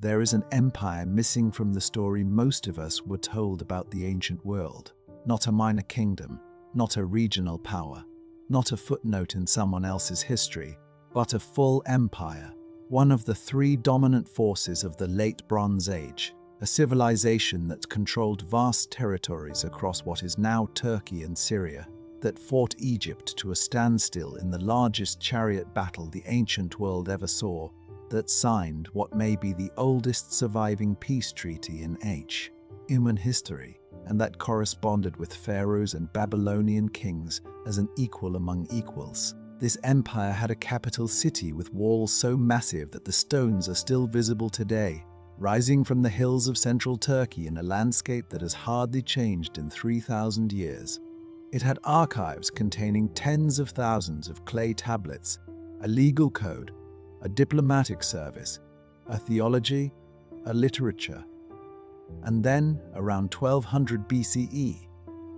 there is an empire missing from the story most of us were told about the ancient world. Not a minor kingdom, not a regional power, not a footnote in someone else's history, but a full empire, one of the three dominant forces of the late Bronze Age, a civilization that controlled vast territories across what is now Turkey and Syria, that fought Egypt to a standstill in the largest chariot battle the ancient world ever saw, that signed what may be the oldest surviving peace treaty in human history, and that corresponded with pharaohs and Babylonian kings as an equal among equals. This empire had a capital city with walls so massive that the stones are still visible today, rising from the hills of central Turkey in a landscape that has hardly changed in 3,000 years. It had archives containing tens of thousands of clay tablets, a legal code, a diplomatic service, a theology, a literature. And then, around 1200 BCE,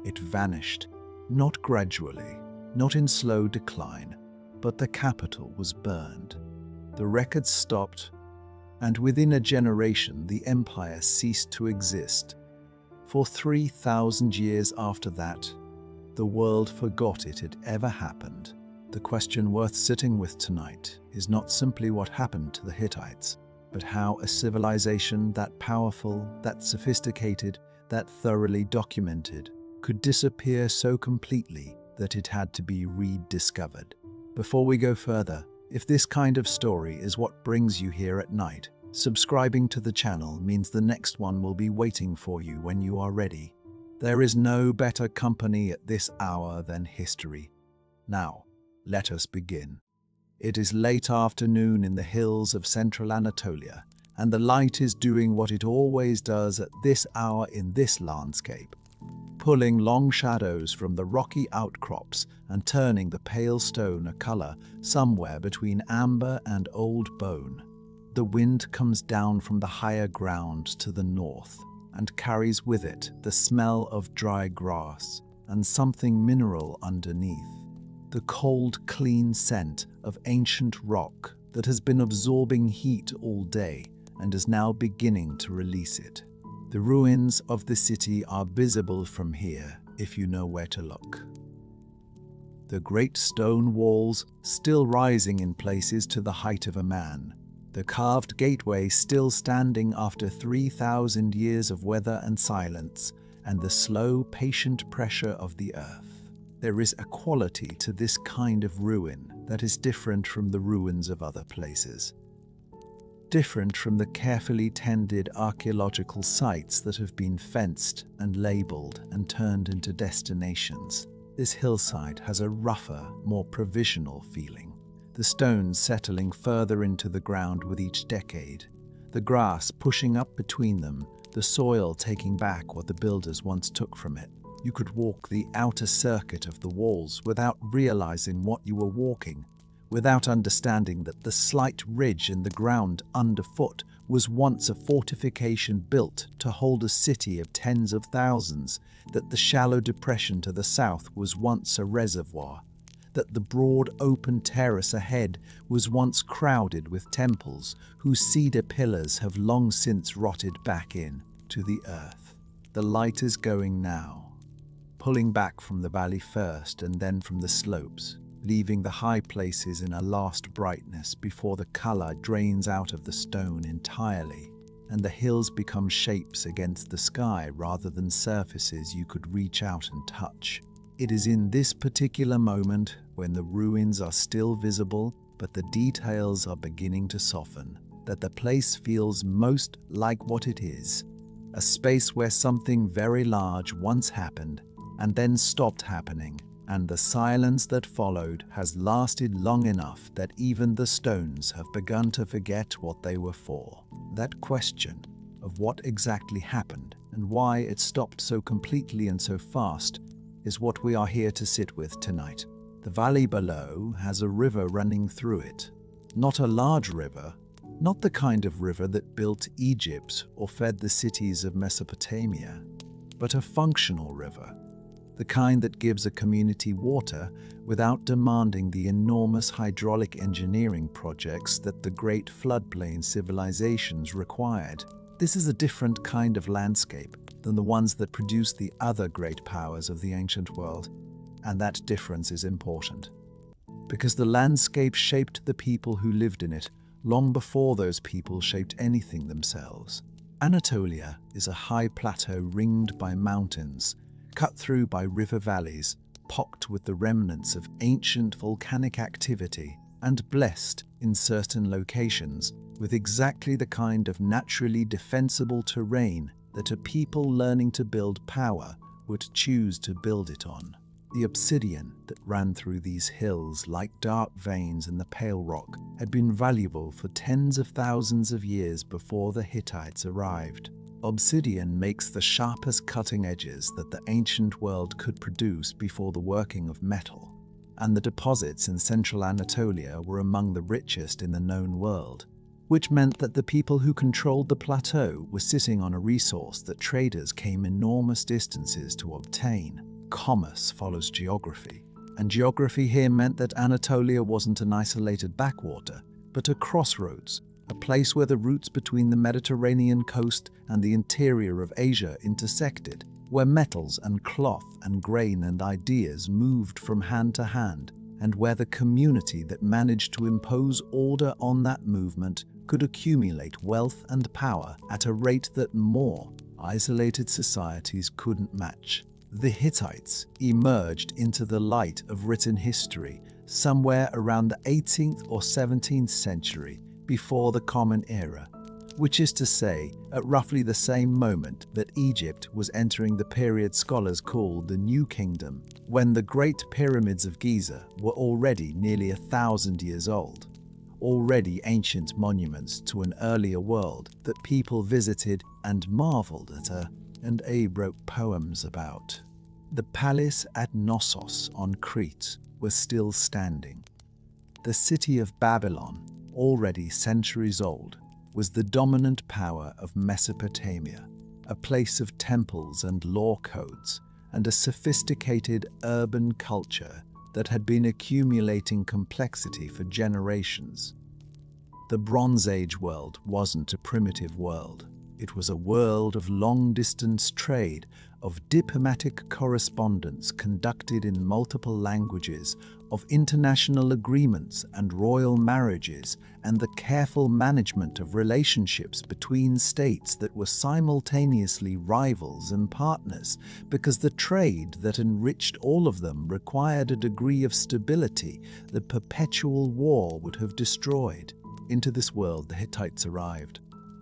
it vanished, not gradually, not in slow decline, but the capital was burned. The records stopped, and within a generation the empire ceased to exist. For 3,000 years after that, the world forgot it had ever happened. The question worth sitting with tonight is not simply what happened to the Hittites, but how a civilization that powerful, that sophisticated, that thoroughly documented, could disappear so completely that it had to be rediscovered. Before we go further, if this kind of story is what brings you here at night, subscribing to the channel means the next one will be waiting for you when you are ready. There is no better company at this hour than history. Now, let us begin. It is late afternoon in the hills of central Anatolia, and the light is doing what it always does at this hour in this landscape, pulling long shadows from the rocky outcrops and turning the pale stone a color somewhere between amber and old bone. The wind comes down from the higher ground to the north and carries with it the smell of dry grass and something mineral underneath. The cold, clean scent of ancient rock that has been absorbing heat all day and is now beginning to release it. The ruins of the city are visible from here if you know where to look. The great stone walls still rising in places to the height of a man. The carved gateway still standing after 3,000 years of weather and silence, and the slow, patient pressure of the earth. There is a quality to this kind of ruin that is different from the ruins of other places. Different from the carefully tended archaeological sites that have been fenced and labeled and turned into destinations. This hillside has a rougher, more provisional feeling. The stones settling further into the ground with each decade, the grass pushing up between them, the soil taking back what the builders once took from it. You could walk the outer circuit of the walls without realizing what you were walking, without understanding that the slight ridge in the ground underfoot was once a fortification built to hold a city of tens of thousands, that the shallow depression to the south was once a reservoir, that the broad open terrace ahead was once crowded with temples whose cedar pillars have long since rotted back in to the earth. The light is going now, pulling back from the valley first and then from the slopes, leaving the high places in a last brightness before the color drains out of the stone entirely, and the hills become shapes against the sky rather than surfaces you could reach out and touch. It is in this particular moment, when the ruins are still visible but the details are beginning to soften, that the place feels most like what it is, a space where something very large once happened and then stopped happening, and the silence that followed has lasted long enough that even the stones have begun to forget what they were for. That question of what exactly happened and why it stopped so completely and so fast is what we are here to sit with tonight. The valley below has a river running through it. Not a large river, not the kind of river that built Egypt or fed the cities of Mesopotamia, but a functional river. the kind that gives a community water without demanding the enormous hydraulic engineering projects that the great floodplain civilizations required. This is a different kind of landscape than the ones that produced the other great powers of the ancient world, and that difference is important. Because the landscape shaped the people who lived in it long before those people shaped anything themselves. Anatolia is a high plateau ringed by mountains, cut through by river valleys, pocked with the remnants of ancient volcanic activity, and blessed in certain locations with exactly the kind of naturally defensible terrain that a people learning to build power would choose to build it on. The obsidian that ran through these hills like dark veins in the pale rock had been valuable for tens of thousands of years before the Hittites arrived. Obsidian makes the sharpest cutting edges that the ancient world could produce before the working of metal, and the deposits in central Anatolia were among the richest in the known world, which meant that the people who controlled the plateau were sitting on a resource that traders came enormous distances to obtain. Commerce follows geography, and geography here meant that Anatolia wasn't an isolated backwater, but a crossroads, a place where the routes between the Mediterranean coast and the interior of Asia intersected, where metals and cloth and grain and ideas moved from hand to hand, and where the community that managed to impose order on that movement could accumulate wealth and power at a rate that more isolated societies couldn't match. The Hittites emerged into the light of written history somewhere around the 18th or 17th century before the Common Era, which is to say, at roughly the same moment that Egypt was entering the period scholars call the New Kingdom, when the Great Pyramids of Giza were already nearly 1,000 years old, already ancient monuments to an earlier world that people visited and marveled at and Abe wrote poems about. The palace at Knossos on Crete was still standing. The city of Babylon, already centuries old, was the dominant power of Mesopotamia, a place of temples and law codes, and a sophisticated urban culture that had been accumulating complexity for generations. The Bronze Age world wasn't a primitive world. It was a world of long-distance trade, of diplomatic correspondence conducted in multiple languages, of international agreements and royal marriages, and the careful management of relationships between states that were simultaneously rivals and partners, because the trade that enriched all of them required a degree of stability that perpetual war would have destroyed. Into this world the Hittites arrived.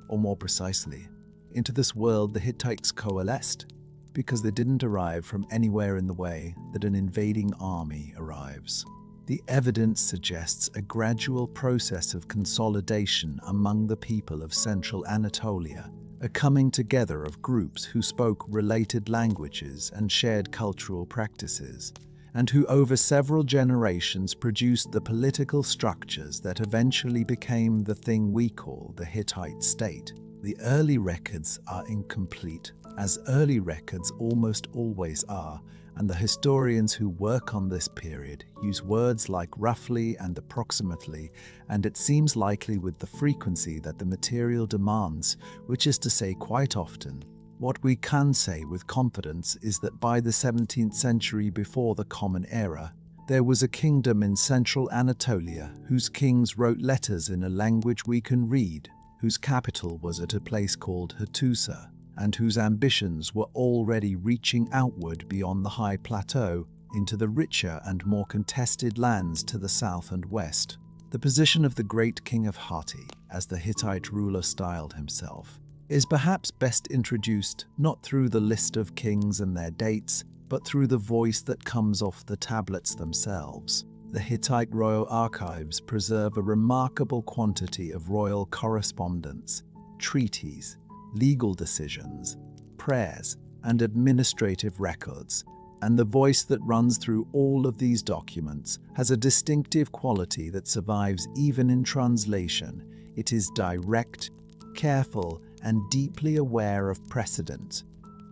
Or more precisely, into this world the Hittites coalesced, because they didn't arrive from anywhere in the way that an invading army arrives. The evidence suggests a gradual process of consolidation among the people of central Anatolia, a coming together of groups who spoke related languages and shared cultural practices, and who over several generations produced the political structures that eventually became the thing we call the Hittite state. The early records are incomplete, as early records almost always are, and the historians who work on this period use words like roughly and approximately, and it seems likely with the frequency that the material demands, which is to say quite often. What we can say with confidence is that by the 17th century before the Common Era, there was a kingdom in central Anatolia whose kings wrote letters in a language we can read, whose capital was at a place called Hattusa, and whose ambitions were already reaching outward beyond the high plateau into the richer and more contested lands to the south and west. The position of the great king of Hatti, as the Hittite ruler styled himself, is perhaps best introduced not through the list of kings and their dates, but through the voice that comes off the tablets themselves. The Hittite royal archives preserve a remarkable quantity of royal correspondence, treaties, legal decisions, prayers, and administrative records, and the voice that runs through all of these documents has a distinctive quality that survives even in translation. It is direct, careful, and deeply aware of precedent.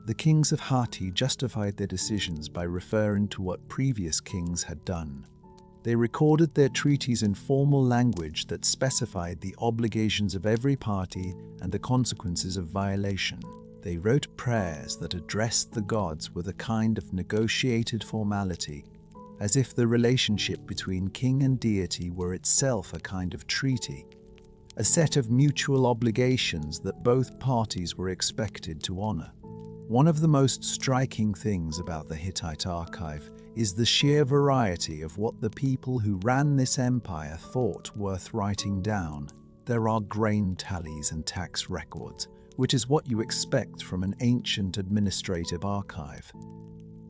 The kings of Hatti justified their decisions by referring to what previous kings had done. They recorded their treaties in formal language that specified the obligations of every party and the consequences of violation. They wrote prayers that addressed the gods with a kind of negotiated formality, as if the relationship between king and deity were itself a kind of treaty, a set of mutual obligations that both parties were expected to honor. One of the most striking things about the Hittite archive is the sheer variety of what the people who ran this empire thought worth writing down. There are grain tallies and tax records, which is what you expect from an ancient administrative archive.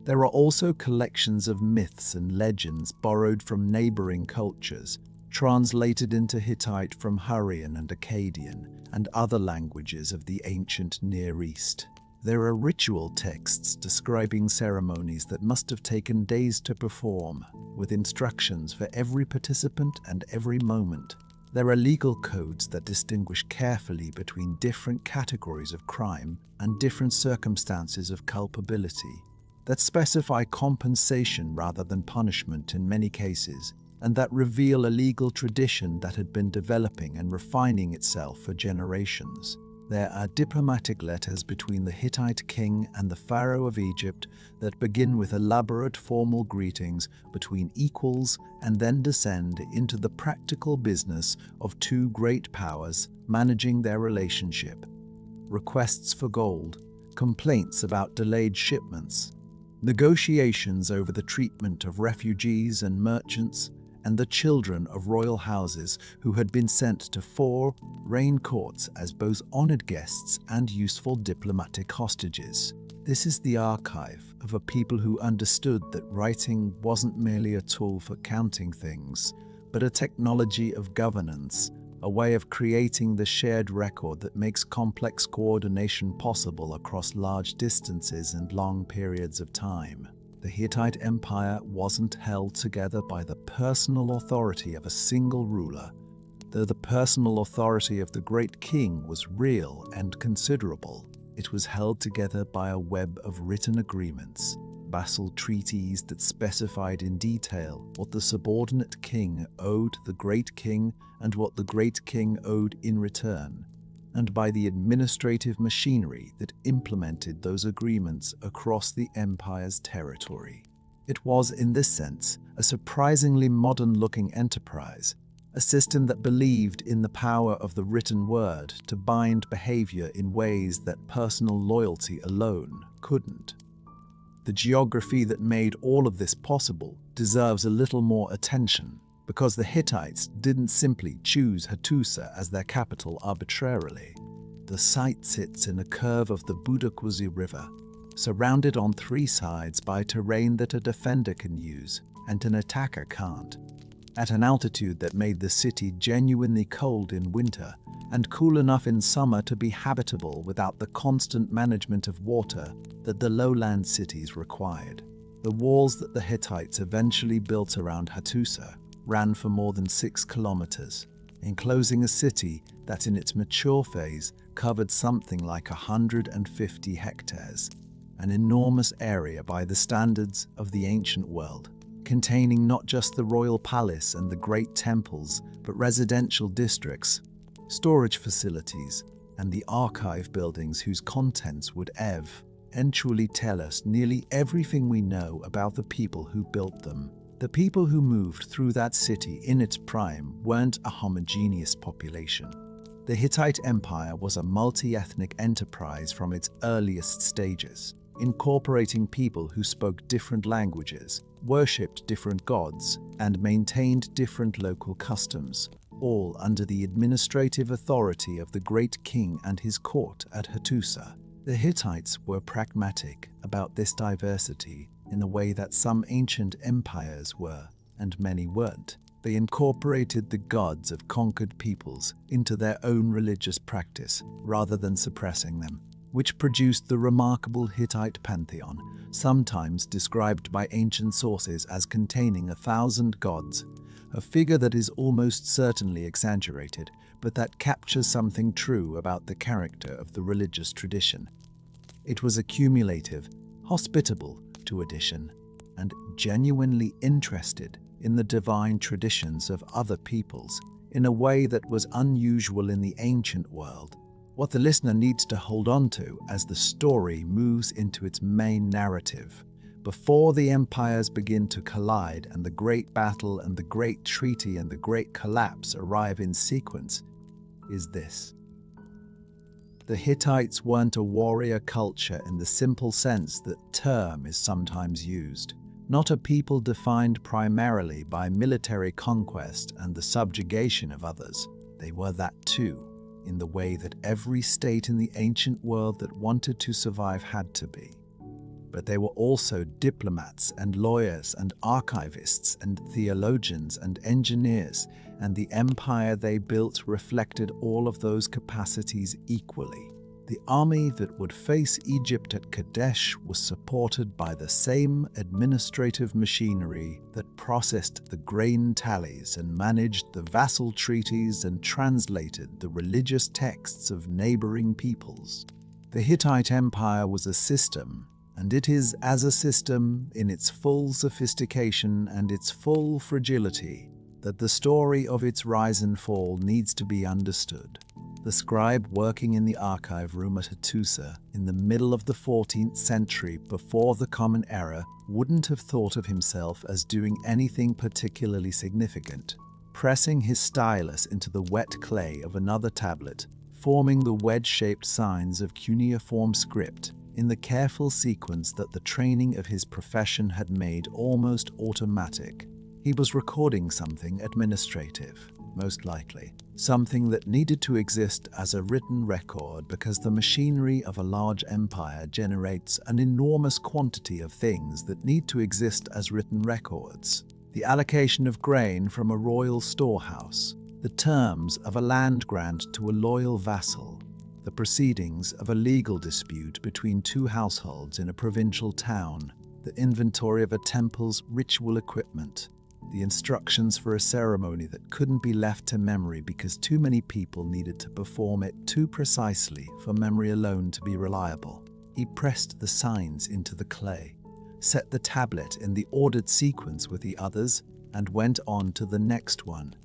There are also collections of myths and legends borrowed from neighboring cultures, translated into Hittite from Hurrian and Akkadian and other languages of the ancient Near East. There are ritual texts describing ceremonies that must have taken days to perform, with instructions for every participant and every moment. There are legal codes that distinguish carefully between different categories of crime and different circumstances of culpability, that specify compensation rather than punishment in many cases, and that reveal a legal tradition that had been developing and refining itself for generations. There are diplomatic letters between the Hittite king and the pharaoh of Egypt that begin with elaborate formal greetings between equals and then descend into the practical business of two great powers managing their relationship. Requests for gold, complaints about delayed shipments, negotiations over the treatment of refugees and merchants, and the children of royal houses who had been sent to foreign courts as both honored guests and useful diplomatic hostages. This is the archive of a people who understood that writing wasn't merely a tool for counting things, but a technology of governance, a way of creating the shared record that makes complex coordination possible across large distances and long periods of time. The Hittite Empire wasn't held together by the personal authority of a single ruler, though the personal authority of the great king was real and considerable. It was held together by a web of written agreements, vassal treaties that specified in detail what the subordinate king owed the great king and what the great king owed in return, and by the administrative machinery that implemented those agreements across the empire's territory. It was, in this sense, a surprisingly modern-looking enterprise, a system that believed in the power of the written word to bind behavior in ways that personal loyalty alone couldn't. The geography that made all of this possible deserves a little more attention, because the Hittites didn't simply choose Hattusa as their capital arbitrarily. The site sits in a curve of the Budakwasi River, surrounded on three sides by terrain that a defender can use and an attacker can't, at an altitude that made the city genuinely cold in winter and cool enough in summer to be habitable without the constant management of water that the lowland cities required. The walls that the Hittites eventually built around Hattusa ran for more than 6 kilometers, enclosing a city that in its mature phase covered something like 150 hectares, an enormous area by the standards of the ancient world, containing not just the royal palace and the great temples, but residential districts, storage facilities, and the archive buildings whose contents would eventually tell us nearly everything we know about the people who built them. The people who moved through that city in its prime weren't a homogeneous population. The Hittite Empire was a multi-ethnic enterprise from its earliest stages, incorporating people who spoke different languages, worshipped different gods, and maintained different local customs, all under the administrative authority of the great king and his court at Hattusa. The Hittites were pragmatic about this diversity in a way that some ancient empires were, and many weren't. They incorporated the gods of conquered peoples into their own religious practice rather than suppressing them, which produced the remarkable Hittite pantheon, sometimes described by ancient sources as containing 1,000 gods, a figure that is almost certainly exaggerated, but that captures something true about the character of the religious tradition. It was accumulative, hospitable to addition, and genuinely interested in the divine traditions of other peoples in a way that was unusual in the ancient world. What the listener needs to hold on to as the story moves into its main narrative, before the empires begin to collide and the great battle and the great treaty and the great collapse arrive in sequence, is this. The Hittites weren't a warrior culture in the simple sense that term is sometimes used. Not a people defined primarily by military conquest and the subjugation of others. They were that too, in the way that every state in the ancient world that wanted to survive had to be. But they were also diplomats and lawyers and archivists and theologians and engineers, and the empire they built reflected all of those capacities equally. The army that would face Egypt at Kadesh was supported by the same administrative machinery that processed the grain tallies and managed the vassal treaties and translated the religious texts of neighboring peoples. The Hittite Empire was a system, and it is as a system, in its full sophistication and its full fragility, that the story of its rise and fall needs to be understood. The scribe working in the archive room at Hattusa in the middle of the 14th century before the Common Era wouldn't have thought of himself as doing anything particularly significant. Pressing his stylus into the wet clay of another tablet, forming the wedge-shaped signs of cuneiform script in the careful sequence that the training of his profession had made almost automatic. He was recording something administrative, most likely. Something that needed to exist as a written record because the machinery of a large empire generates an enormous quantity of things that need to exist as written records. The allocation of grain from a royal storehouse, the terms of a land grant to a loyal vassal, the proceedings of a legal dispute between two households in a provincial town, the inventory of a temple's ritual equipment, the instructions for a ceremony that couldn't be left to memory because too many people needed to perform it too precisely for memory alone to be reliable. He pressed the signs into the clay, set the tablet in the ordered sequence with the others, and went on to the next one.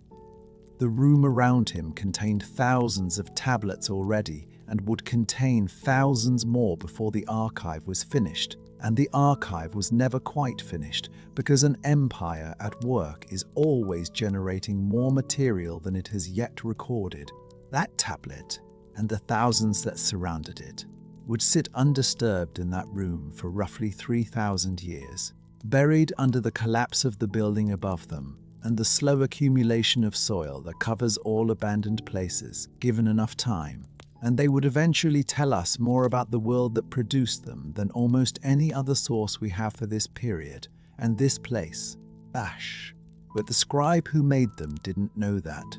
The room around him contained thousands of tablets already and would contain thousands more before the archive was finished. And the archive was never quite finished because an empire at work is always generating more material than it has yet recorded. That tablet, and the thousands that surrounded it, would sit undisturbed in that room for roughly 3,000 years, buried under the collapse of the building above them and the slow accumulation of soil that covers all abandoned places, given enough time. And they would eventually tell us more about the world that produced them than almost any other source we have for this period and this place, Bash. But the scribe who made them didn't know that.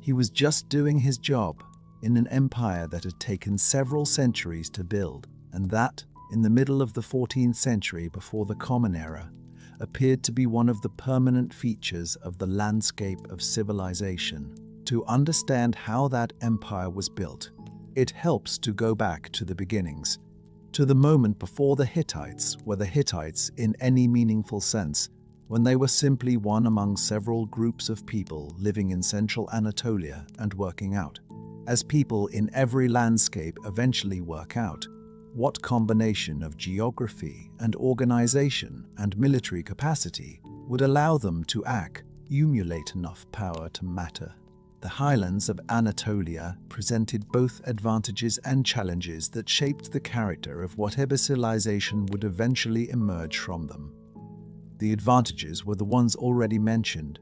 He was just doing his job in an empire that had taken several centuries to build, and that, in the middle of the 14th century before the Common Era, appeared to be one of the permanent features of the landscape of civilization. To understand how that empire was built, it helps to go back to the beginnings, to the moment before the Hittites were the Hittites in any meaningful sense, when they were simply one among several groups of people living in central Anatolia and working out, as people in every landscape eventually work out, what combination of geography and organization and military capacity would allow them to accumulate enough power to matter. The highlands of Anatolia presented both advantages and challenges that shaped the character of whatever civilization would eventually emerge from them. The advantages were the ones already mentioned: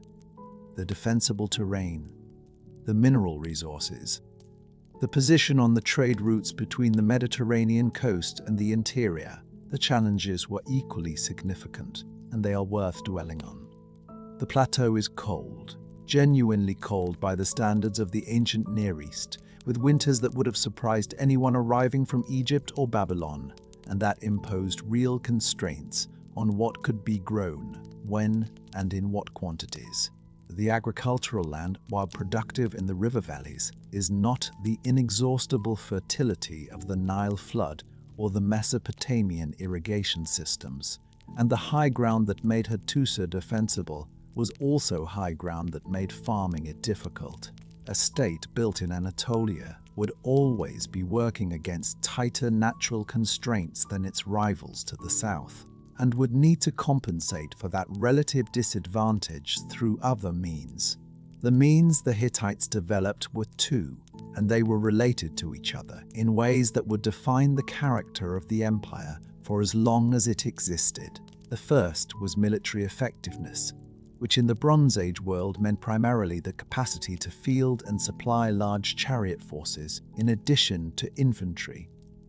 the defensible terrain, the mineral resources, the position on the trade routes between the Mediterranean coast and the interior. The challenges were equally significant, and they are worth dwelling on. The plateau is cold, genuinely cold by the standards of the ancient Near East, with winters that would have surprised anyone arriving from Egypt or Babylon, and that imposed real constraints on what could be grown, when, and in what quantities. The agricultural land, while productive in the river valleys, is not the inexhaustible fertility of the Nile flood or the Mesopotamian irrigation systems. And the high ground that made Hattusa defensible was also high ground that made farming it difficult. A state built in Anatolia would always be working against tighter natural constraints than its rivals to the south, and would need to compensate for that relative disadvantage through other means. The means the Hittites developed were two, and they were related to each other in ways that would define the character of the empire for as long as it existed. The first was military effectiveness, which in the Bronze Age world meant primarily the capacity to field and supply large chariot forces in addition to infantry,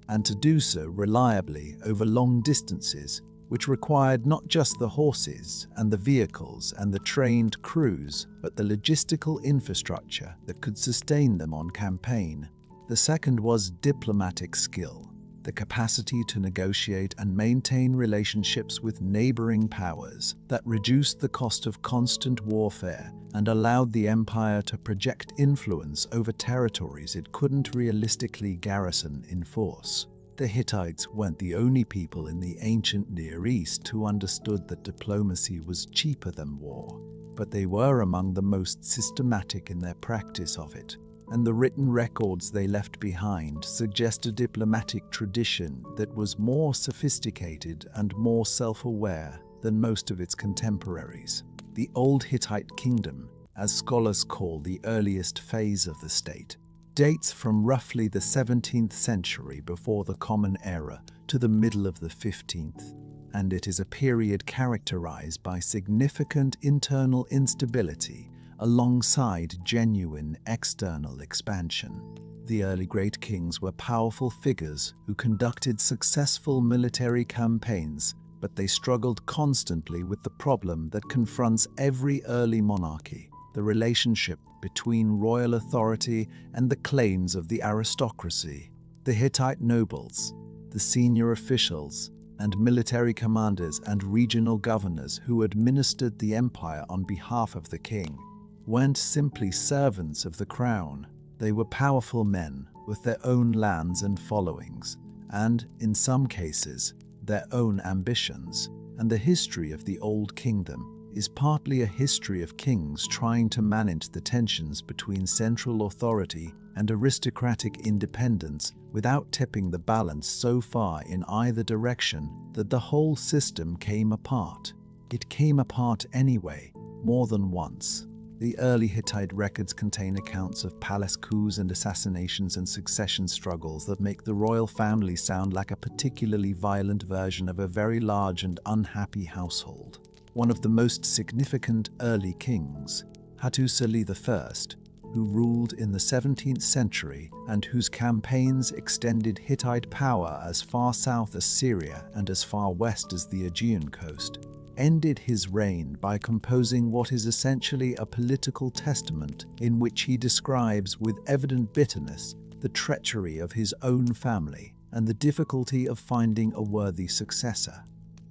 and to do so reliably over long distances, which required not just the horses and the vehicles and the trained crews, but the logistical infrastructure that could sustain them on campaign. The second was diplomatic skill, the capacity to negotiate and maintain relationships with neighboring powers that reduced the cost of constant warfare and allowed the empire to project influence over territories it couldn't realistically garrison in force. The Hittites weren't the only people in the ancient Near East who understood that diplomacy was cheaper than war, but they were among the most systematic in their practice of it, and the written records they left behind suggest a diplomatic tradition that was more sophisticated and more self-aware than most of its contemporaries. The Old Hittite Kingdom, as scholars call the earliest phase of the state, dates from roughly the 17th century before the Common Era to the middle of the 15th, and it is a period characterized by significant internal instability alongside genuine external expansion. The early great kings were powerful figures who conducted successful military campaigns, but they struggled constantly with the problem that confronts every early monarchy: the relationship between royal authority and the claims of the aristocracy. The Hittite nobles, the senior officials, and military commanders and regional governors who administered the empire on behalf of the king weren't simply servants of the crown. They were powerful men with their own lands and followings, and, in some cases, their own ambitions. And the history of the Old Kingdom is partly a history of kings trying to manage the tensions between central authority and aristocratic independence without tipping the balance so far in either direction that the whole system came apart. It came apart anyway, more than once. The early Hittite records contain accounts of palace coups and assassinations and succession struggles that make the royal family sound like a particularly violent version of a very large and unhappy household. One of the most significant early kings, Hattusa I, who ruled in the 17th century and whose campaigns extended Hittite power as far south as Syria and as far west as the Aegean coast, ended his reign by composing what is essentially a political testament in which he describes with evident bitterness the treachery of his own family and the difficulty of finding a worthy successor.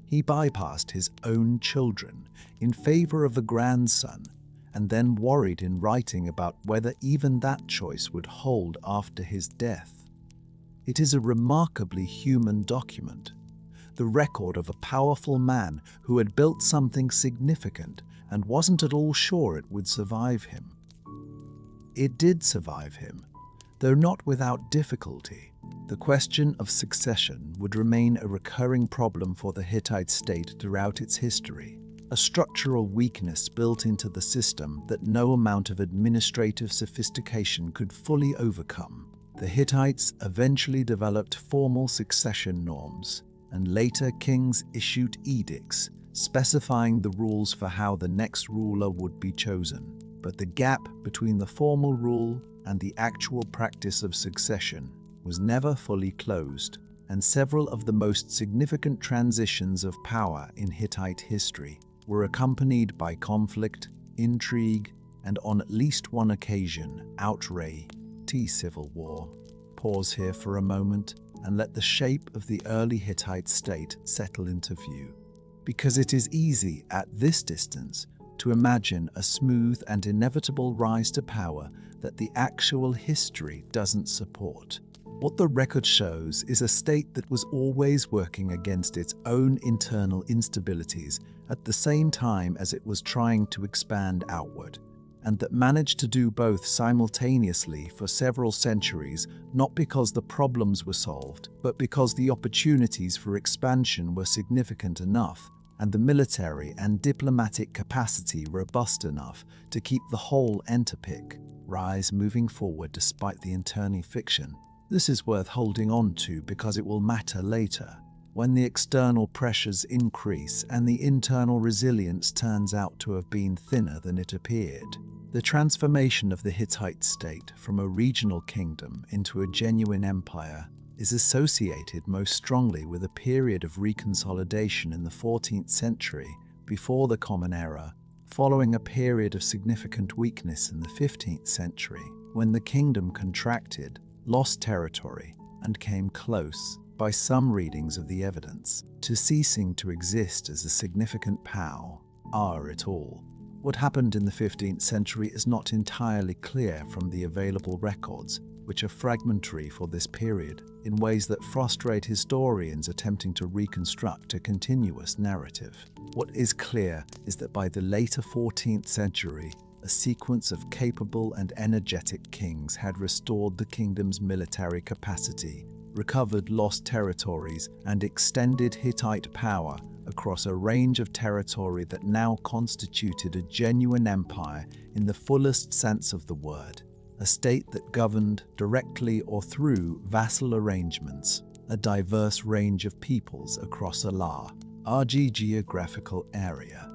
He bypassed his own children in favor of a grandson, and then worried in writing about whether even that choice would hold after his death. It is a remarkably human document, the record of a powerful man who had built something significant and wasn't at all sure it would survive him. It did survive him, though not without difficulty. The question of succession would remain a recurring problem for the Hittite state throughout its history, a structural weakness built into the system that no amount of administrative sophistication could fully overcome. The Hittites eventually developed formal succession norms, and later kings issued edicts specifying the rules for how the next ruler would be chosen. But the gap between the formal rule and the actual practice of succession was never fully closed, and several of the most significant transitions of power in Hittite history were accompanied by conflict, intrigue, and on at least one occasion, outrage, civil war. Pause here for a moment and let the shape of the early Hittite state settle into view, because it is easy at this distance to imagine a smooth and inevitable rise to power that the actual history doesn't support. What the record shows is a state that was always working against its own internal instabilities at the same time as it was trying to expand outward, and that managed to do both simultaneously for several centuries, not because the problems were solved, but because the opportunities for expansion were significant enough and the military and diplomatic capacity robust enough to keep the whole enterprise moving forward despite the internal friction. This is worth holding on to because it will matter later, when the external pressures increase and the internal resilience turns out to have been thinner than it appeared. The transformation of the Hittite state from a regional kingdom into a genuine empire is associated most strongly with a period of reconsolidation in the 14th century before the Common Era, following a period of significant weakness in the 15th century, when the kingdom contracted, lost territory, and came close, by some readings of the evidence, to ceasing to exist as a significant power at all. What happened in the 15th century is not entirely clear from the available records, which are fragmentary for this period, in ways that frustrate historians attempting to reconstruct a continuous narrative. What is clear is that by the later 14th century, a sequence of capable and energetic kings had restored the kingdom's military capacity, recovered lost territories, and extended Hittite power across a range of territory that now constituted a genuine empire in the fullest sense of the word, a state that governed directly or through vassal arrangements, a diverse range of peoples across a large geographical area,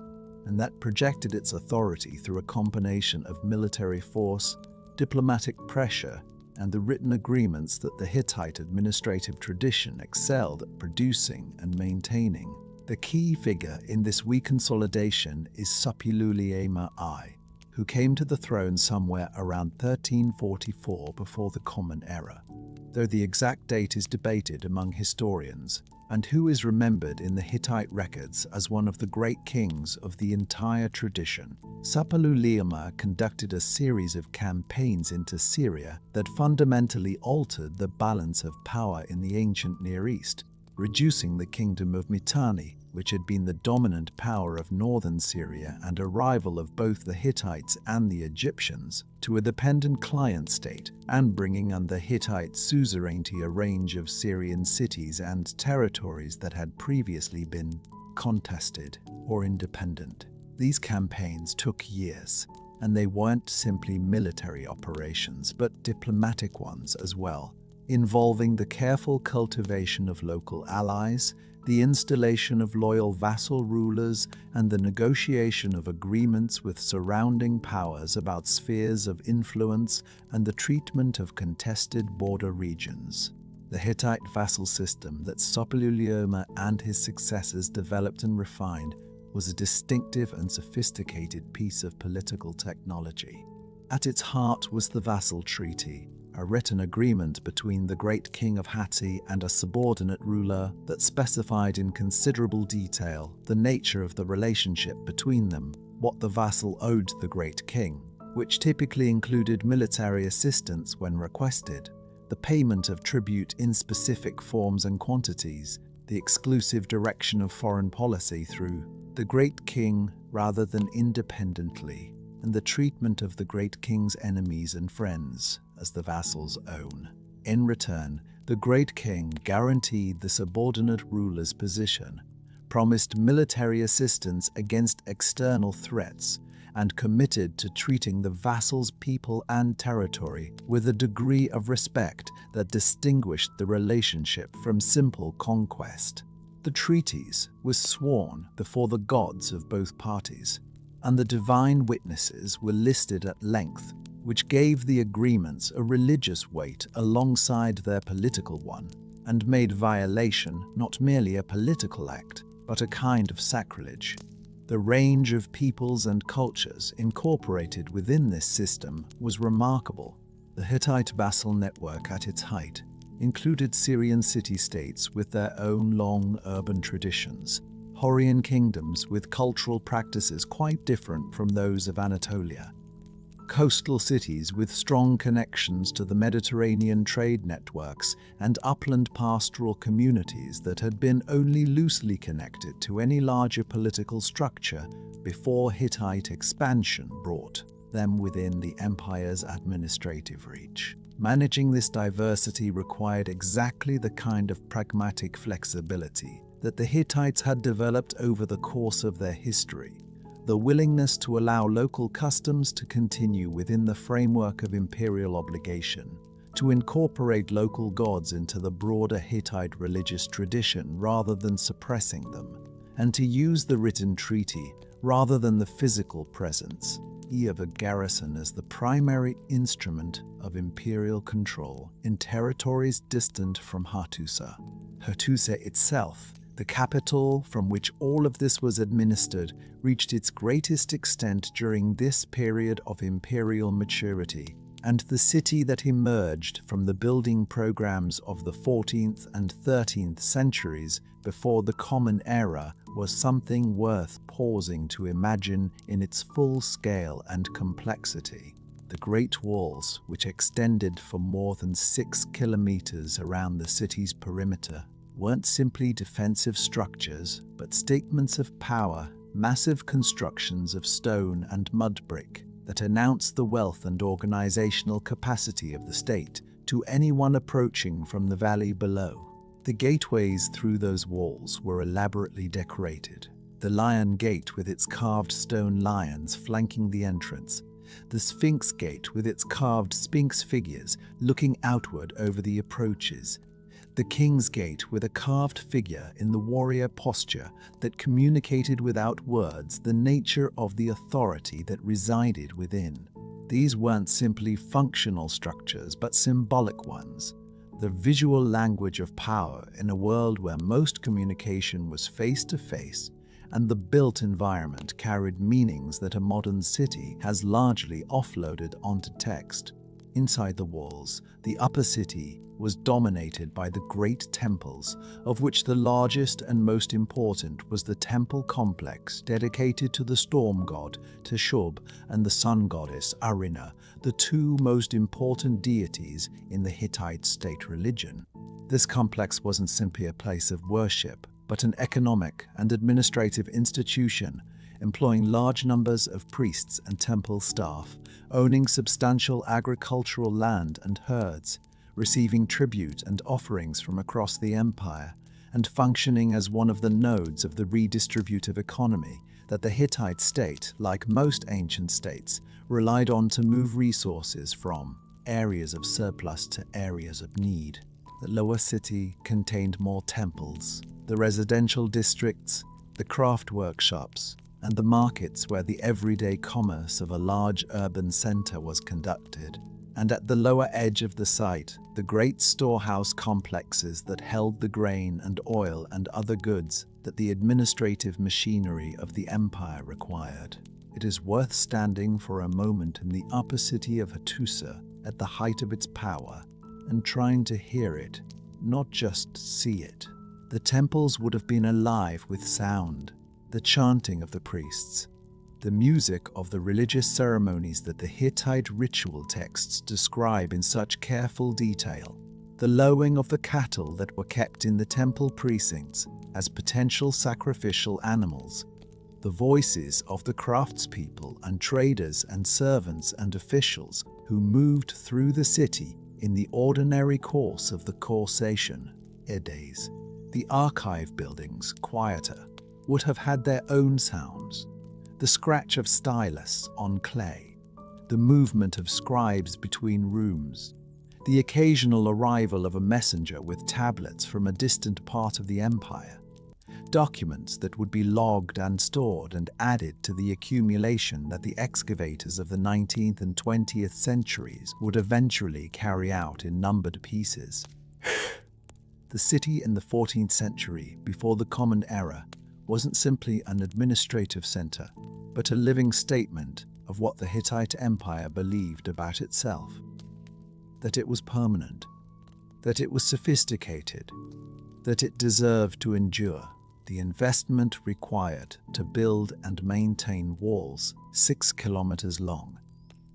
and that projected its authority through a combination of military force, diplomatic pressure, and the written agreements that the Hittite administrative tradition excelled at producing and maintaining. The key figure in this reconsolidation is Suppiluliuma I, who came to the throne somewhere around 1344 before the Common Era, though the exact date is debated among historians, and who is remembered in the Hittite records as one of the great kings of the entire tradition. Suppiluliuma conducted a series of campaigns into Syria that fundamentally altered the balance of power in the ancient Near East, reducing the kingdom of Mitanni, which had been the dominant power of northern Syria and a rival of both the Hittites and the Egyptians, to a dependent client state, and bringing under Hittite suzerainty a range of Syrian cities and territories that had previously been contested or independent. These campaigns took years, and they weren't simply military operations, but diplomatic ones as well, involving the careful cultivation of local allies, the installation of loyal vassal rulers, and the negotiation of agreements with surrounding powers about spheres of influence and the treatment of contested border regions. The Hittite vassal system that Suppiluliuma and his successors developed and refined was a distinctive and sophisticated piece of political technology. At its heart was the vassal treaty, a written agreement between the great king of Hatti and a subordinate ruler that specified in considerable detail the nature of the relationship between them, what the vassal owed the great king, which typically included military assistance when requested, the payment of tribute in specific forms and quantities, the exclusive direction of foreign policy through the great king rather than independently, and the treatment of the great king's enemies and friends as the vassal's own. In return, the great king guaranteed the subordinate ruler's position, promised military assistance against external threats, and committed to treating the vassal's people and territory with a degree of respect that distinguished the relationship from simple conquest. The treaties were sworn before the gods of both parties, and the divine witnesses were listed at length, which gave the agreements a religious weight alongside their political one, and made violation not merely a political act, but a kind of sacrilege. The range of peoples and cultures incorporated within this system was remarkable. The Hittite vassal network at its height included Syrian city-states with their own long urban traditions, Hurrian kingdoms with cultural practices quite different from those of Anatolia, coastal cities with strong connections to the Mediterranean trade networks and upland pastoral communities that had been only loosely connected to any larger political structure before Hittite expansion brought them within the empire's administrative reach. Managing this diversity required exactly the kind of pragmatic flexibility that the Hittites had developed over the course of their history. The willingness to allow local customs to continue within the framework of imperial obligation, to incorporate local gods into the broader Hittite religious tradition rather than suppressing them, and to use the written treaty rather than the physical presence of a garrison as the primary instrument of imperial control in territories distant from Hattusa. Hattusa itself, the capital from which all of this was administered, reached its greatest extent during this period of imperial maturity, and the city that emerged from the building programs of the 14th and 13th centuries before the Common Era was something worth pausing to imagine in its full scale and complexity. The Great Walls, which extended for more than 6 kilometers around the city's perimeter, weren't simply defensive structures, but statements of power, massive constructions of stone and mud brick that announced the wealth and organizational capacity of the state to anyone approaching from the valley below. The gateways through those walls were elaborately decorated. The Lion Gate with its carved stone lions flanking the entrance, the Sphinx Gate with its carved Sphinx figures looking outward over the approaches, the King's Gate with a carved figure in the warrior posture that communicated without words the nature of the authority that resided within. These weren't simply functional structures, but symbolic ones. The visual language of power in a world where most communication was face-to-face, and the built environment carried meanings that a modern city has largely offloaded onto text. Inside the walls, the upper city was dominated by the great temples, of which the largest and most important was the temple complex dedicated to the storm god Teshub and the sun goddess Arina, the two most important deities in the Hittite state religion. This complex wasn't simply a place of worship, but an economic and administrative institution, employing large numbers of priests and temple staff, owning substantial agricultural land and herds, receiving tribute and offerings from across the empire, and functioning as one of the nodes of the redistributive economy that the Hittite state, like most ancient states, relied on to move resources from areas of surplus to areas of need. The lower city contained more temples, the residential districts, the craft workshops, and the markets where the everyday commerce of a large urban center was conducted. And at the lower edge of the site, the great storehouse complexes that held the grain and oil and other goods that the administrative machinery of the empire required. It is worth standing for a moment in the upper city of Hattusa at the height of its power and trying to hear it, not just see it. The temples would have been alive with sound, the chanting of the priests, the music of the religious ceremonies that the Hittite ritual texts describe in such careful detail, the lowing of the cattle that were kept in the temple precincts as potential sacrificial animals, the voices of the craftspeople and traders and servants and officials who moved through the city in the ordinary course of the coursation days. The archive buildings, quieter, would have had their own sounds. The scratch of stylus on clay, the movement of scribes between rooms, the occasional arrival of a messenger with tablets from a distant part of the empire, documents that would be logged and stored and added to the accumulation that the excavators of the 19th and 20th centuries would eventually carry out in numbered pieces. The city in the 14th century, before the Common Era, wasn't simply an administrative center, but a living statement of what the Hittite Empire believed about itself. That it was permanent, that it was sophisticated, that it deserved to endure. The investment required to build and maintain walls 6 kilometers long,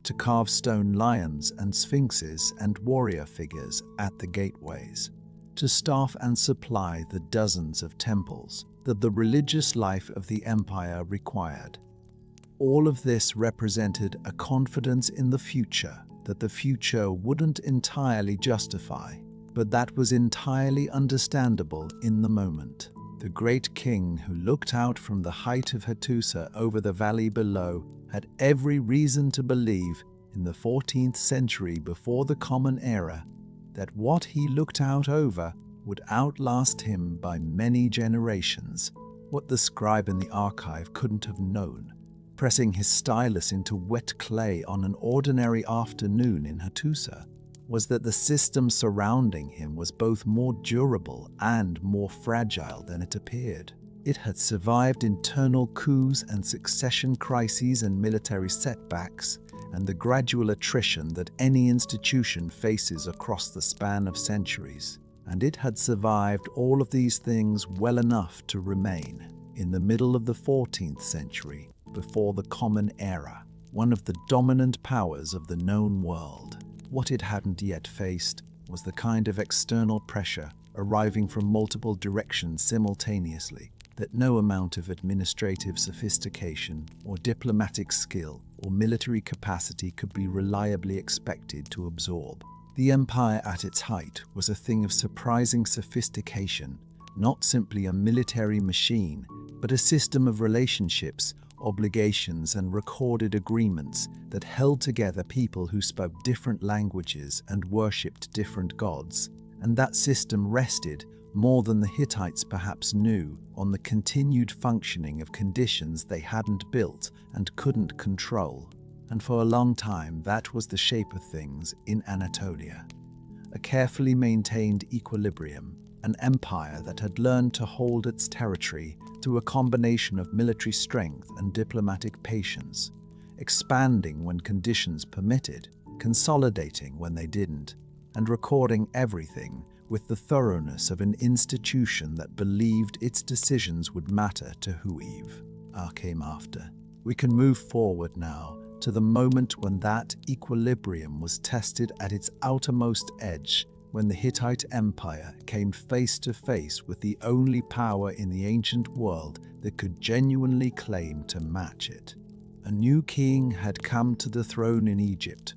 to carve stone lions and sphinxes and warrior figures at the gateways, to staff and supply the dozens of temples that the religious life of the empire required. All of this represented a confidence in the future that the future wouldn't entirely justify, but that was entirely understandable in the moment. The great king who looked out from the height of Hattusa over the valley below had every reason to believe in the 14th century before the Common Era that what he looked out over would outlast him by many generations, what the scribe in the archive couldn't have known. Pressing his stylus into wet clay on an ordinary afternoon in Hattusa was that the system surrounding him was both more durable and more fragile than it appeared. It had survived internal coups and succession crises and military setbacks, and the gradual attrition that any institution faces across the span of centuries. And it had survived all of these things well enough to remain, in the middle of the 14th century, before the Common Era, one of the dominant powers of the known world. What it hadn't yet faced was the kind of external pressure arriving from multiple directions simultaneously that no amount of administrative sophistication or diplomatic skill or military capacity could be reliably expected to absorb. The empire at its height was a thing of surprising sophistication, not simply a military machine, but a system of relationships, obligations, and recorded agreements that held together people who spoke different languages and worshipped different gods. And that system rested, more than the Hittites perhaps knew, on the continued functioning of conditions they hadn't built and couldn't control. And for a long time, that was the shape of things in Anatolia. A carefully maintained equilibrium, an empire that had learned to hold its territory through a combination of military strength and diplomatic patience, expanding when conditions permitted, consolidating when they didn't, and recording everything with the thoroughness of an institution that believed its decisions would matter to whoever came after. We can move forward now to the moment when that equilibrium was tested at its outermost edge, when the Hittite Empire came face to face with the only power in the ancient world that could genuinely claim to match it. A new king had come to the throne in Egypt,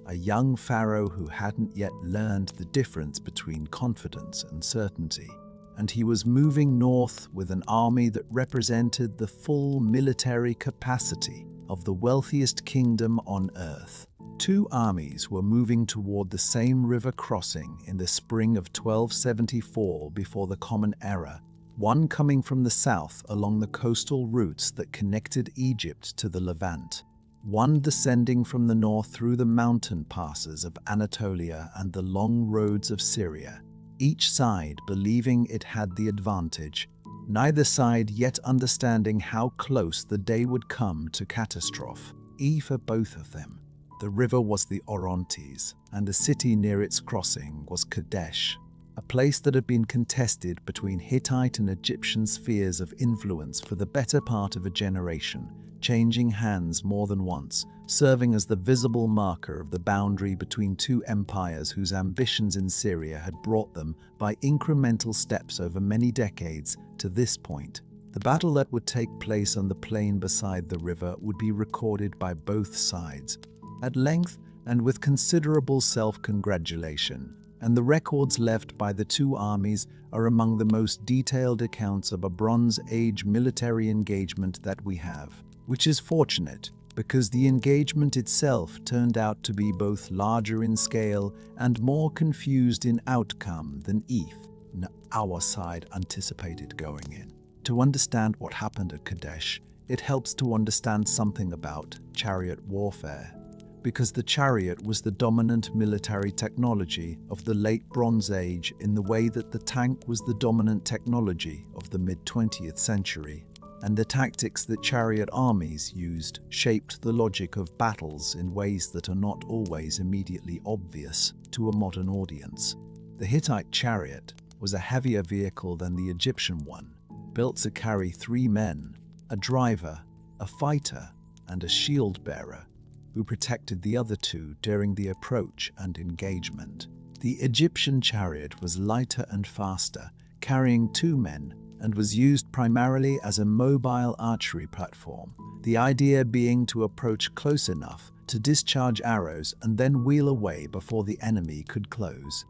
a young pharaoh who hadn't yet learned the difference between confidence and certainty, and he was moving north with an army that represented the full military capacity of the wealthiest kingdom on earth. Two armies were moving toward the same river crossing in the spring of 1274 before the Common Era, one coming from the south along the coastal routes that connected Egypt to the Levant, one descending from the north through the mountain passes of Anatolia and the long roads of Syria, each side believing it had the advantage, neither side yet understanding how close the day would come to catastrophe, for both of them. The river was the Orontes, and the city near its crossing was Kadesh, a place that had been contested between Hittite and Egyptian spheres of influence for the better part of a generation, changing hands more than once, serving as the visible marker of the boundary between two empires whose ambitions in Syria had brought them by incremental steps over many decades to this point. The battle that would take place on the plain beside the river would be recorded by both sides, at length and with considerable self-congratulation, and the records left by the two armies are among the most detailed accounts of a Bronze Age military engagement that we have, which is fortunate because the engagement itself turned out to be both larger in scale and more confused in outcome than our side anticipated going in. To understand what happened at Kadesh, it helps to understand something about chariot warfare, because the chariot was the dominant military technology of the late Bronze Age in the way that the tank was the dominant technology of the mid-20th century, and the tactics that chariot armies used shaped the logic of battles in ways that are not always immediately obvious to a modern audience. The Hittite chariot was a heavier vehicle than the Egyptian one, built to carry 3 men, a driver, a fighter, and a shield bearer. who protected the other two during the approach and engagement. The Egyptian chariot was lighter and faster, carrying 2 men, and was used primarily as a mobile archery platform, the idea being to approach close enough to discharge arrows and then wheel away before the enemy could close.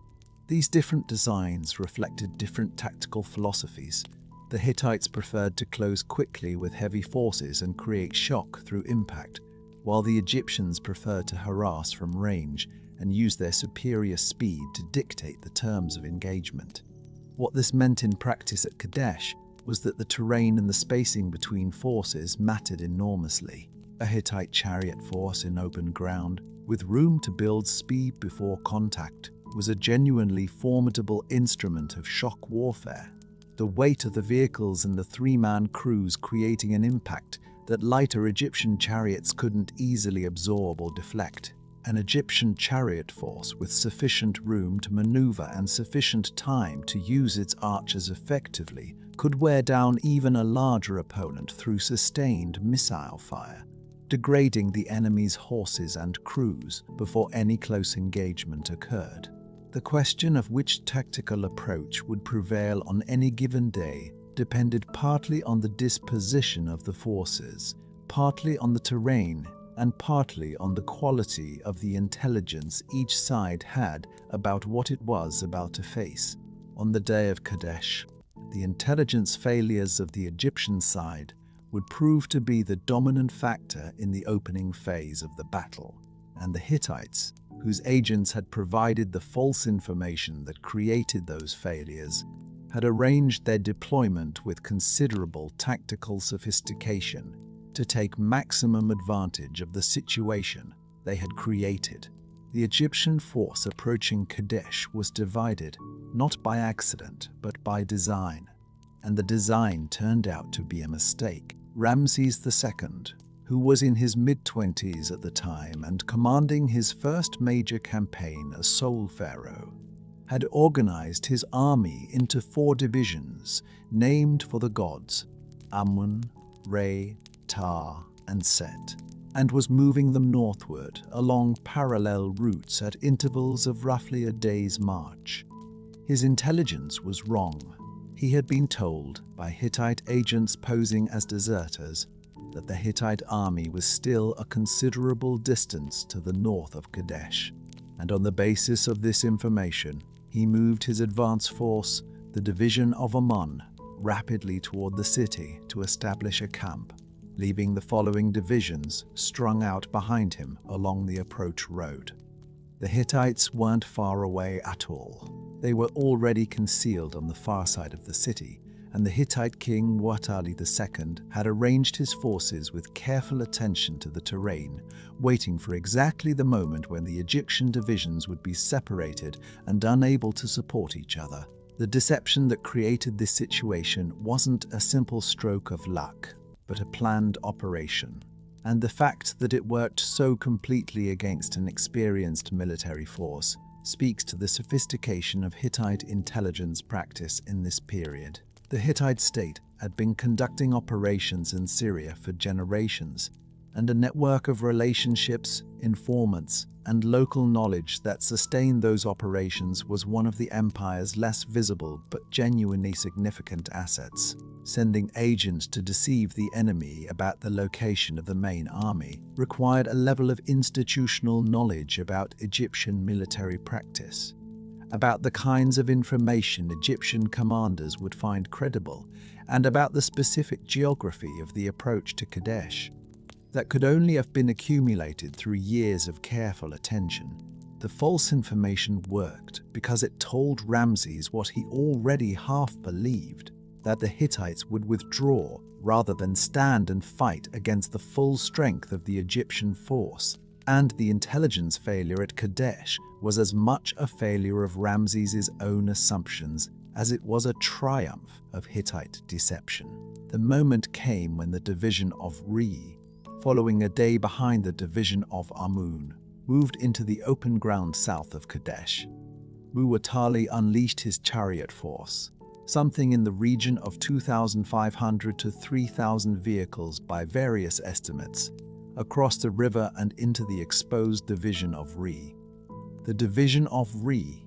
These different designs reflected different tactical philosophies. The Hittites preferred to close quickly with heavy forces and create shock through impact, while the Egyptians preferred to harass from range and use their superior speed to dictate the terms of engagement. What this meant in practice at Kadesh was that the terrain and the spacing between forces mattered enormously. A Hittite chariot force in open ground, with room to build speed before contact, was a genuinely formidable instrument of shock warfare. The weight of the vehicles and the 3-man crews creating an impact that lighter Egyptian chariots couldn't easily absorb or deflect. An Egyptian chariot force with sufficient room to maneuver and sufficient time to use its archers effectively could wear down even a larger opponent through sustained missile fire, degrading the enemy's horses and crews before any close engagement occurred. The question of which tactical approach would prevail on any given day depended partly on the disposition of the forces, partly on the terrain, and partly on the quality of the intelligence each side had about what it was about to face. On the day of Kadesh, the intelligence failures of the Egyptian side would prove to be the dominant factor in the opening phase of the battle, and the Hittites, whose agents had provided the false information that created those failures, had arranged their deployment with considerable tactical sophistication to take maximum advantage of the situation they had created. The Egyptian force approaching Kadesh was divided, not by accident, but by design, and the design turned out to be a mistake. Ramses II, who was in his mid-20s at the time and commanding his first major campaign as sole pharaoh, had organized his army into 4 divisions named for the gods, Amun, Re, Ta, and Set, and was moving them northward along parallel routes at intervals of roughly a day's march. His intelligence was wrong. He had been told by Hittite agents posing as deserters that the Hittite army was still a considerable distance to the north of Kadesh, and on the basis of this information, he moved his advance force, the division of Amun, rapidly toward the city to establish a camp, leaving the following divisions strung out behind him along the approach road. The Hittites weren't far away at all. They were already concealed on the far side of the city, and the Hittite king Muwatalli II had arranged his forces with careful attention to the terrain, waiting for exactly the moment when the Egyptian divisions would be separated and unable to support each other. The deception that created this situation wasn't a simple stroke of luck, but a planned operation. And the fact that it worked so completely against an experienced military force speaks to the sophistication of Hittite intelligence practice in this period. The Hittite state had been conducting operations in Syria for generations, and a network of relationships, informants, and local knowledge that sustained those operations was one of the empire's less visible but genuinely significant assets. Sending agents to deceive the enemy about the location of the main army required a level of institutional knowledge about Egyptian military practice, about the kinds of information Egyptian commanders would find credible, and about the specific geography of the approach to Kadesh that could only have been accumulated through years of careful attention. The false information worked because it told Ramses what he already half believed, that the Hittites would withdraw rather than stand and fight against the full strength of the Egyptian force, and the intelligence failure at Kadesh was as much a failure of Ramses's own assumptions as it was a triumph of Hittite deception. The moment came when the division of Re, following a day behind the division of Amun, moved into the open ground south of Kadesh. Muwatalli unleashed his chariot force, something in the region of 2,500 to 3,000 vehicles by various estimates, across the river and into the exposed division of Re. The division of Re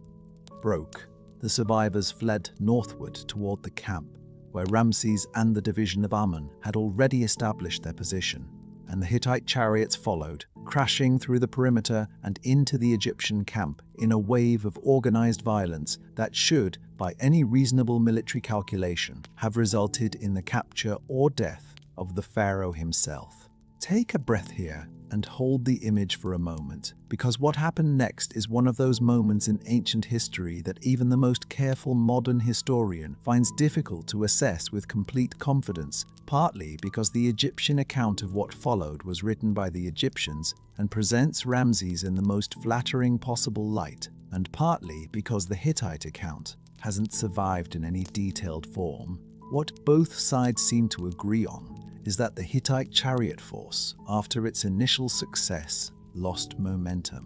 broke. The survivors fled northward toward the camp, where Ramses and the division of Amun had already established their position, and the Hittite chariots followed, crashing through the perimeter and into the Egyptian camp in a wave of organized violence that should, by any reasonable military calculation, have resulted in the capture or death of the pharaoh himself. Take a breath here and hold the image for a moment, because what happened next is one of those moments in ancient history that even the most careful modern historian finds difficult to assess with complete confidence, partly because the Egyptian account of what followed was written by the Egyptians and presents Ramses in the most flattering possible light, and partly because the Hittite account hasn't survived in any detailed form. What both sides seem to agree on is that the Hittite chariot force, after its initial success, lost momentum.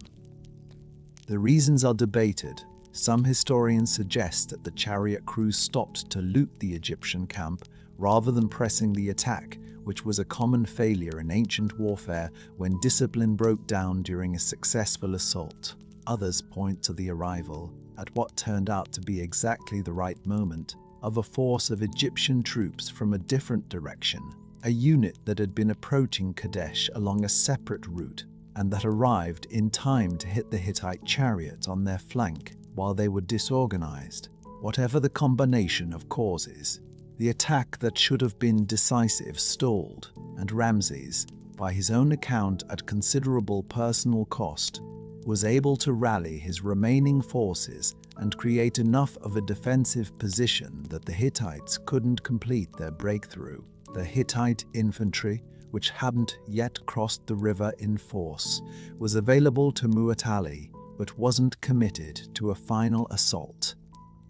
The reasons are debated. Some historians suggest that the chariot crews stopped to loot the Egyptian camp rather than pressing the attack, which was a common failure in ancient warfare when discipline broke down during a successful assault. Others point to the arrival, at what turned out to be exactly the right moment, of a force of Egyptian troops from a different direction, a unit that had been approaching Kadesh along a separate route and that arrived in time to hit the Hittite chariot on their flank while they were disorganized. Whatever the combination of causes, the attack that should have been decisive stalled, and Ramses, by his own account at considerable personal cost, was able to rally his remaining forces and create enough of a defensive position that the Hittites couldn't complete their breakthrough. The Hittite infantry, which hadn't yet crossed the river in force, was available to Mu'tali, but wasn't committed to a final assault.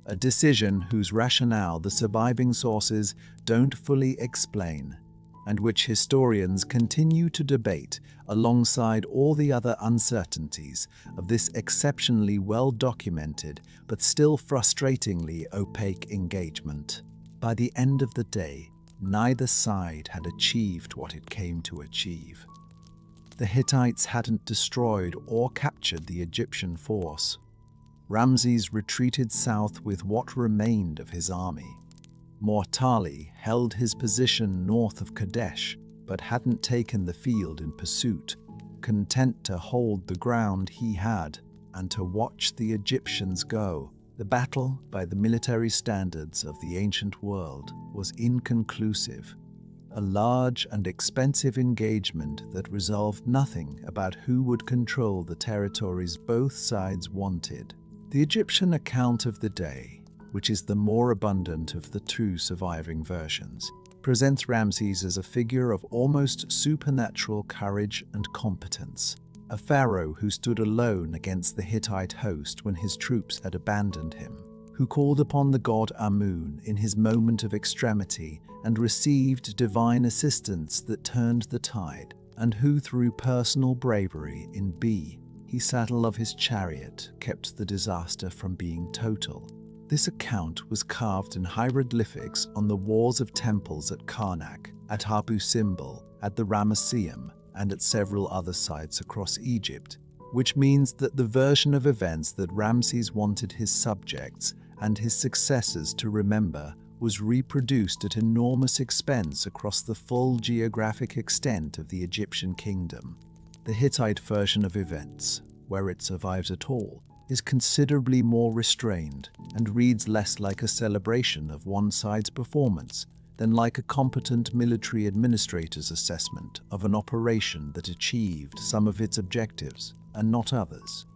A decision whose rationale the surviving sources don't fully explain, and which historians continue to debate alongside all the other uncertainties of this exceptionally well-documented but still frustratingly opaque engagement. By the end of the day, neither side had achieved what it came to achieve. The Hittites hadn't destroyed or captured the Egyptian force. Ramses retreated south with what remained of his army. Mu'tali held his position north of Kadesh, but hadn't taken the field in pursuit, content to hold the ground he had and to watch the Egyptians go. The battle, by the military standards of the ancient world, was inconclusive. A large and expensive engagement that resolved nothing about who would control the territories both sides wanted. The Egyptian account of the day, which is the more abundant of the two surviving versions, presents Ramses as a figure of almost supernatural courage and competence. A pharaoh who stood alone against the Hittite host when his troops had abandoned him, who called upon the god Amun in his moment of extremity and received divine assistance that turned the tide, and who through personal bravery in the saddle of his chariot kept the disaster from being total. This account was carved in hieroglyphics on the walls of temples at Karnak, at Habu Simbel, at the Ramesseum, and at several other sites across Egypt, which means that the version of events that Ramses wanted his subjects and his successors to remember was reproduced at enormous expense across the full geographic extent of the Egyptian kingdom. The Hittite version of events, where it survives at all, is considerably more restrained and reads less like a celebration of one side's performance than like a competent military administrator's assessment of an operation that achieved some of its objectives and not others.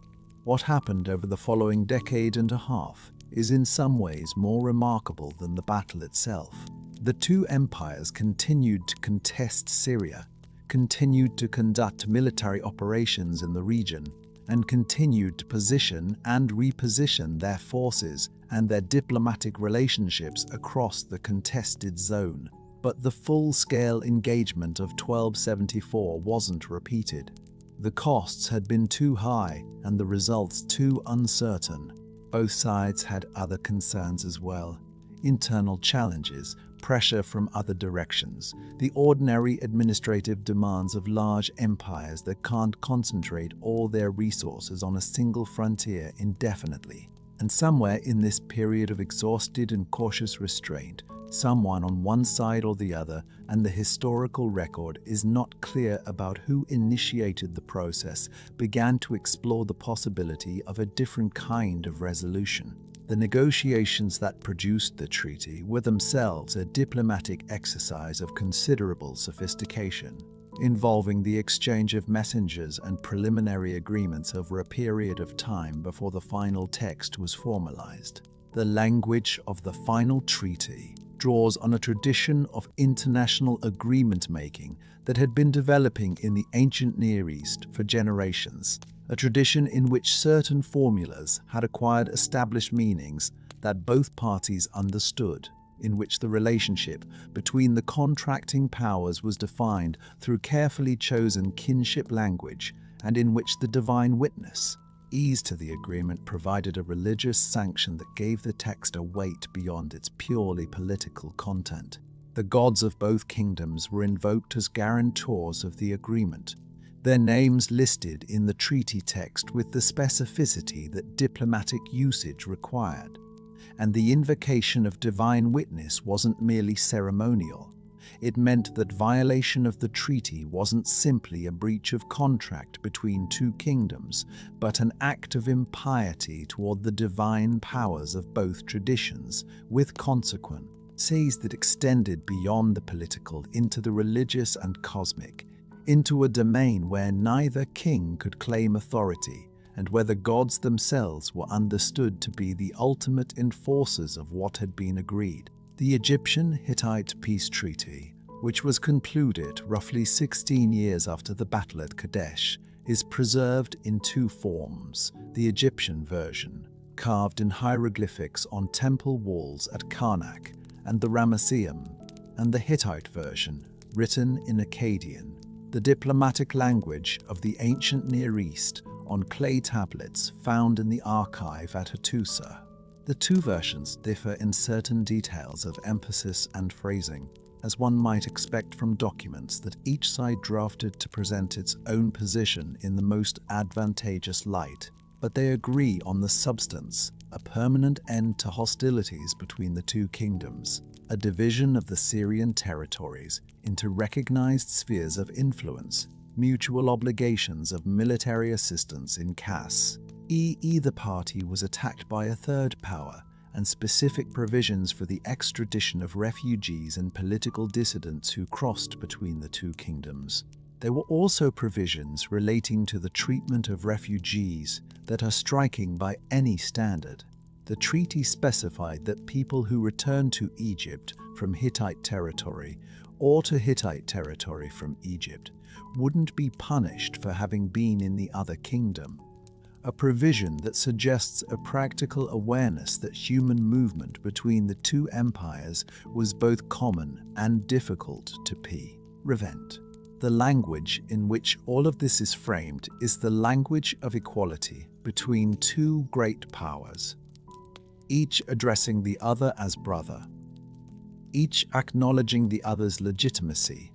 What happened over the following decade and a half is in some ways more remarkable than the battle itself. The two empires continued to contest Syria, continued to conduct military operations in the region, and continued to position and reposition their forces and their diplomatic relationships across the contested zone. But the full-scale engagement of 1274 wasn't repeated. The costs had been too high and the results too uncertain. Both sides had other concerns as well, internal challenges, pressure from other directions, the ordinary administrative demands of large empires that can't concentrate all their resources on a single frontier indefinitely. And somewhere in this period of exhausted and cautious restraint, someone on one side or the other, and the historical record is not clear about who initiated the process, began to explore the possibility of a different kind of resolution. The negotiations that produced the treaty were themselves a diplomatic exercise of considerable sophistication, involving the exchange of messengers and preliminary agreements over a period of time before the final text was formalized. The language of the final treaty draws on a tradition of international agreement-making that had been developing in the ancient Near East for generations, a tradition in which certain formulas had acquired established meanings that both parties understood, in which the relationship between the contracting powers was defined through carefully chosen kinship language, and in which the divine witness, ease to the agreement, provided a religious sanction that gave the text a weight beyond its purely political content. The gods of both kingdoms were invoked as guarantors of the agreement, their names listed in the treaty text with the specificity that diplomatic usage required. And the invocation of divine witness wasn't merely ceremonial. It meant that violation of the treaty wasn't simply a breach of contract between two kingdoms, but an act of impiety toward the divine powers of both traditions, with consequences that extended beyond the political into the religious and cosmic, into a domain where neither king could claim authority, and where the gods themselves were understood to be the ultimate enforcers of what had been agreed. The Egyptian-Hittite peace treaty, which was concluded roughly 16 years after the Battle at Kadesh, is preserved in two forms: the Egyptian version, carved in hieroglyphics on temple walls at Karnak and the Ramesseum, and the Hittite version, written in Akkadian, the diplomatic language of the ancient Near East, on clay tablets found in the archive at Hattusa. The two versions differ in certain details of emphasis and phrasing, as one might expect from documents that each side drafted to present its own position in the most advantageous light, but they agree on the substance: a permanent end to hostilities between the two kingdoms, a division of the Syrian territories into recognized spheres of influence, mutual obligations of military assistance in case either party was attacked by a third power, and specific provisions for the extradition of refugees and political dissidents who crossed between the two kingdoms. There were also provisions relating to the treatment of refugees that are striking by any standard. The treaty specified that people who returned to Egypt from Hittite territory or to Hittite territory from Egypt wouldn't be punished for having been in the other kingdom, a provision that suggests a practical awareness that human movement between the two empires was both common and difficult to prevent. The language in which all of this is framed is the language of equality between two great powers, each addressing the other as brother, each acknowledging the other's legitimacy,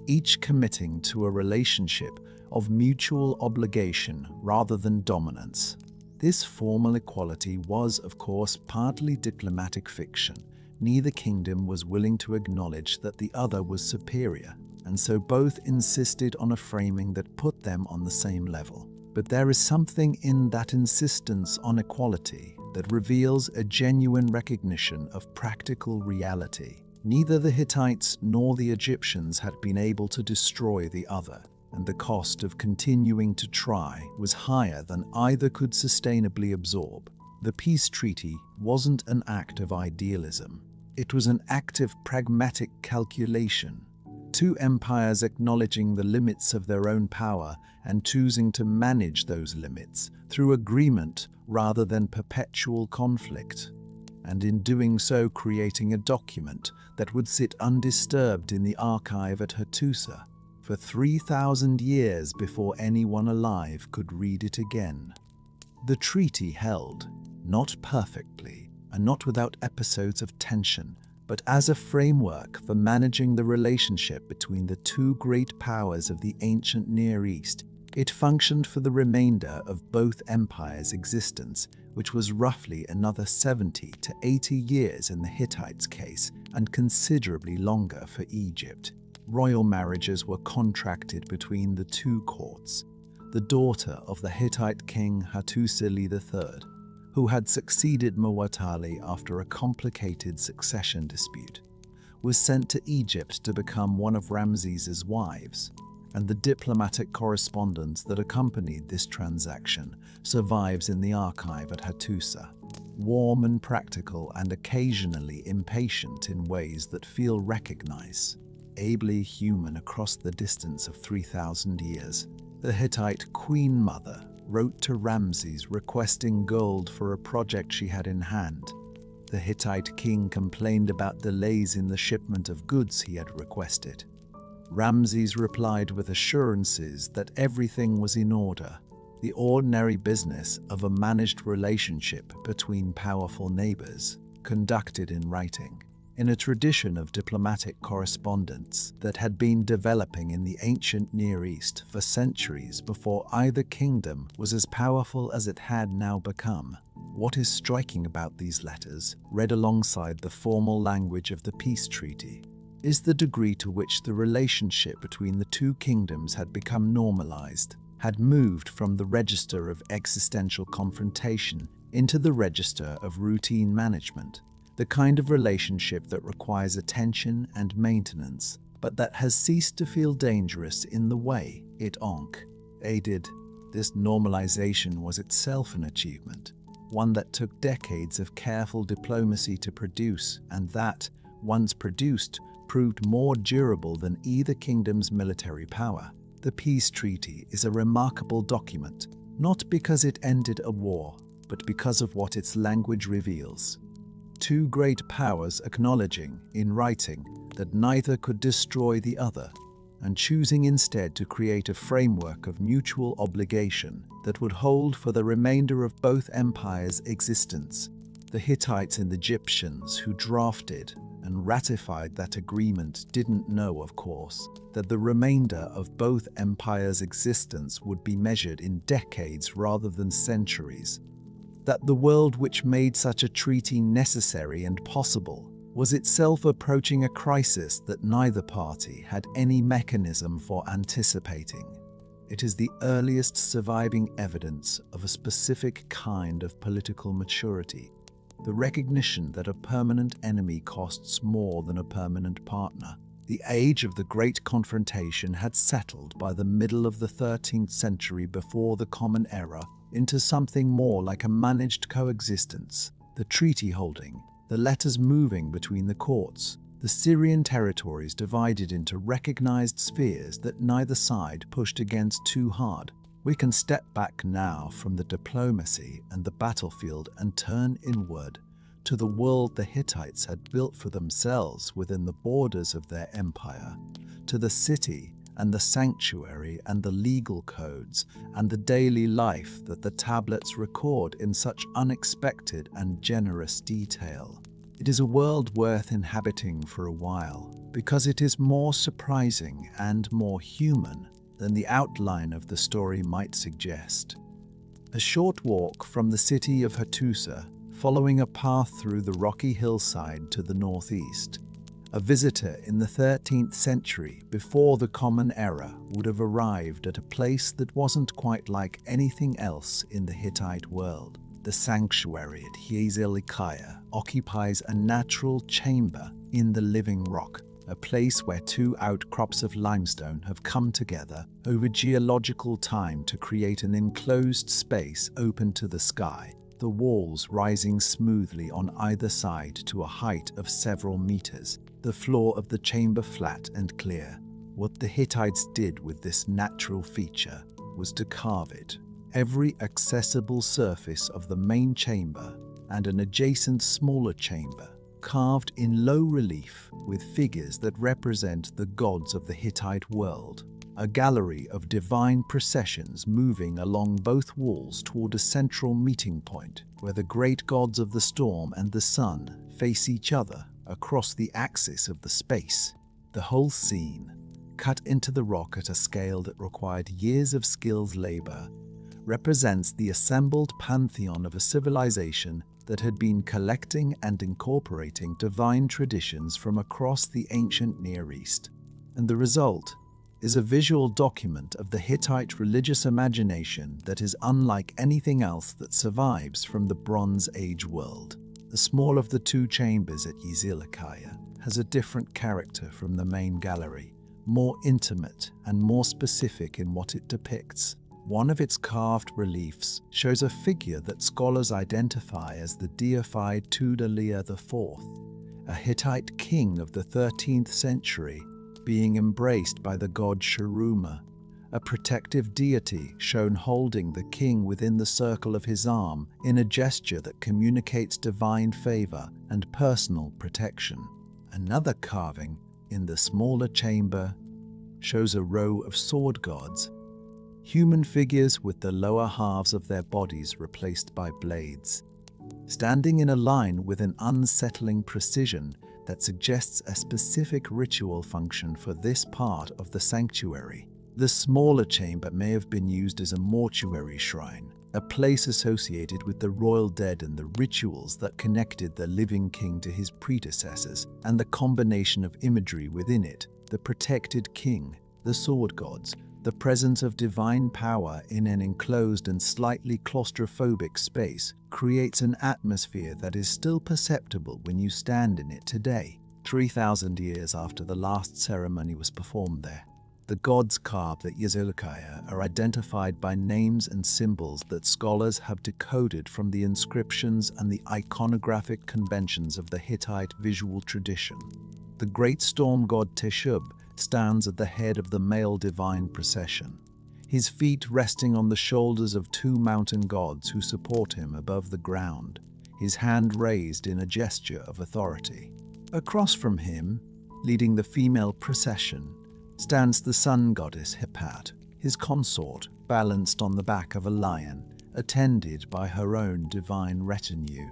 each committing to a relationship of mutual obligation rather than dominance. This formal equality was, of course, partly diplomatic fiction. Neither kingdom was willing to acknowledge that the other was superior, and so both insisted on a framing that put them on the same level. But there is something in that insistence on equality that reveals a genuine recognition of practical reality. Neither the Hittites nor the Egyptians had been able to destroy the other, and the cost of continuing to try was higher than either could sustainably absorb. The peace treaty wasn't an act of idealism. It was an act of pragmatic calculation. Two empires acknowledging the limits of their own power and choosing to manage those limits through agreement rather than perpetual conflict, and in doing so creating a document that would sit undisturbed in the archive at Hattusa for 3,000 years before anyone alive could read it again. The treaty held, not perfectly, and not without episodes of tension, but as a framework for managing the relationship between the two great powers of the ancient Near East. It functioned for the remainder of both empires' existence, which was roughly another 70 to 80 years in the Hittites' case, and considerably longer for Egypt. Royal marriages were contracted between the two courts. The daughter of the Hittite king Hattusili III, who had succeeded Muwatalli after a complicated succession dispute, was sent to Egypt to become one of Ramses's wives, and the diplomatic correspondence that accompanied this transaction survives in the archive at Hattusa. Warm and practical, and occasionally impatient in ways that feel recognized, ably human across the distance of 3,000 years, the Hittite Queen Mother wrote to Ramses requesting gold for a project she had in hand. The Hittite king complained about delays in the shipment of goods he had requested. Ramses replied with assurances that everything was in order, the ordinary business of a managed relationship between powerful neighbors, conducted in writing, in a tradition of diplomatic correspondence that had been developing in the ancient Near East for centuries before either kingdom was as powerful as it had now become. What is striking about these letters, read alongside the formal language of the peace treaty, is the degree to which the relationship between the two kingdoms had become normalized, had moved from the register of existential confrontation into the register of routine management, the kind of relationship that requires attention and maintenance, but that has ceased to feel dangerous in the way it aided. This normalization was itself an achievement, one that took decades of careful diplomacy to produce, and that, once produced, proved more durable than either kingdom's military power. The peace treaty is a remarkable document, not because it ended a war, but because of what its language reveals. Two great powers acknowledging, in writing, that neither could destroy the other, and choosing instead to create a framework of mutual obligation that would hold for the remainder of both empires' existence. The Hittites and Egyptians who drafted and ratified that agreement didn't know, of course, that the remainder of both empires' existence would be measured in decades rather than centuries. That the world which made such a treaty necessary and possible was itself approaching a crisis that neither party had any mechanism for anticipating. It is the earliest surviving evidence of a specific kind of political maturity, the recognition that a permanent enemy costs more than a permanent partner. The age of the Great Confrontation had settled by the middle of the 13th century before the Common Era into something more like a managed coexistence, the treaty holding, the letters moving between the courts, the Syrian territories divided into recognized spheres that neither side pushed against too hard. We can step back now from the diplomacy and the battlefield and turn inward to the world the Hittites had built for themselves within the borders of their empire, to the city and the sanctuary and the legal codes and the daily life that the tablets record in such unexpected and generous detail. It is a world worth inhabiting for a while, because it is more surprising and more human than the outline of the story might suggest. A short walk from the city of Hattusa, following a path through the rocky hillside to the northeast. A visitor in the 13th century, before the Common Era, would have arrived at a place that wasn't quite like anything else in the Hittite world. The sanctuary at Hittite occupies a natural chamber in the living rock, a place where two outcrops of limestone have come together over geological time to create an enclosed space open to the sky, the walls rising smoothly on either side to a height of several meters, the floor of the chamber flat and clear. What the Hittites did with this natural feature was to carve it. Every accessible surface of the main chamber and an adjacent smaller chamber, carved in low relief with figures that represent the gods of the Hittite world. A gallery of divine processions moving along both walls toward a central meeting point where the great gods of the storm and the sun face each other across the axis of the space. The whole scene, cut into the rock at a scale that required years of skilled labor, represents the assembled pantheon of a civilization that had been collecting and incorporating divine traditions from across the ancient Near East. And the result is a visual document of the Hittite religious imagination that is unlike anything else that survives from the Bronze Age world. The small of the two chambers at Yazilikaya has a different character from the main gallery, more intimate and more specific in what it depicts. One of its carved reliefs shows a figure that scholars identify as the deified Tudaliya IV, a Hittite king of the 13th century, being embraced by the god Sharuma, a protective deity shown holding the king within the circle of his arm in a gesture that communicates divine favor and personal protection. Another carving in the smaller chamber shows a row of sword gods, human figures with the lower halves of their bodies replaced by blades, standing in a line with an unsettling precision that suggests a specific ritual function for this part of the sanctuary. The smaller chamber may have been used as a mortuary shrine, a place associated with the royal dead and the rituals that connected the living king to his predecessors, and the combination of imagery within it, the protected king, the sword gods, the presence of divine power in an enclosed and slightly claustrophobic space creates an atmosphere that is still perceptible when you stand in it today, 3,000 years after the last ceremony was performed there. The gods carved at Yazilikaya are identified by names and symbols that scholars have decoded from the inscriptions and the iconographic conventions of the Hittite visual tradition. The great storm god Teshub stands at the head of the male divine procession, his feet resting on the shoulders of two mountain gods who support him above the ground, his hand raised in a gesture of authority. Across from him, leading the female procession, stands the sun goddess Hippat, his consort balanced on the back of a lion, attended by her own divine retinue.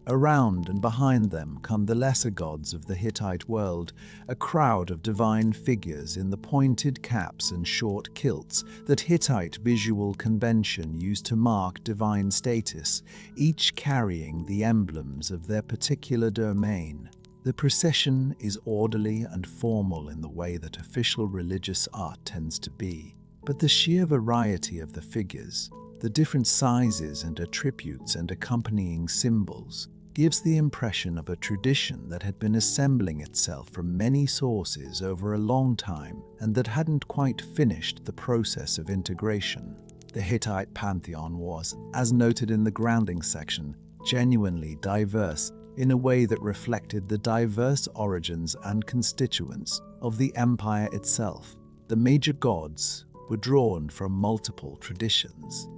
Around and behind them come the lesser gods of the Hittite world, a crowd of divine figures in the pointed caps and short kilts that Hittite visual convention used to mark divine status, each carrying the emblems of their particular domain. The procession is orderly and formal in the way that official religious art tends to be, but the sheer variety of the figures, the different sizes and attributes and accompanying symbols, gives the impression of a tradition that had been assembling itself from many sources over a long time and that hadn't quite finished the process of integration. The Hittite pantheon was, as noted in the grounding section, genuinely diverse in a way that reflected the diverse origins and constituents of the empire itself. The major gods were drawn from multiple traditions.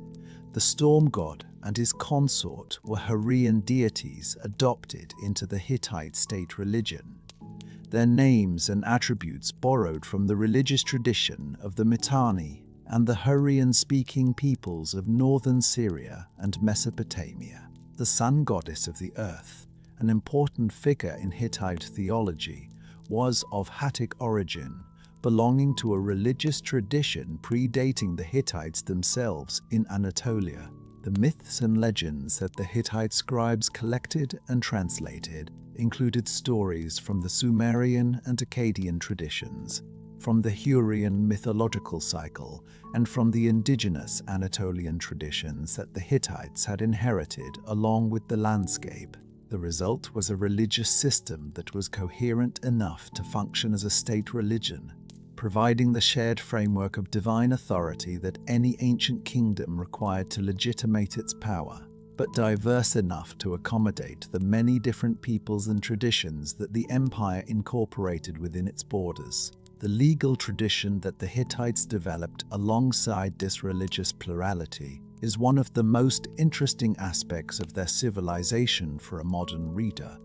The storm god and his consort were Hurrian deities adopted into the Hittite state religion. Their names and attributes borrowed from the religious tradition of the Mitanni and the Hurrian-speaking peoples of northern Syria and Mesopotamia. The sun goddess of the earth, an important figure in Hittite theology, was of Hattic origin, belonging to a religious tradition predating the Hittites themselves in Anatolia. The myths and legends that the Hittite scribes collected and translated included stories from the Sumerian and Akkadian traditions, from the Hurrian mythological cycle, and from the indigenous Anatolian traditions that the Hittites had inherited along with the landscape. The result was a religious system that was coherent enough to function as a state religion, providing the shared framework of divine authority that any ancient kingdom required to legitimate its power, but diverse enough to accommodate the many different peoples and traditions that the empire incorporated within its borders. The legal tradition that the Hittites developed alongside this religious plurality is one of the most interesting aspects of their civilization for a modern reader,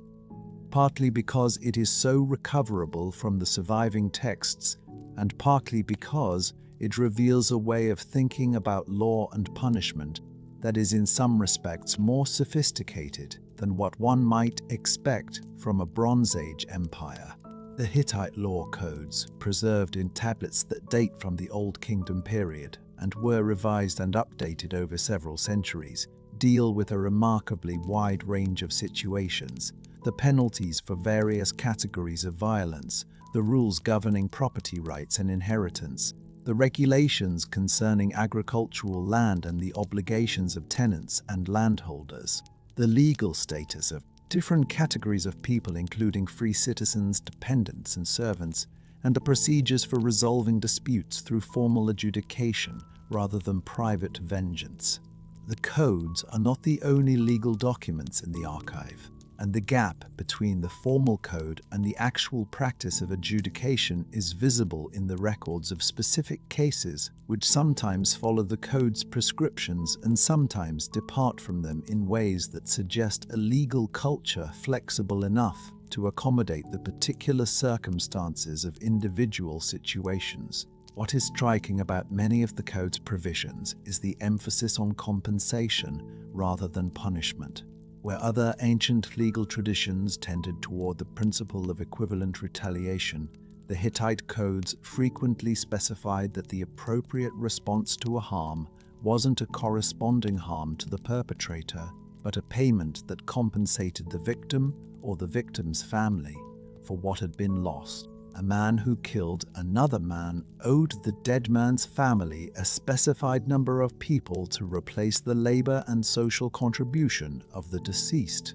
partly because it is so recoverable from the surviving texts, and partly because it reveals a way of thinking about law and punishment that is in some respects more sophisticated than what one might expect from a Bronze Age empire. The Hittite law codes, preserved in tablets that date from the Old Kingdom period and were revised and updated over several centuries, deal with a remarkably wide range of situations: the penalties for various categories of violence, the rules governing property rights and inheritance, the regulations concerning agricultural land and the obligations of tenants and landholders, the legal status of different categories of people including free citizens, dependents and servants, and the procedures for resolving disputes through formal adjudication rather than private vengeance. The codes are not the only legal documents in the archive, and the gap between the formal code and the actual practice of adjudication is visible in the records of specific cases, which sometimes follow the code's prescriptions and sometimes depart from them in ways that suggest a legal culture flexible enough to accommodate the particular circumstances of individual situations. What is striking about many of the code's provisions is the emphasis on compensation rather than punishment. Where other ancient legal traditions tended toward the principle of equivalent retaliation, the Hittite codes frequently specified that the appropriate response to a harm wasn't a corresponding harm to the perpetrator, but a payment that compensated the victim or the victim's family for what had been lost. A man who killed another man owed the dead man's family a specified number of people to replace the labor and social contribution of the deceased.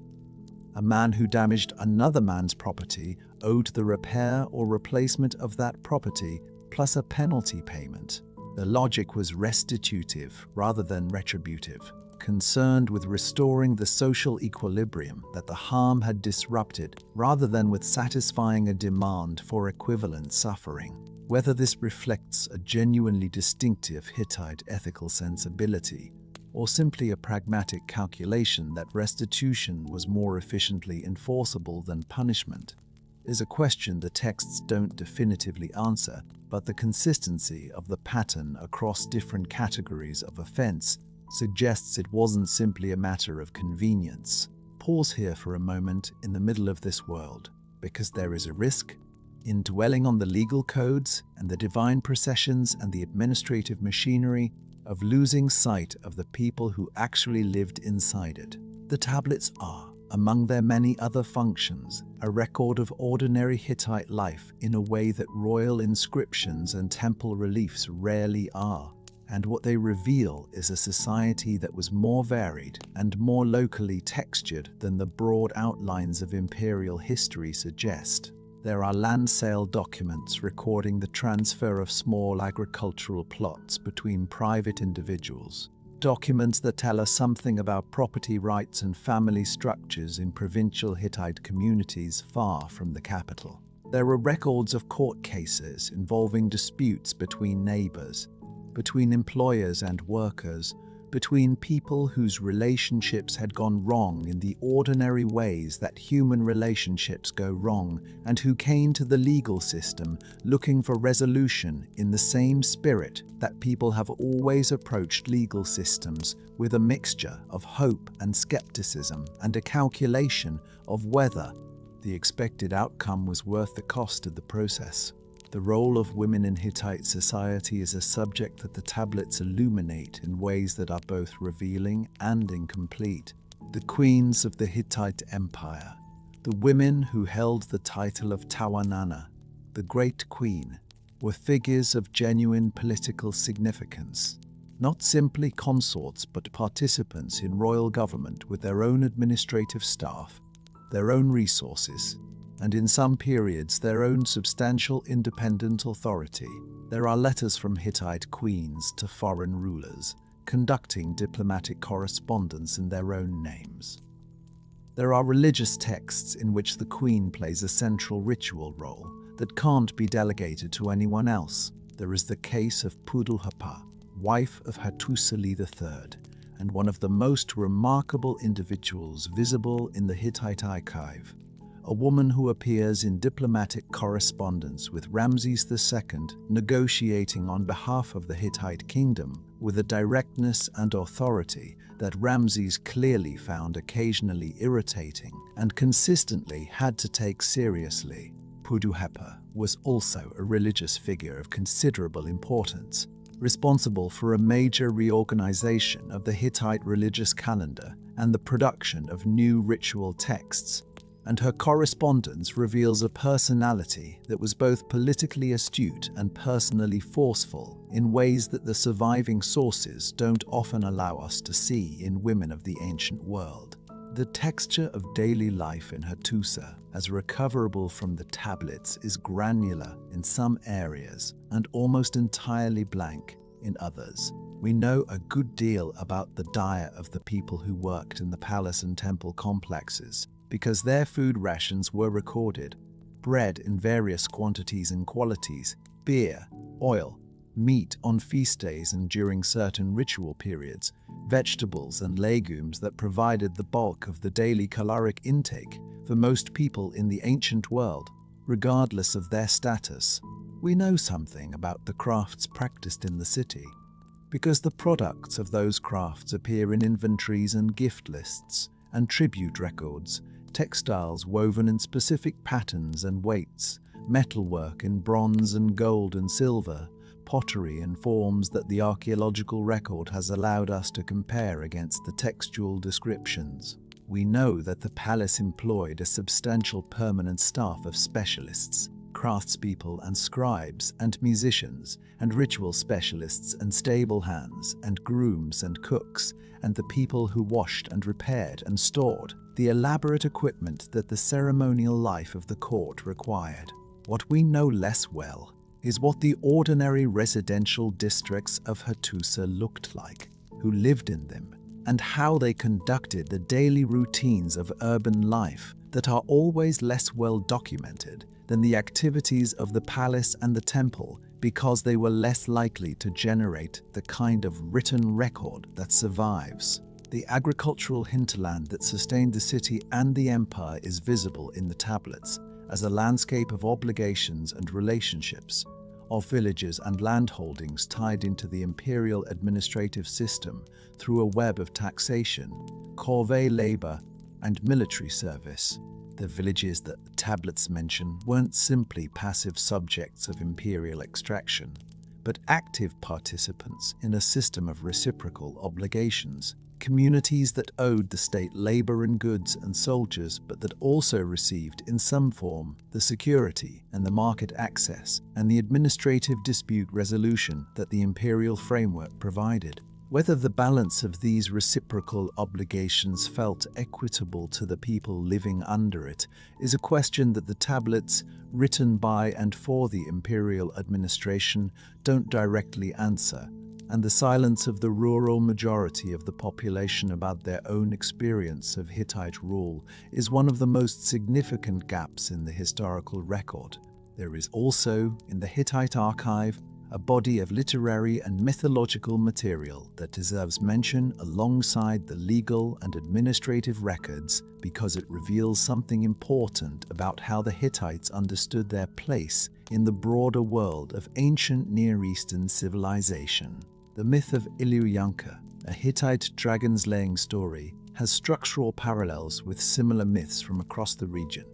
A man who damaged another man's property owed the repair or replacement of that property plus a penalty payment. The logic was restitutive rather than retributive, concerned with restoring the social equilibrium that the harm had disrupted rather than with satisfying a demand for equivalent suffering. Whether this reflects a genuinely distinctive Hittite ethical sensibility or simply a pragmatic calculation that restitution was more efficiently enforceable than punishment is a question the texts don't definitively answer, but the consistency of the pattern across different categories of offense suggests it wasn't simply a matter of convenience. Pause here for a moment in the middle of this world, because there is a risk in dwelling on the legal codes and the divine processions and the administrative machinery of losing sight of the people who actually lived inside it. The tablets are, among their many other functions, a record of ordinary Hittite life in a way that royal inscriptions and temple reliefs rarely are. And what they reveal is a society that was more varied and more locally textured than the broad outlines of imperial history suggest. There are land sale documents recording the transfer of small agricultural plots between private individuals, documents that tell us something about property rights and family structures in provincial Hittite communities far from the capital. There are records of court cases involving disputes between neighbors, between employers and workers, between people whose relationships had gone wrong in the ordinary ways that human relationships go wrong, and who came to the legal system looking for resolution in the same spirit that people have always approached legal systems, with a mixture of hope and skepticism and a calculation of whether the expected outcome was worth the cost of the process. The role of women in Hittite society is a subject that the tablets illuminate in ways that are both revealing and incomplete. The queens of the Hittite Empire, the women who held the title of Tawanana, the Great Queen, were figures of genuine political significance, not simply consorts but participants in royal government with their own administrative staff, their own resources, and in some periods their own substantial independent authority. There are letters from Hittite queens to foreign rulers, conducting diplomatic correspondence in their own names. There are religious texts in which the queen plays a central ritual role that can't be delegated to anyone else. There is the case of Puddlehapa, wife of Hattusili III, and one of the most remarkable individuals visible in the Hittite archive. a woman who appears in diplomatic correspondence with Ramses II, negotiating on behalf of the Hittite kingdom with a directness and authority that Ramses clearly found occasionally irritating and consistently had to take seriously. Puduhepa was also a religious figure of considerable importance, responsible for a major reorganization of the Hittite religious calendar and the production of new ritual texts, and her correspondence reveals a personality that was both politically astute and personally forceful in ways that the surviving sources don't often allow us to see in women of the ancient world. The texture of daily life in Hattusa, as recoverable from the tablets, is granular in some areas and almost entirely blank in others. We know a good deal about the diet of the people who worked in the palace and temple complexes because their food rations were recorded: bread in various quantities and qualities, beer, oil, meat on feast days and during certain ritual periods, vegetables and legumes that provided the bulk of the daily caloric intake for most people in the ancient world, regardless of their status. We know something about the crafts practiced in the city, because the products of those crafts appear in inventories and gift lists and tribute records, textiles woven in specific patterns and weights, metalwork in bronze and gold and silver, pottery in forms that the archaeological record has allowed us to compare against the textual descriptions. We know that the palace employed a substantial permanent staff of specialists, craftspeople and scribes and musicians and ritual specialists and stable hands and grooms and cooks and the people who washed and repaired and stored the elaborate equipment that the ceremonial life of the court required. What we know less well is what the ordinary residential districts of Hattusa looked like, who lived in them, and how they conducted the daily routines of urban life that are always less well documented than the activities of the palace and the temple, because they were less likely to generate the kind of written record that survives. The agricultural hinterland that sustained the city and the empire is visible in the tablets as a landscape of obligations and relationships, of villages and landholdings tied into the imperial administrative system through a web of taxation, corvée labor, and military service. The villages that the tablets mention weren't simply passive subjects of imperial extraction, but active participants in a system of reciprocal obligations. Communities that owed the state labor and goods and soldiers, but that also received in some form the security and the market access and the administrative dispute resolution that the imperial framework provided. Whether the balance of these reciprocal obligations felt equitable to the people living under it is a question that the tablets, written by and for the imperial administration, don't directly answer, and the silence of the rural majority of the population about their own experience of Hittite rule is one of the most significant gaps in the historical record. There is also, in the Hittite archive, a body of literary and mythological material that deserves mention alongside the legal and administrative records because it reveals something important about how the Hittites understood their place in the broader world of ancient Near Eastern civilization. The myth of Illuyanka, a Hittite dragon-slaying story, has structural parallels with similar myths from across the region,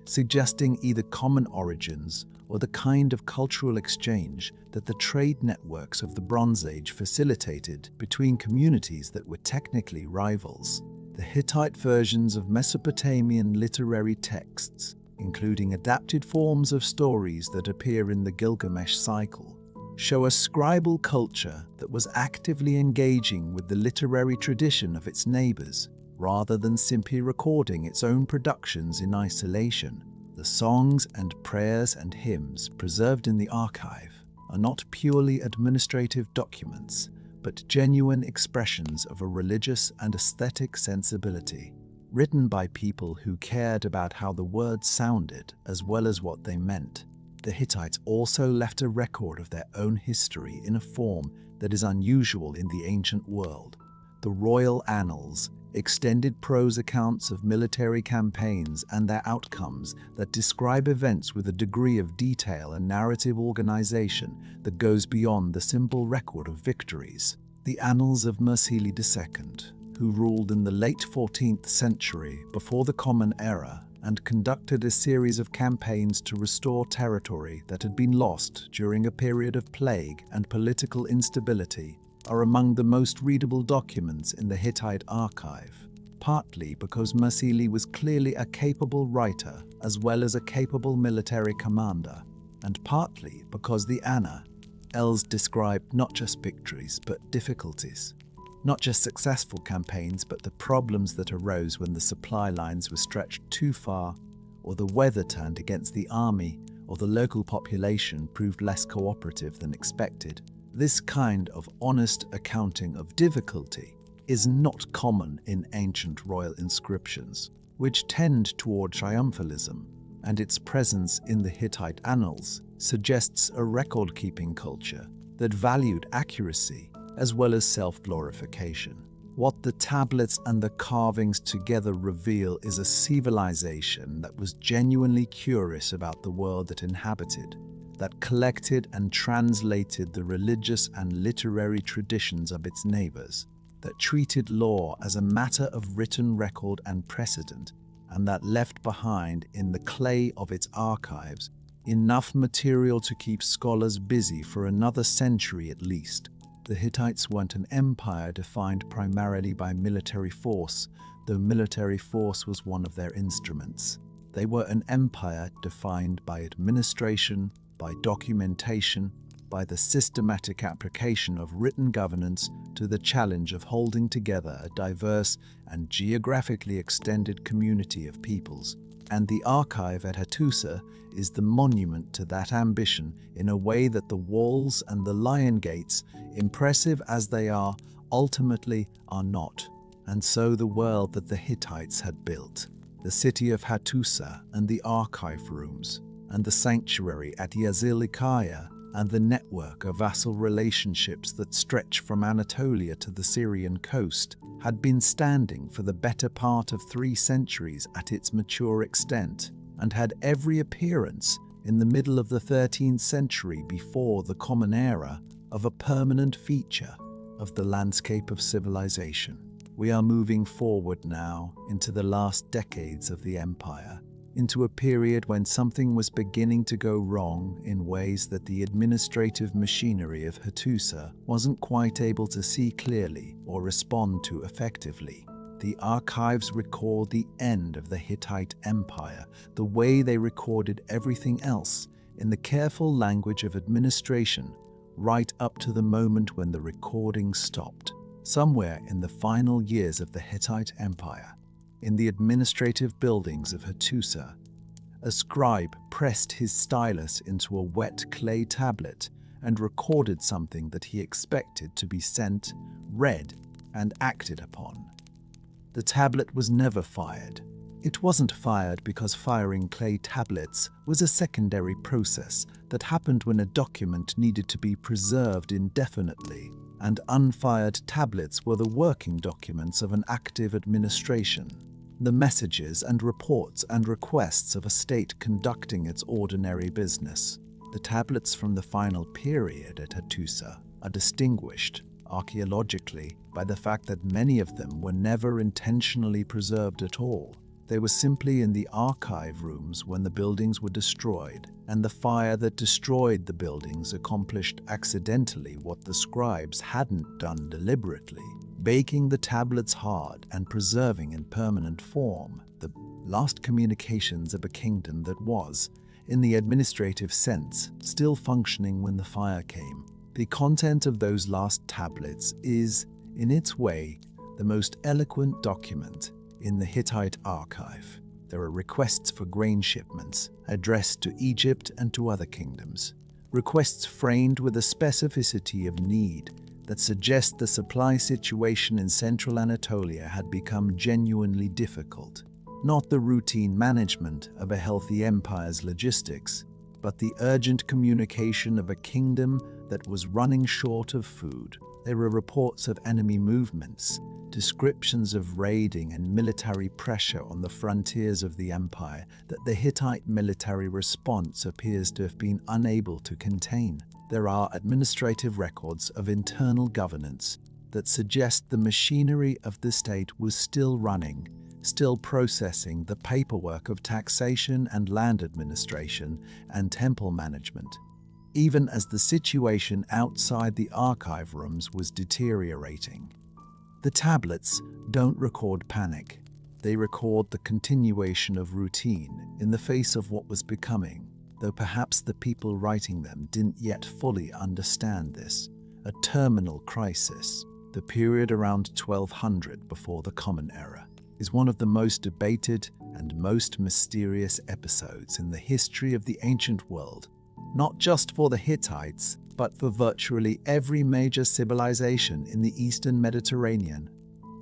suggesting either common origins or the kind of cultural exchange that the trade networks of the Bronze Age facilitated between communities that were technically rivals. The Hittite versions of Mesopotamian literary texts, including adapted forms of stories that appear in the Gilgamesh cycle, show a scribal culture that was actively engaging with the literary tradition of its neighbors, rather than simply recording its own productions in isolation. The songs and prayers and hymns preserved in the archive are not purely administrative documents, but genuine expressions of a religious and aesthetic sensibility, written by people who cared about how the words sounded as well as what they meant. The Hittites also left a record of their own history in a form that is unusual in the ancient world. The royal annals, extended prose accounts of military campaigns and their outcomes that describe events with a degree of detail and narrative organization that goes beyond the simple record of victories. The Annals of Mursili II, who ruled in the late 14th century before the Common Era and conducted a series of campaigns to restore territory that had been lost during a period of plague and political instability, are among the most readable documents in the Hittite archive, partly because Mursili was clearly a capable writer as well as a capable military commander, and partly because the Annals described not just victories but difficulties. Not just successful campaigns, but the problems that arose when the supply lines were stretched too far, or the weather turned against the army, or the local population proved less cooperative than expected. This kind of honest accounting of difficulty is not common in ancient royal inscriptions, which tend toward triumphalism, and its presence in the Hittite annals suggests a record-keeping culture that valued accuracy as well as self-glorification. What the tablets and the carvings together reveal is a civilization that was genuinely curious about the world it inhabited, that collected and translated the religious and literary traditions of its neighbors, that treated law as a matter of written record and precedent, and that left behind in the clay of its archives enough material to keep scholars busy for another century at least. The Hittites weren't an empire defined primarily by military force, though military force was one of their instruments. They were an empire defined by administration, by documentation, by the systematic application of written governance to the challenge of holding together a diverse and geographically extended community of peoples. And the archive at Hattusa is the monument to that ambition in a way that the walls and the lion gates, impressive as they are, ultimately are not. And so the world that the Hittites had built, the city of Hattusa and the archive rooms, and the sanctuary at Yazilikaya, and the network of vassal relationships that stretch from Anatolia to the Syrian coast, had been standing for the better part of 3 centuries at its mature extent, and had every appearance, in the middle of the 13th century before the Common Era, of a permanent feature of the landscape of civilization. We are moving forward now into the last decades of the empire, into a period when something was beginning to go wrong in ways that the administrative machinery of Hattusa wasn't quite able to see clearly or respond to effectively. The archives record the end of the Hittite Empire, the way they recorded everything else, in the careful language of administration, right up to the moment when the recording stopped, somewhere in the final years of the Hittite Empire. In the administrative buildings of Hattusa, a scribe pressed his stylus into a wet clay tablet and recorded something that he expected to be sent, read, and acted upon. The tablet was never fired. It wasn't fired because firing clay tablets was a secondary process that happened when a document needed to be preserved indefinitely, and unfired tablets were the working documents of an active administration, the messages and reports and requests of a state conducting its ordinary business. The tablets from the final period at Hattusa are distinguished, archaeologically, by the fact that many of them were never intentionally preserved at all. They were simply in the archive rooms when the buildings were destroyed, and the fire that destroyed the buildings accomplished accidentally what the scribes hadn't done deliberately, baking the tablets hard and preserving in permanent form the last communications of a kingdom that was, in the administrative sense, still functioning when the fire came. The content of those last tablets is, in its way, the most eloquent document in the Hittite archive. There are requests for grain shipments addressed to Egypt and to other kingdoms, requests framed with a specificity of need that suggest the supply situation in central Anatolia had become genuinely difficult. Not the routine management of a healthy empire's logistics, but the urgent communication of a kingdom that was running short of food. There were reports of enemy movements, descriptions of raiding and military pressure on the frontiers of the empire that the Hittite military response appears to have been unable to contain. There are administrative records of internal governance that suggest the machinery of the state was still running, still processing the paperwork of taxation and land administration and temple management, even as the situation outside the archive rooms was deteriorating. The tablets don't record panic. They record the continuation of routine in the face of what was becoming, though perhaps the people writing them didn't yet fully understand this, a terminal crisis. The period around 1200 before the Common Era is one of the most debated and most mysterious episodes in the history of the ancient world, not just for the Hittites, but for virtually every major civilization in the Eastern Mediterranean.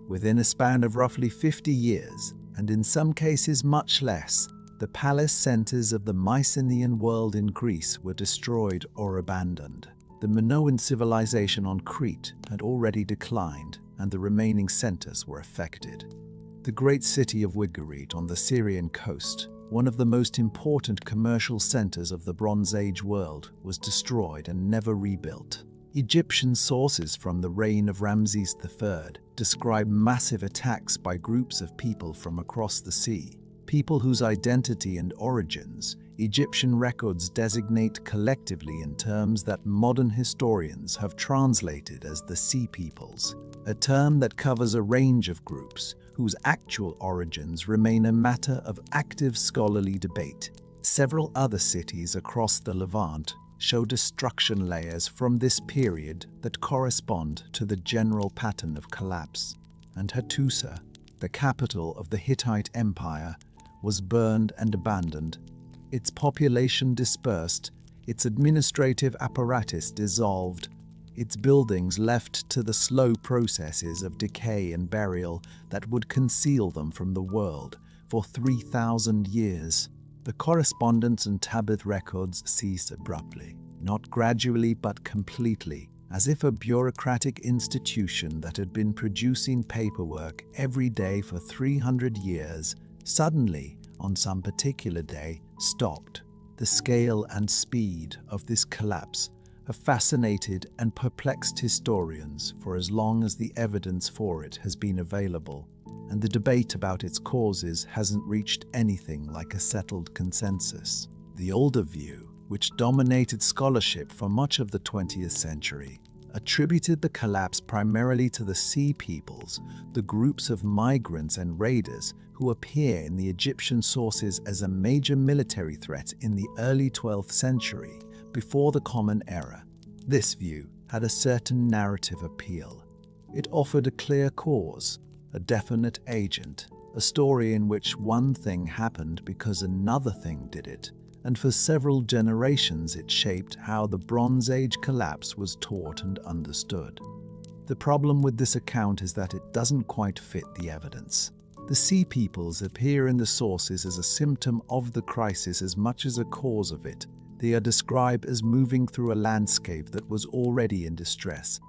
Within a span of roughly 50 years, and in some cases much less, the palace centers of the Mycenaean world in Greece were destroyed or abandoned. The Minoan civilization on Crete had already declined, and the remaining centers were affected. The great city of Ugarit on the Syrian coast, one of the most important commercial centers of the Bronze Age world, was destroyed and never rebuilt. Egyptian sources from the reign of Ramses III describe massive attacks by groups of people from across the sea, people whose identity and origins Egyptian records designate collectively in terms that modern historians have translated as the Sea Peoples, a term that covers a range of groups whose actual origins remain a matter of active scholarly debate. Several other cities across the Levant show destruction layers from this period that correspond to the general pattern of collapse, and Hattusa, the capital of the Hittite Empire, was burned and abandoned, its population dispersed, its administrative apparatus dissolved, its buildings left to the slow processes of decay and burial that would conceal them from the world for 3,000 years. The correspondence and tablet records ceased abruptly, not gradually but completely, as if a bureaucratic institution that had been producing paperwork every day for 300 years suddenly, on some particular day, stopped. The scale and speed of this collapse have fascinated and perplexed historians for as long as the evidence for it has been available, and the debate about its causes hasn't reached anything like a settled consensus. The older view, which dominated scholarship for much of the 20th century, attributed the collapse primarily to the Sea Peoples, the groups of migrants and raiders who appear in the Egyptian sources as a major military threat in the early 12th century, before the Common Era. This view had a certain narrative appeal. It offered a clear cause, a definite agent, a story in which one thing happened because another thing did it, and for several generations it shaped how the Bronze Age collapse was taught and understood. The problem with this account is that it doesn't quite fit the evidence. The Sea Peoples appear in the sources as a symptom of the crisis as much as a cause of it. They are described as moving through a landscape that was already in distress,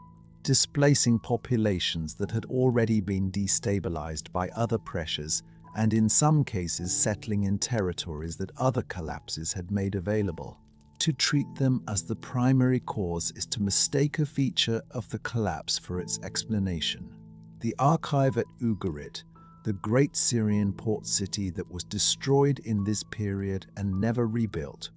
displacing populations that had already been destabilized by other pressures, and in some cases settling in territories that other collapses had made available. To treat them as the primary cause is to mistake a feature of the collapse for its explanation. The archive at Ugarit, the great Syrian port city that was destroyed in this period and never rebuilt,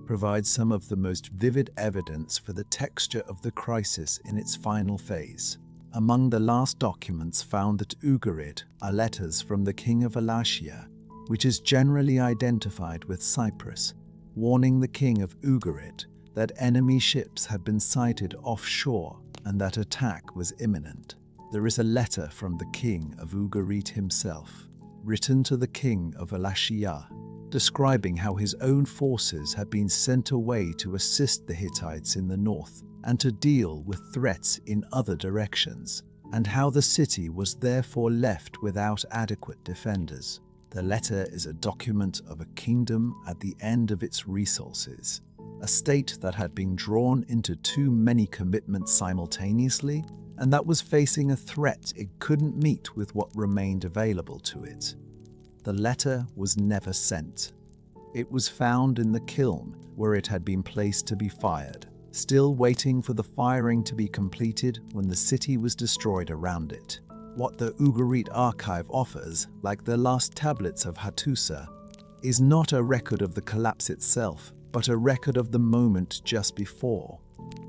provides some of the most vivid evidence for the texture of the crisis in its final phase. Among the last documents found at Ugarit are letters from the king of Elashia, which is generally identified with Cyprus, warning the king of Ugarit that enemy ships had been sighted offshore and that attack was imminent. There is a letter from the king of Ugarit himself, written to the king of Elashia, describing how his own forces had been sent away to assist the Hittites in the north and to deal with threats in other directions, and how the city was therefore left without adequate defenders. The letter is a document of a kingdom at the end of its resources, a state that had been drawn into too many commitments simultaneously and that was facing a threat it couldn't meet with what remained available to it. The letter was never sent. It was found in the kiln where it had been placed to be fired, still waiting for the firing to be completed when the city was destroyed around it. What the Ugarit archive offers, like the last tablets of Hattusa, is not a record of the collapse itself, but a record of the moment just before,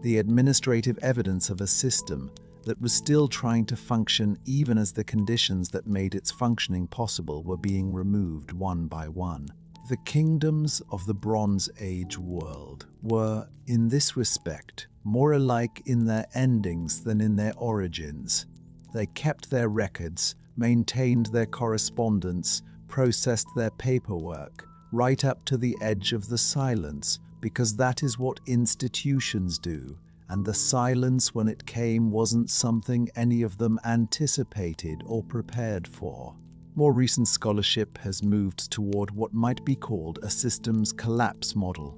the administrative evidence of a system that was still trying to function even as the conditions that made its functioning possible were being removed one by one. The kingdoms of the Bronze Age world were, in this respect, more alike in their endings than in their origins. They kept their records, maintained their correspondence, processed their paperwork, right up to the edge of the silence, because that is what institutions do, and the silence when it came wasn't something any of them anticipated or prepared for. More recent scholarship has moved toward what might be called a systems collapse model.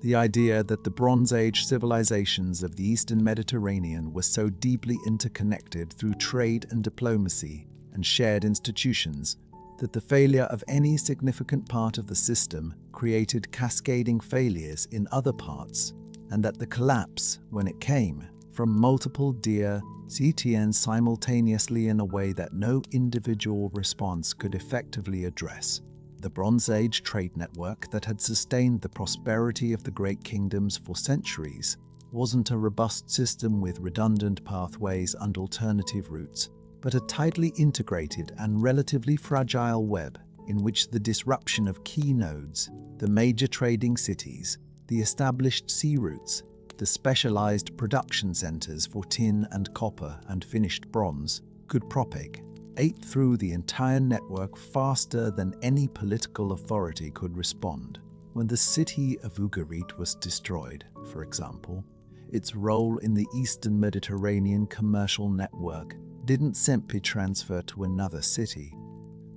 The idea that the Bronze Age civilizations of the Eastern Mediterranean were so deeply interconnected through trade and diplomacy and shared institutions that the failure of any significant part of the system created cascading failures in other parts, and that the collapse, when it came, from multiple CTNs simultaneously in a way that no individual response could effectively address. The Bronze Age trade network that had sustained the prosperity of the Great Kingdoms for centuries wasn't a robust system with redundant pathways and alternative routes, but a tightly integrated and relatively fragile web in which the disruption of key nodes, the major trading cities, the established sea routes, the specialized production centers for tin and copper and finished bronze, could propagate through the entire network faster than any political authority could respond. When the city of Ugarit was destroyed, for example, its role in the Eastern Mediterranean commercial network didn't simply transfer to another city.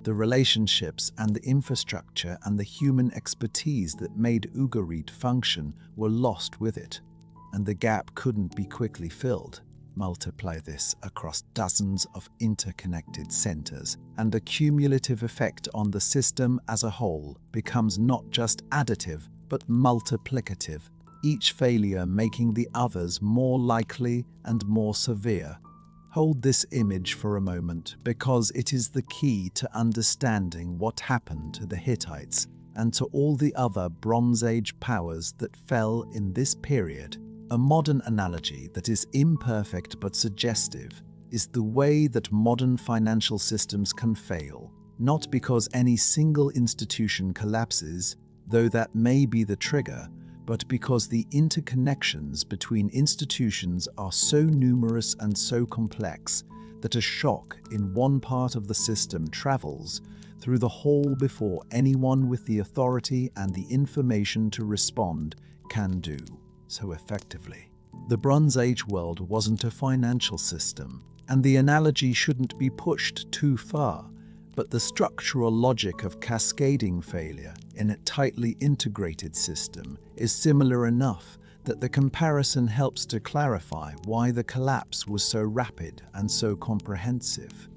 The relationships and the infrastructure and the human expertise that made Ugarit function were lost with it, and the gap couldn't be quickly filled. Multiply this across dozens of interconnected centers, and the cumulative effect on the system as a whole becomes not just additive, but multiplicative, each failure making the others more likely and more severe. Hold this image for a moment, because it is the key to understanding what happened to the Hittites and to all the other Bronze Age powers that fell in this period. A modern analogy that is imperfect but suggestive is the way that modern financial systems can fail, not because any single institution collapses, though that may be the trigger, but because the interconnections between institutions are so numerous and so complex that a shock in one part of the system travels through the whole before anyone with the authority and the information to respond can do so effectively. The Bronze Age world wasn't a financial system, and the analogy shouldn't be pushed too far, but the structural logic of cascading failure in a tightly integrated system is similar enough that the comparison helps to clarify why the collapse was so rapid and so comprehensive.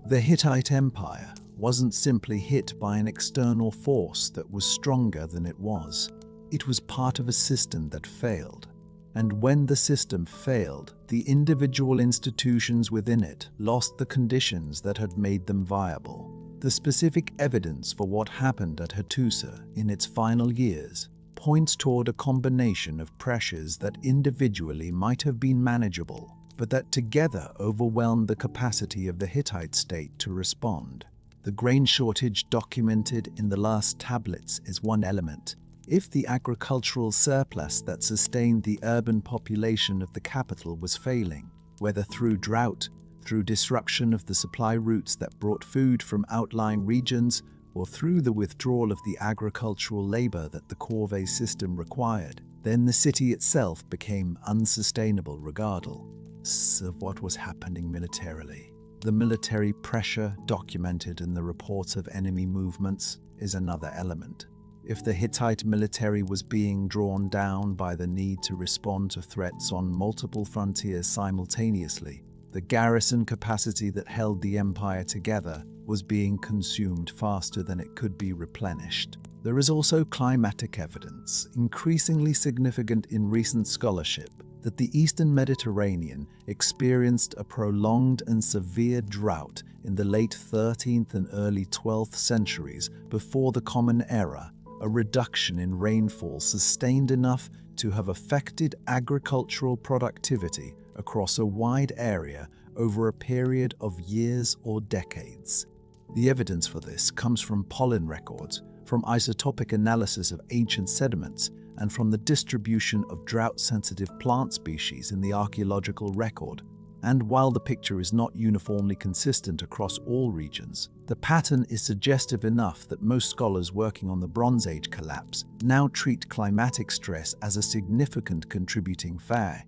The Hittite Empire wasn't simply hit by an external force that was stronger than it was. It was part of a system that failed. And when the system failed, the individual institutions within it lost the conditions that had made them viable. The specific evidence for what happened at Hattusa in its final years points toward a combination of pressures that individually might have been manageable, but that together overwhelmed the capacity of the Hittite state to respond. The grain shortage documented in the last tablets is one element. If the agricultural surplus that sustained the urban population of the capital was failing, whether through drought, through disruption of the supply routes that brought food from outlying regions, or through the withdrawal of the agricultural labor that the corvée system required, then the city itself became unsustainable regardless of what was happening militarily. The military pressure documented in the reports of enemy movements is another element. If the Hittite military was being drawn down by the need to respond to threats on multiple frontiers simultaneously, the garrison capacity that held the empire together was being consumed faster than it could be replenished. There is also climatic evidence, increasingly significant in recent scholarship, that the Eastern Mediterranean experienced a prolonged and severe drought in the late 13th and early 12th centuries before the Common Era, a reduction in rainfall sustained enough to have affected agricultural productivity across a wide area over a period of years or decades. The evidence for this comes from pollen records, from isotopic analysis of ancient sediments, and from the distribution of drought-sensitive plant species in the archaeological record. And while the picture is not uniformly consistent across all regions, the pattern is suggestive enough that most scholars working on the Bronze Age collapse now treat climatic stress as a significant contributing factor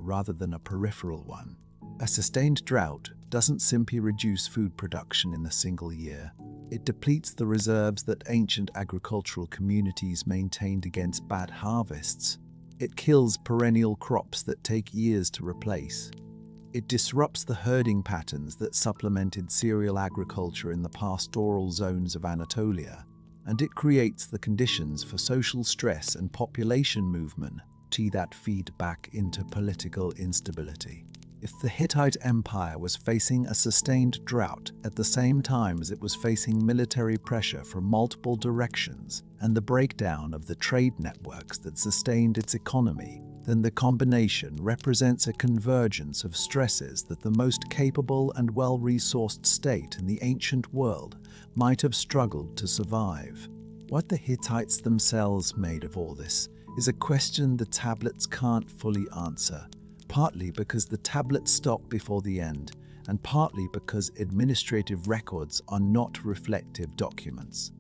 rather than a peripheral one. A sustained drought doesn't simply reduce food production in a single year. It depletes the reserves that ancient agricultural communities maintained against bad harvests. It kills perennial crops that take years to replace. It disrupts the herding patterns that supplemented cereal agriculture in the pastoral zones of Anatolia, and it creates the conditions for social stress and population movement that feed back into political instability. If the Hittite Empire was facing a sustained drought at the same time as it was facing military pressure from multiple directions and the breakdown of the trade networks that sustained its economy, then the combination represents a convergence of stresses that the most capable and well-resourced state in the ancient world might have struggled to survive. What the Hittites themselves made of all this is a question the tablets can't fully answer, partly because the tablets stop before the end, and partly because administrative records are not reflective documents.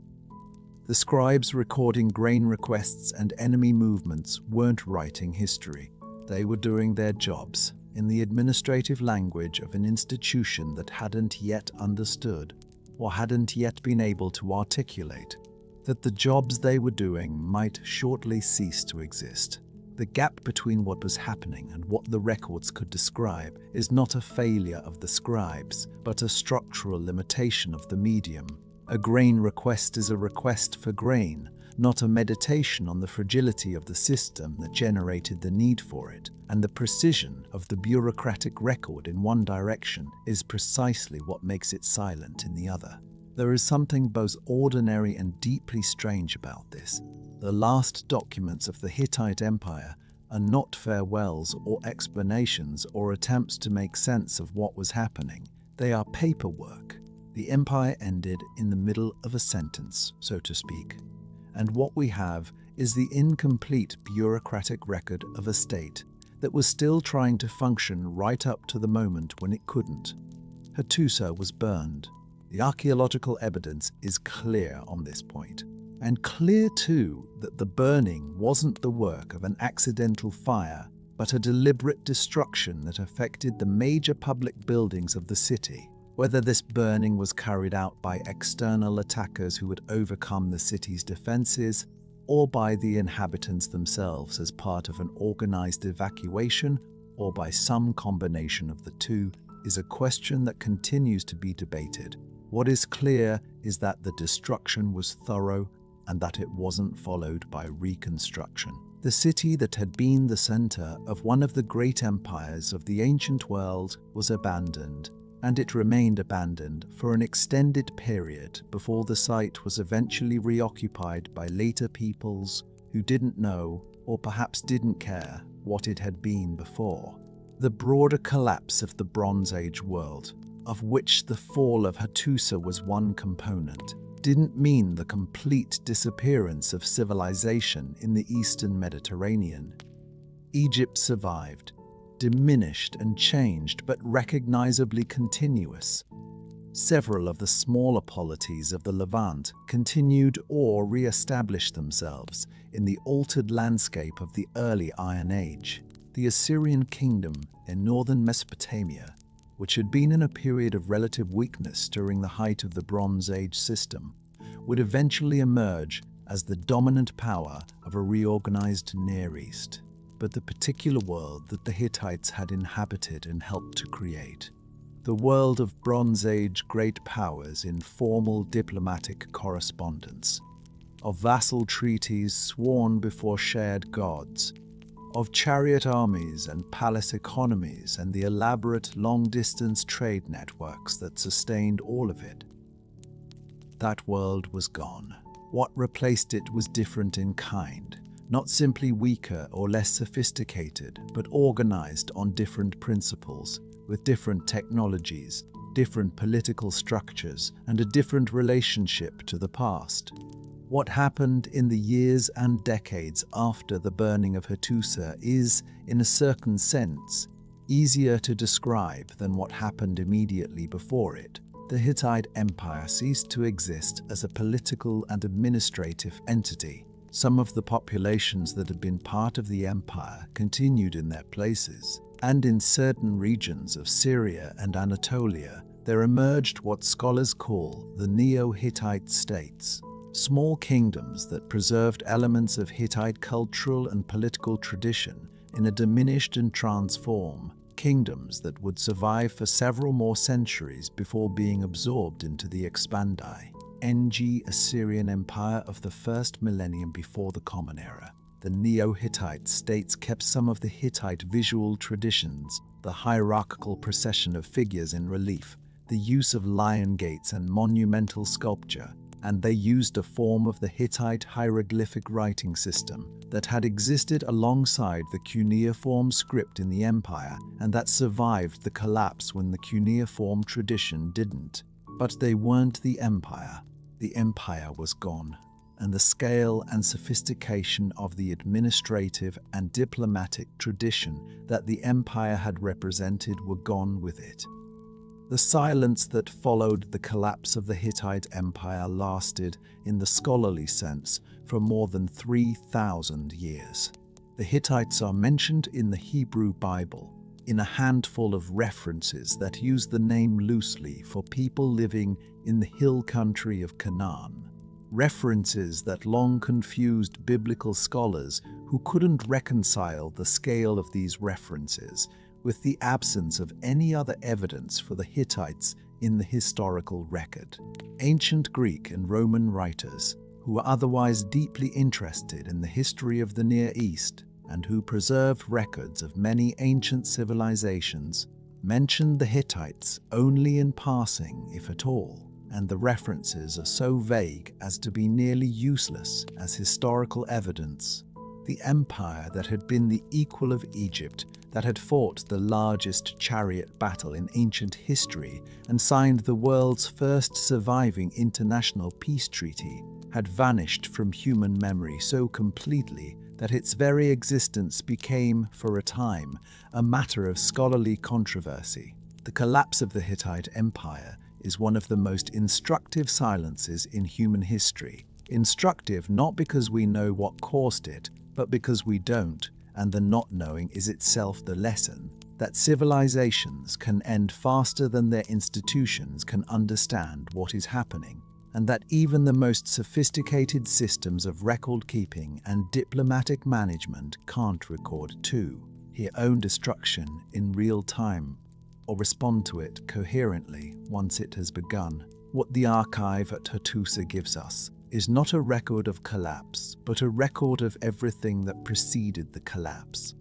The scribes recording grain requests and enemy movements weren't writing history. They were doing their jobs in the administrative language of an institution that hadn't yet understood, or hadn't yet been able to articulate, that the jobs they were doing might shortly cease to exist. The gap between what was happening and what the records could describe is not a failure of the scribes, but a structural limitation of the medium. A grain request is a request for grain, not a meditation on the fragility of the system that generated the need for it, and the precision of the bureaucratic record in one direction is precisely what makes it silent in the other. There is something both ordinary and deeply strange about this. The last documents of the Hittite Empire are not farewells or explanations or attempts to make sense of what was happening. They are paperwork. The empire ended in the middle of a sentence, so to speak. And what we have is the incomplete bureaucratic record of a state that was still trying to function right up to the moment when it couldn't. Hattusa was burned. The archaeological evidence is clear on this point. And clear too that the burning wasn't the work of an accidental fire, but a deliberate destruction that affected the major public buildings of the city. Whether this burning was carried out by external attackers who had overcome the city's defenses, or by the inhabitants themselves as part of an organized evacuation, or by some combination of the two, is a question that continues to be debated. What is clear is that the destruction was thorough and that it wasn't followed by reconstruction. The city that had been the center of one of the great empires of the ancient world was abandoned, and it remained abandoned for an extended period before the site was eventually reoccupied by later peoples who didn't know, or perhaps didn't care, what it had been before. The broader collapse of the Bronze Age world, of which the fall of Hattusa was one component, didn't mean the complete disappearance of civilization in the Eastern Mediterranean. Egypt survived, diminished and changed, but recognizably continuous. Several of the smaller polities of the Levant continued or re-established themselves in the altered landscape of the early Iron Age. The Assyrian kingdom in northern Mesopotamia, which had been in a period of relative weakness during the height of the Bronze Age system, would eventually emerge as the dominant power of a reorganized Near East, but the particular world that the Hittites had inhabited and helped to create. The world of Bronze Age great powers in formal diplomatic correspondence, of vassal treaties sworn before shared gods, of chariot armies and palace economies and the elaborate long-distance trade networks that sustained all of it. That world was gone. What replaced it was different in kind, not simply weaker or less sophisticated, but organized on different principles, with different technologies, different political structures, and a different relationship to the past. What happened in the years and decades after the burning of Hattusa is, in a certain sense, easier to describe than what happened immediately before it. The Hittite Empire ceased to exist as a political and administrative entity. Some of the populations that had been part of the empire continued in their places, and in certain regions of Syria and Anatolia, there emerged what scholars call the Neo-Hittite states, small kingdoms that preserved elements of Hittite cultural and political tradition in a diminished and transformed kingdoms that would survive for several more centuries before being absorbed into the expanding Assyrian Empire of the first millennium before the Common Era. The Neo-Hittite states kept some of the Hittite visual traditions, the hierarchical procession of figures in relief, the use of lion gates and monumental sculpture, and they used a form of the Hittite hieroglyphic writing system that had existed alongside the cuneiform script in the empire and that survived the collapse when the cuneiform tradition didn't. But they weren't the empire. The empire was gone, and the scale and sophistication of the administrative and diplomatic tradition that the empire had represented were gone with it. The silence that followed the collapse of the Hittite Empire lasted, in the scholarly sense, for more than 3,000 years. The Hittites are mentioned in the Hebrew Bible, in a handful of references that use the name loosely for people living in the hill country of Canaan. References that long confused biblical scholars who couldn't reconcile the scale of these references with the absence of any other evidence for the Hittites in the historical record. Ancient Greek and Roman writers, who were otherwise deeply interested in the history of the Near East and who preserved records of many ancient civilizations, mentioned the Hittites only in passing, if at all, and the references are so vague as to be nearly useless as historical evidence. The empire that had been the equal of Egypt, that had fought the largest chariot battle in ancient history and signed the world's first surviving international peace treaty, had vanished from human memory so completely that its very existence became, for a time, a matter of scholarly controversy. The collapse of the Hittite Empire is one of the most instructive silences in human history. Instructive not because we know what caused it, but because we don't, and the not knowing is itself the lesson, that civilizations can end faster than their institutions can understand what is happening, and that even the most sophisticated systems of record-keeping and diplomatic management can't record their own destruction in real time, or respond to it coherently once it has begun. What the archive at Hattusa gives us is not a record of collapse, but a record of everything that preceded the collapse.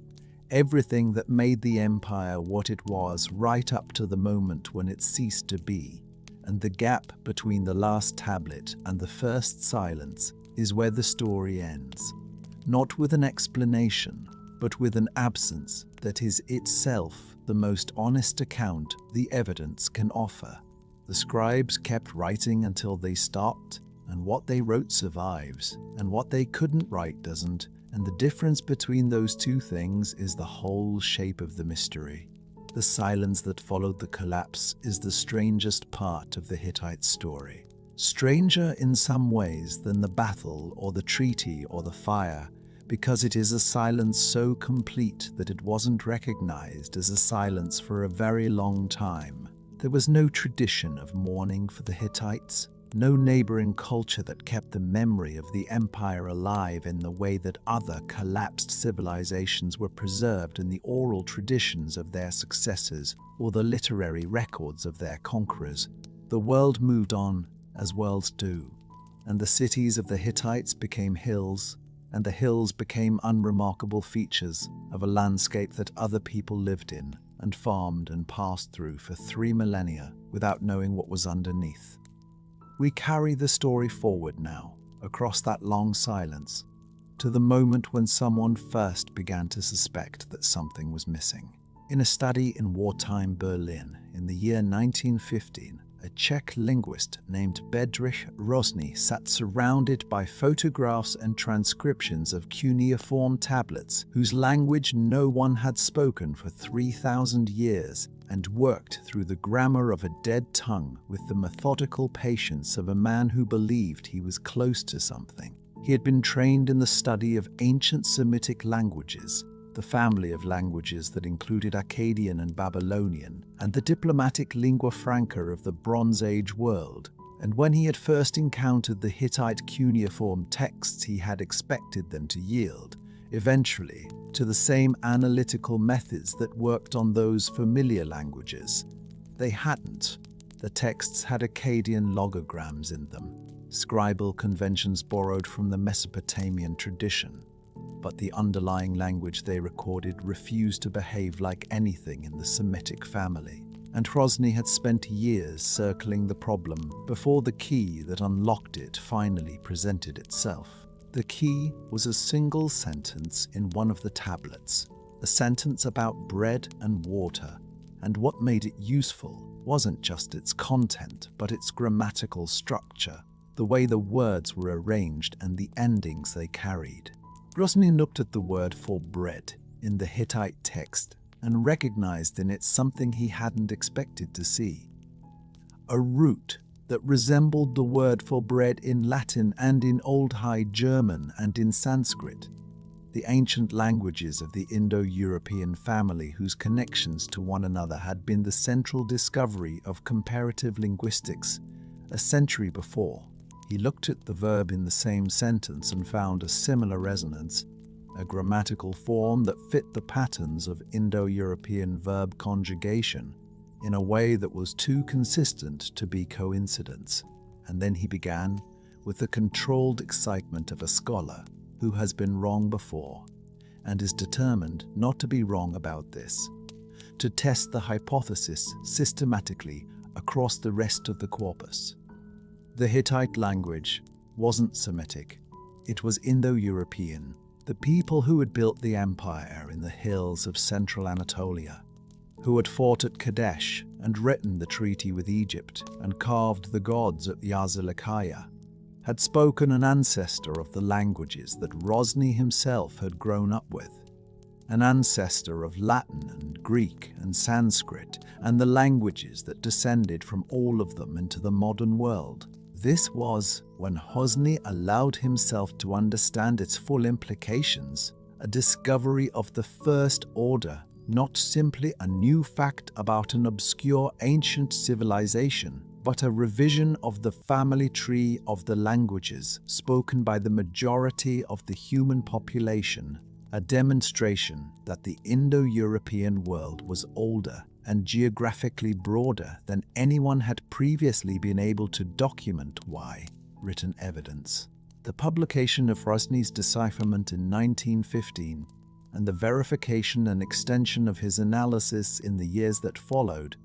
Everything that made the empire what it was right up to the moment when it ceased to be. And the gap between the last tablet and the first silence is where the story ends. Not with an explanation, but with an absence that is itself the most honest account the evidence can offer. The scribes kept writing until they stopped, and what they wrote survives, and what they couldn't write doesn't, and the difference between those two things is the whole shape of the mystery. The silence that followed the collapse is the strangest part of the Hittite story. Stranger in some ways than the battle or the treaty or the fire, because it is a silence so complete that it wasn't recognized as a silence for a very long time. There was no tradition of mourning for the Hittites. no neighboring culture that kept the memory of the empire alive in the way that other collapsed civilizations were preserved in the oral traditions of their successors or the literary records of their conquerors. The world moved on, as worlds do, and the cities of the Hittites became hills, and the hills became unremarkable features of a landscape that other people lived in and farmed and passed through for 3 millennia without knowing what was underneath. We carry the story forward now, across that long silence, to the moment when someone first began to suspect that something was missing. In a study in wartime Berlin in the year 1915, a Czech linguist named Bedřich Rosny sat surrounded by photographs and transcriptions of cuneiform tablets whose language no one had spoken for 3,000 years, and worked through the grammar of a dead tongue with the methodical patience of a man who believed he was close to something. He had been trained in the study of ancient Semitic languages, the family of languages that included Akkadian and Babylonian, and the diplomatic lingua franca of the Bronze Age world. And when he had first encountered the Hittite cuneiform texts, he had expected them to yield, eventually, to the same analytical methods that worked on those familiar languages. They hadn't. The texts had Akkadian logograms in them, scribal conventions borrowed from the Mesopotamian tradition. But the underlying language they recorded refused to behave like anything in the Semitic family. And Rosny had spent years circling the problem before the key that unlocked it finally presented itself. The key was a single sentence in one of the tablets, a sentence about bread and water, and what made it useful wasn't just its content, but its grammatical structure, the way the words were arranged and the endings they carried. Rosny looked at the word for bread in the Hittite text and recognized in it something he hadn't expected to see. A root that resembled the word for bread in Latin and in Old High German and in Sanskrit, the ancient languages of the Indo-European family whose connections to one another had been the central discovery of comparative linguistics a century before. He looked at the verb in the same sentence and found a similar resonance, a grammatical form that fit the patterns of Indo-European verb conjugation in a way that was too consistent to be coincidence. And then he began, with the controlled excitement of a scholar who has been wrong before and is determined not to be wrong about this, to test the hypothesis systematically across the rest of the corpus. The Hittite language wasn't Semitic, it was Indo-European, the people who had built the empire in the hills of central Anatolia, who had fought at Kadesh and written the treaty with Egypt and carved the gods at Yazilikaya, had spoken an ancestor of the languages that Rosny himself had grown up with, an ancestor of Latin and Greek and Sanskrit and the languages that descended from all of them into the modern world. This was, when Rosny allowed himself to understand its full implications, a discovery of the first order, not simply a new fact about an obscure ancient civilization, but a revision of the family tree of the languages spoken by the majority of the human population, a demonstration that the Indo-European world was older and geographically broader than anyone had previously been able to document. Why? Written evidence. The publication of Rosny's decipherment in 1915 and the verification and extension of his analysis in the years that followed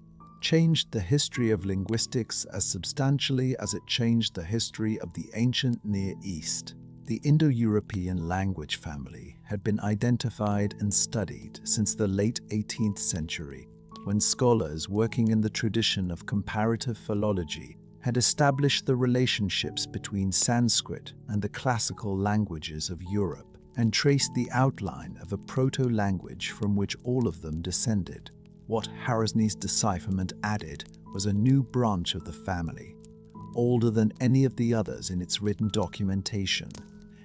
changed the history of linguistics as substantially as it changed the history of the ancient Near East. The Indo-European language family had been identified and studied since the late 18th century, when scholars working in the tradition of comparative philology had established the relationships between Sanskrit and the classical languages of Europe and traced the outline of a proto-language from which all of them descended. What Rosny's decipherment added was a new branch of the family, older than any of the others in its written documentation,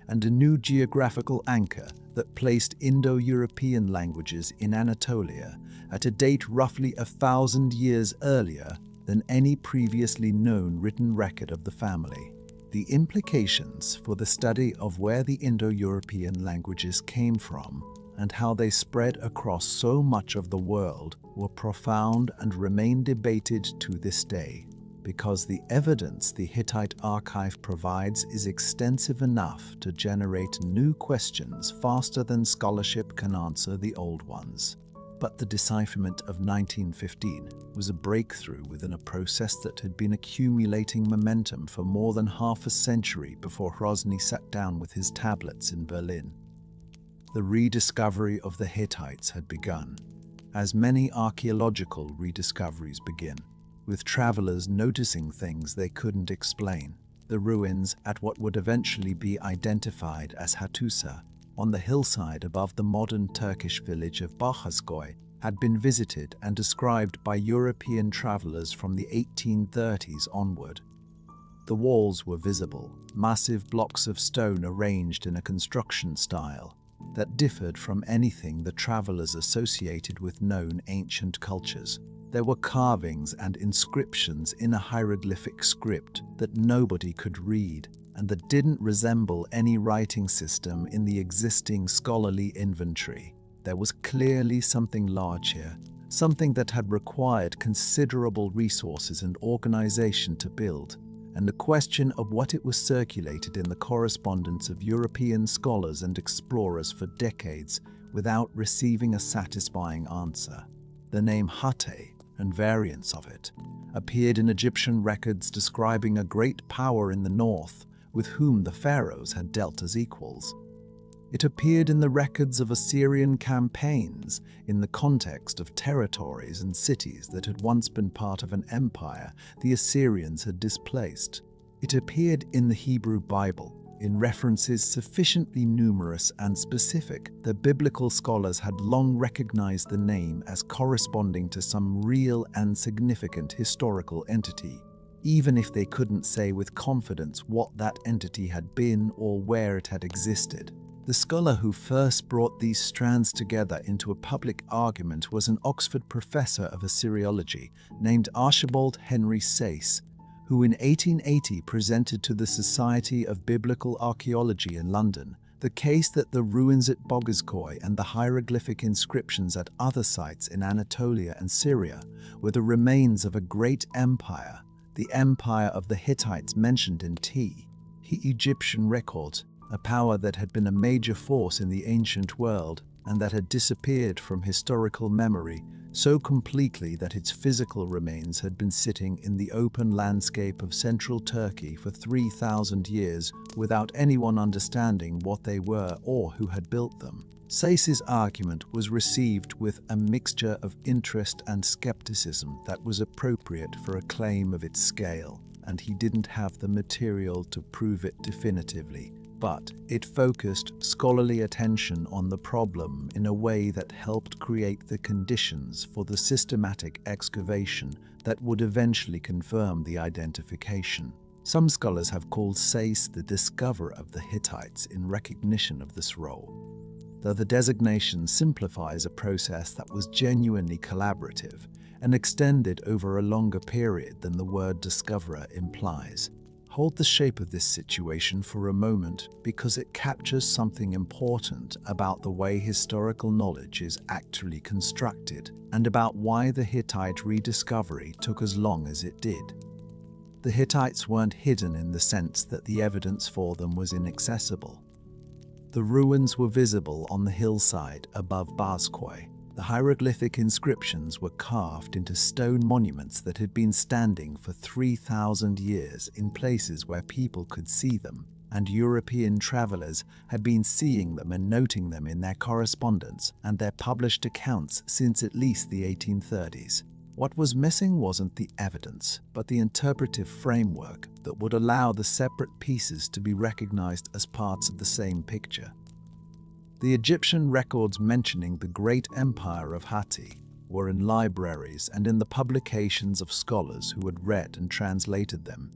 and a new geographical anchor that placed Indo-European languages in Anatolia at a date roughly 1,000 years earlier than any previously known written record of the family. The implications for the study of where the Indo-European languages came from and how they spread across so much of the world were profound and remain debated to this day, because the evidence the Hittite archive provides is extensive enough to generate new questions faster than scholarship can answer the old ones. But the decipherment of 1915 was a breakthrough within a process that had been accumulating momentum for more than half a century before Hrozny sat down with his tablets in Berlin. The rediscovery of the Hittites had begun, as many archaeological rediscoveries begin, with travelers noticing things they couldn't explain. The ruins at what would eventually be identified as Hattusa, on the hillside above the modern Turkish village of Bahçeköy, had been visited and described by European travelers from the 1830s onward. The walls were visible, massive blocks of stone arranged in a construction style that differed from anything the travelers associated with known ancient cultures. There were carvings and inscriptions in a hieroglyphic script that nobody could read, and that didn't resemble any writing system in the existing scholarly inventory. There was clearly something large here, something that had required considerable resources and organization to build, and the question of what it was circulated in the correspondence of European scholars and explorers for decades without receiving a satisfying answer. The name Hate, and variants of it, appeared in Egyptian records describing a great power in the north, with whom the pharaohs had dealt as equals. It appeared in the records of Assyrian campaigns in the context of territories and cities that had once been part of an empire the Assyrians had displaced. It appeared in the Hebrew Bible, in references sufficiently numerous and specific that biblical scholars had long recognized the name as corresponding to some real and significant historical entity, even if they couldn't say with confidence what that entity had been or where it had existed. The scholar who first brought these strands together into a public argument was an Oxford professor of Assyriology named Archibald Henry Sayce, who in 1880 presented to the Society of Biblical Archaeology in London the case that the ruins at Bahçeköy and the hieroglyphic inscriptions at other sites in Anatolia and Syria were the remains of a great empire, the empire of the Hittites mentioned in Egyptian records, a power that had been a major force in the ancient world and that had disappeared from historical memory so completely that its physical remains had been sitting in the open landscape of central Turkey for 3,000 years without anyone understanding what they were or who had built them. Sayce's argument was received with a mixture of interest and skepticism that was appropriate for a claim of its scale, and he didn't have the material to prove it definitively. But it focused scholarly attention on the problem in a way that helped create the conditions for the systematic excavation that would eventually confirm the identification. Some scholars have called Sayce the discoverer of the Hittites in recognition of this role, though the designation simplifies a process that was genuinely collaborative and extended over a longer period than the word discoverer implies. Hold the shape of this situation for a moment because it captures something important about the way historical knowledge is actually constructed and about why the Hittite rediscovery took as long as it did. The Hittites weren't hidden in the sense that the evidence for them was inaccessible. The ruins were visible on the hillside above Bahçeköy. The hieroglyphic inscriptions were carved into stone monuments that had been standing for 3,000 years in places where people could see them, and European travelers had been seeing them and noting them in their correspondence and their published accounts since at least the 1830s. What was missing wasn't the evidence, but the interpretive framework that would allow the separate pieces to be recognized as parts of the same picture. The Egyptian records mentioning the great empire of Hatti were in libraries and in the publications of scholars who had read and translated them.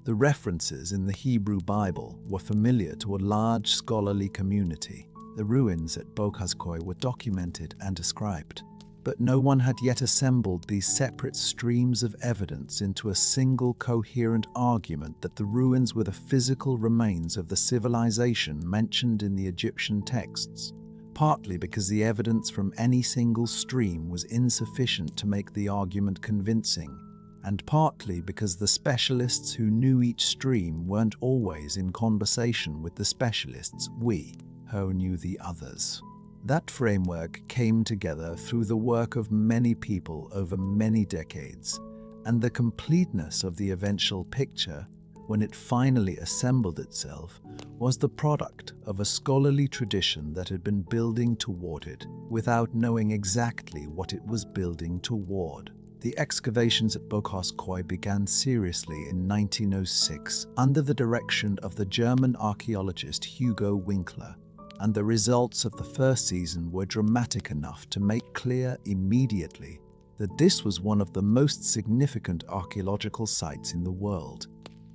The references in the Hebrew Bible were familiar to a large scholarly community. The ruins at Bahçeköy were documented and described. but no one had yet assembled these separate streams of evidence into a single coherent argument that the ruins were the physical remains of the civilization mentioned in the Egyptian texts, partly because the evidence from any single stream was insufficient to make the argument convincing, and partly because the specialists who knew each stream weren't always in conversation with the specialists who knew the others. That framework came together through the work of many people over many decades, and the completeness of the eventual picture, when it finally assembled itself, was the product of a scholarly tradition that had been building toward it without knowing exactly what it was building toward. The excavations at Boghazköy began seriously in 1906 under the direction of the German archaeologist Hugo Winkler, and the results of the first season were dramatic enough to make clear immediately that this was one of the most significant archaeological sites in the world.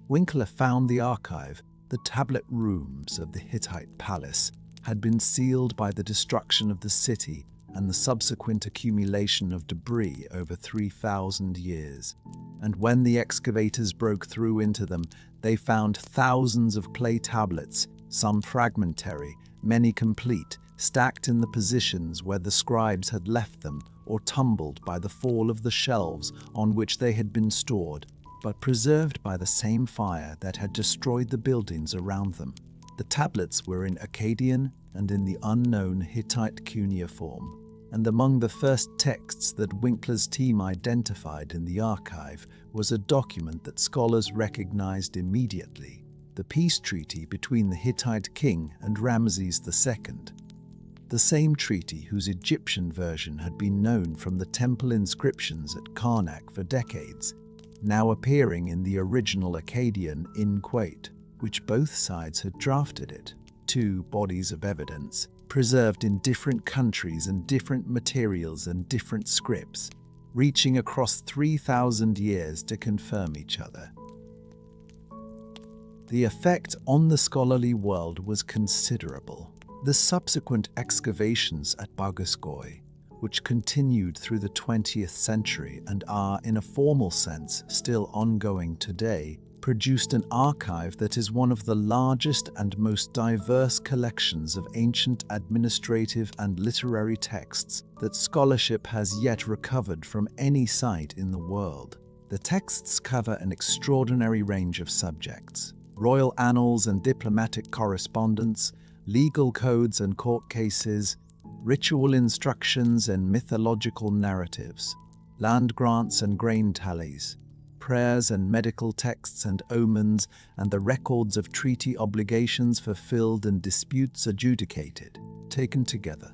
Winkler found the archive, the tablet rooms of the Hittite palace, had been sealed by the destruction of the city and the subsequent accumulation of debris over 3,000 years. And when the excavators broke through into them, they found thousands of clay tablets, some fragmentary, many complete, stacked in the positions where the scribes had left them or tumbled by the fall of the shelves on which they had been stored, but preserved by the same fire that had destroyed the buildings around them. The tablets were in Akkadian and in the unknown Hittite cuneiform, and among the first texts that Winkler's team identified in the archive was a document that scholars recognized immediately: the peace treaty between the Hittite king and Ramses II. The same treaty whose Egyptian version had been known from the temple inscriptions at Karnak for decades, now appearing in the original Akkadian in Kuwait, which both sides had drafted it. Two bodies of evidence, preserved in different countries and different materials and different scripts, reaching across 3,000 years to confirm each other. The effect on the scholarly world was considerable. The subsequent excavations at Boghazköy, which continued through the 20th century and are, in a formal sense, still ongoing today, produced an archive that is one of the largest and most diverse collections of ancient administrative and literary texts that scholarship has yet recovered from any site in the world. The texts cover an extraordinary range of subjects: royal annals and diplomatic correspondence, legal codes and court cases, ritual instructions and mythological narratives, land grants and grain tallies, prayers and medical texts and omens, and the records of treaty obligations fulfilled and disputes adjudicated. Taken together,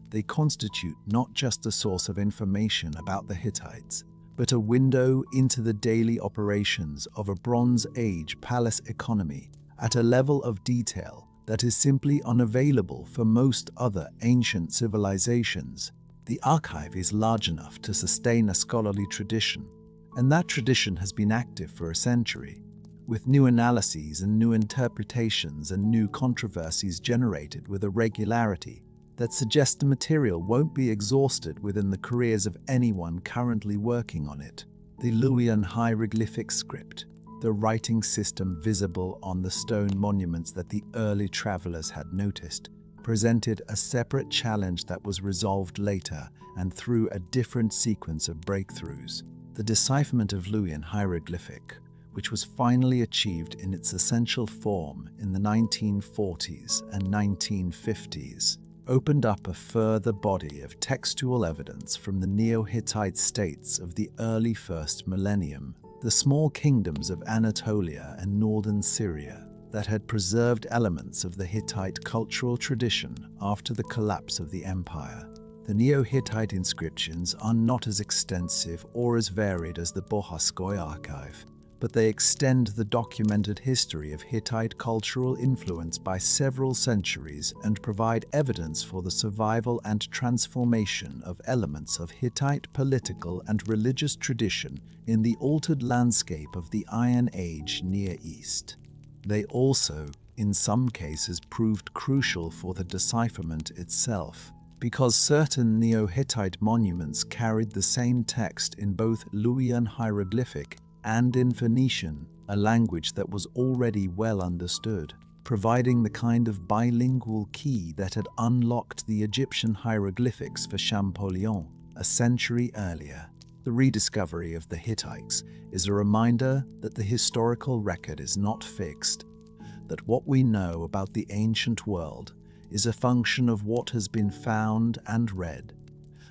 they constitute not just a source of information about the Hittites, but a window into the daily operations of a Bronze Age palace economy at a level of detail that is simply unavailable for most other ancient civilizations. The archive is large enough to sustain a scholarly tradition, and that tradition has been active for a century, with new analyses and new interpretations and new controversies generated with a regularity that suggests the material won't be exhausted within the careers of anyone currently working on it. The Luwian hieroglyphic script, the writing system visible on the stone monuments that the early travelers had noticed, presented a separate challenge that was resolved later and through a different sequence of breakthroughs. The decipherment of Luwian hieroglyphic, which was finally achieved in its essential form in the 1940s and 1950s, opened up a further body of textual evidence from the Neo-Hittite states of the early first millennium, the small kingdoms of Anatolia and northern Syria that had preserved elements of the Hittite cultural tradition after the collapse of the empire. The Neo-Hittite inscriptions are not as extensive or as varied as the Boghazköy archive, but they extend the documented history of Hittite cultural influence by several centuries and provide evidence for the survival and transformation of elements of Hittite political and religious tradition in the altered landscape of the Iron Age Near East. They also, in some cases, proved crucial for the decipherment itself, because certain Neo-Hittite monuments carried the same text in both Luwian hieroglyphic and in Phoenician, a language that was already well understood, providing the kind of bilingual key that had unlocked the Egyptian hieroglyphics for Champollion a century earlier. The rediscovery of the Hittites is a reminder that the historical record is not fixed, that what we know about the ancient world is a function of what has been found and read,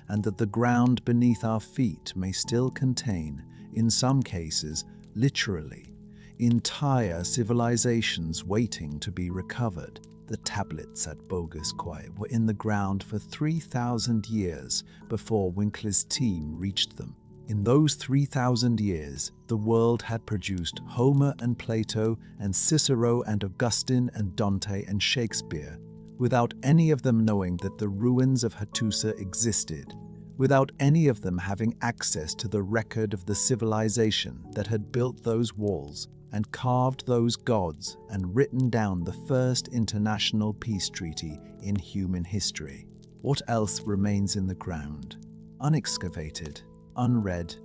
and that the ground beneath our feet may still contain, in some cases, literally, entire civilizations waiting to be recovered. The tablets at Boghaz were in the ground for 3,000 years before Winkler's team reached them. In those 3,000 years, the world had produced Homer and Plato and Cicero and Augustine and Dante and Shakespeare, without any of them knowing that the ruins of Hattusa existed, without any of them having access to the record of the civilization that had built those walls and carved those gods and written down the first international peace treaty in human history. What else remains in the ground, unexcavated, unread,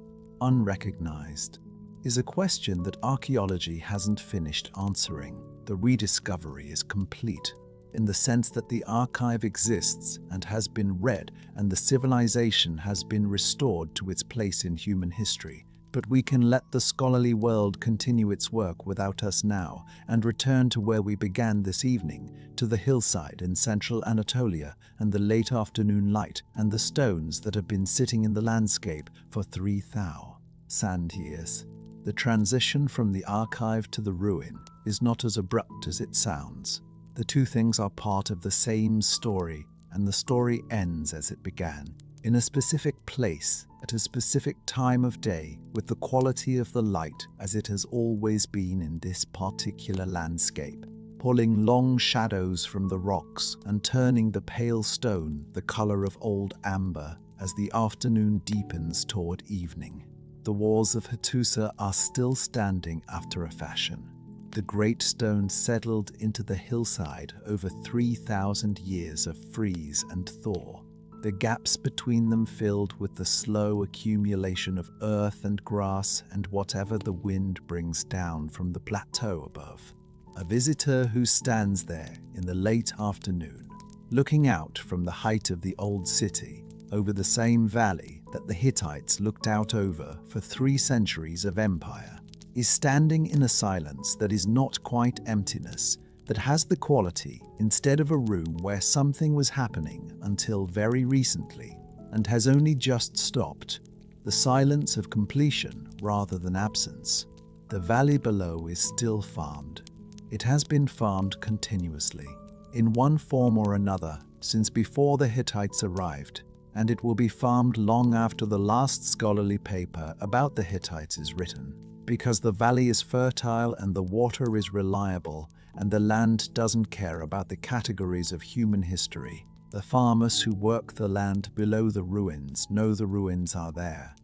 unrecognized, is a question that archaeology hasn't finished answering. The rediscovery is complete, in the sense that the archive exists and has been read and the civilization has been restored to its place in human history. But we can let the scholarly world continue its work without us now and return to where we began this evening, to the hillside in central Anatolia and the late afternoon light and the stones that have been sitting in the landscape for 3,000 years. The transition from the archive to the ruin is not as abrupt as it sounds. The two things are part of the same story, and the story ends as it began, in a specific place, at a specific time of day, with the quality of the light as it has always been in this particular landscape, pulling long shadows from the rocks and turning the pale stone the color of old amber as the afternoon deepens toward evening. The walls of Hattusa are still standing after a fashion. The great stone settled into the hillside over 3,000 years of freeze and thaw, the gaps between them filled with the slow accumulation of earth and grass and whatever the wind brings down from the plateau above. A visitor who stands there in the late afternoon, looking out from the height of the old city over the same valley that the Hittites looked out over for 3 centuries of empire, is standing in a silence that is not quite emptiness, that has the quality, instead of a room where something was happening until very recently and has only just stopped, the silence of completion rather than absence. The valley below is still farmed. It has been farmed continuously, in one form or another, since before the Hittites arrived, and it will be farmed long after the last scholarly paper about the Hittites is written, because the valley is fertile and the water is reliable, and the land doesn't care about the categories of human history. The farmers who work the land below the ruins know the ruins are there.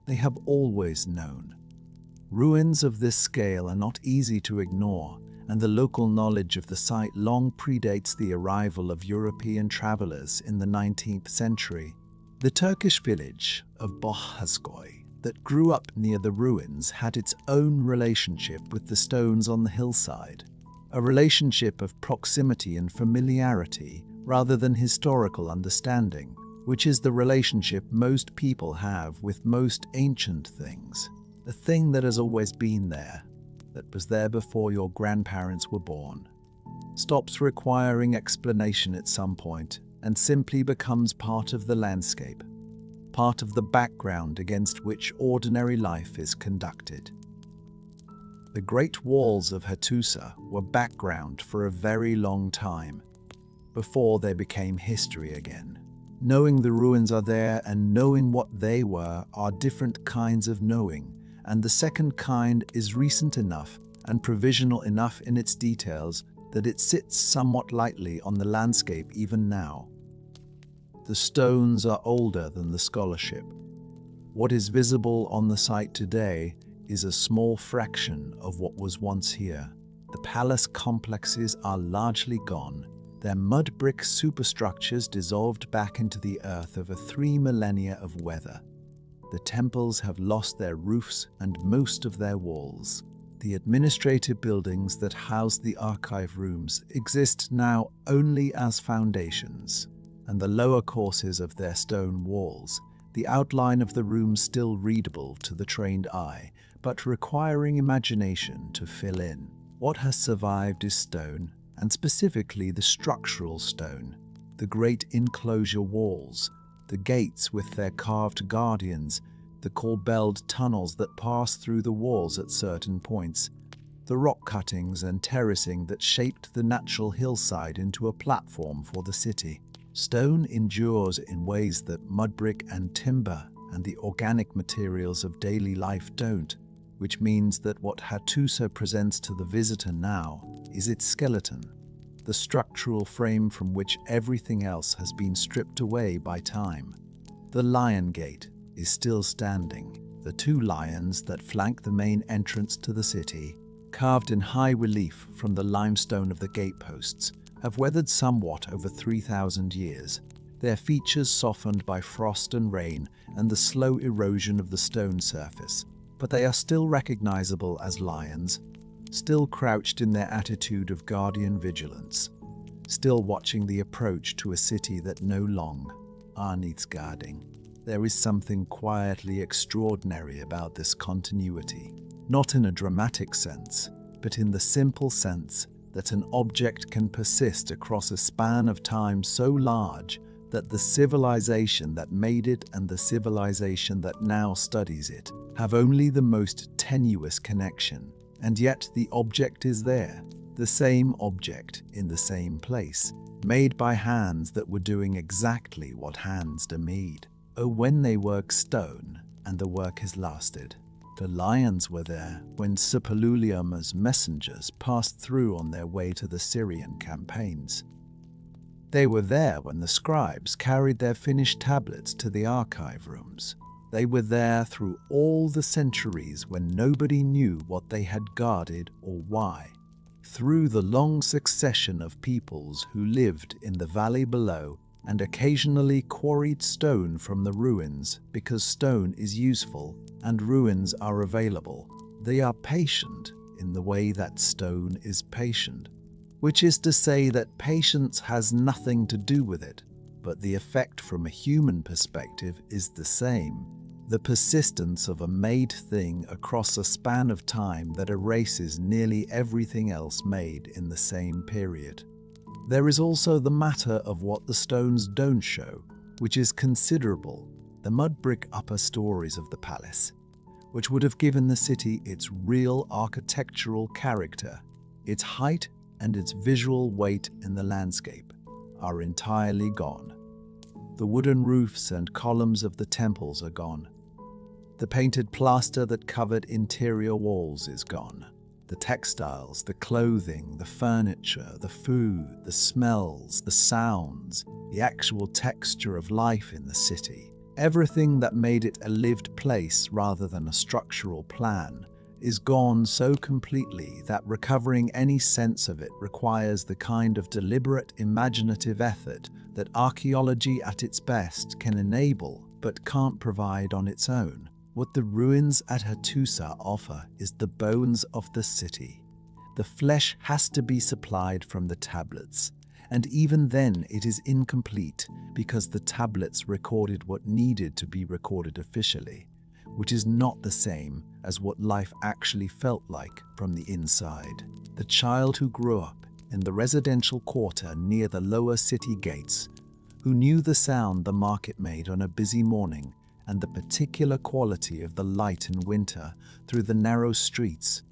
They have always known. Ruins of this scale are not easy to ignore, and the local knowledge of the site long predates the arrival of European travelers in the 19th century. The Turkish village of Boghaz that grew up near the ruins had its own relationship with the stones on the hillside, a relationship of proximity and familiarity rather than historical understanding, which is the relationship most people have with most ancient things, a thing that has always been there, that was there before your grandparents were born, stops requiring explanation at some point and simply becomes part of the landscape, part of the background against which ordinary life is conducted. The great walls of Hattusa were background for a very long time, before they became history again. Knowing the ruins are there and knowing what they were are different kinds of knowing, and the second kind is recent enough and provisional enough in its details that it sits somewhat lightly on the landscape even now. The stones are older than the scholarship. What is visible on the site today is a small fraction of what was once here. The palace complexes are largely gone, Their mud brick superstructures dissolved back into the earth over 3 millennia of weather. The temples have lost their roofs and most of their walls. The administrative buildings that house the archive rooms exist now only as foundations, and the lower courses of their stone walls, the outline of the rooms still readable to the trained eye, but requiring imagination to fill in. What has survived is stone, and specifically the structural stone, the great enclosure walls, the gates with their carved guardians, the corbelled tunnels that pass through the walls at certain points, the rock cuttings and terracing that shaped the natural hillside into a platform for the city. Stone endures in ways that mud brick and timber and the organic materials of daily life don't, which means that what Hattusa presents to the visitor now is its skeleton, the structural frame from which everything else has been stripped away by time. The Lion Gate is still standing. The 2 lions that flank the main entrance to the city, carved in high relief from the limestone of the gateposts, have weathered somewhat over 3,000 years, their features softened by frost and rain and the slow erosion of the stone surface. But they are still recognizable as lions, still crouched in their attitude of guardian vigilance, still watching the approach to a city that no longer needs guarding. There is something quietly extraordinary about this continuity, not in a dramatic sense, but in the simple sense that an object can persist across a span of time so large that the civilization that made it and the civilization that now studies it have only the most tenuous connection, and yet the object is there, the same object in the same place, made by hands that were doing exactly what hands do made. Oh, when they work stone, and the work has lasted. The lions were there when Suppilulium's messengers passed through on their way to the Syrian campaigns. They were there when the scribes carried their finished tablets to the archive rooms. They were there through all the centuries when nobody knew what they had guarded or why. Through the long succession of peoples who lived in the valley below and occasionally quarried stone from the ruins because stone is useful and ruins are available. They are patient in the way that stone is patient, which is to say that patience has nothing to do with it, but the effect from a human perspective is the same. The persistence of a made thing across a span of time that erases nearly everything else made in the same period. There is also the matter of what the stones don't show, which is considerable, the mud brick upper stories of the palace, which would have given the city its real architectural character, its height and its visual weight in the landscape, are entirely gone. The wooden roofs and columns of the temples are gone. The painted plaster that covered interior walls is gone. The textiles, the clothing, the furniture, the food, the smells, the sounds, the actual texture of life in the city, everything that made it a lived place rather than a structural plan, is gone so completely that recovering any sense of it requires the kind of deliberate imaginative effort that archaeology at its best can enable but can't provide on its own. What the ruins at Hattusa offer is the bones of the city. The flesh has to be supplied from the tablets, and even then it is incomplete because the tablets recorded what needed to be recorded officially, which is not the same as what life actually felt like from the inside. The child who grew up in the residential quarter near the lower city gates, who knew the sound the market made on a busy morning and the particular quality of the light in winter through the narrow streets,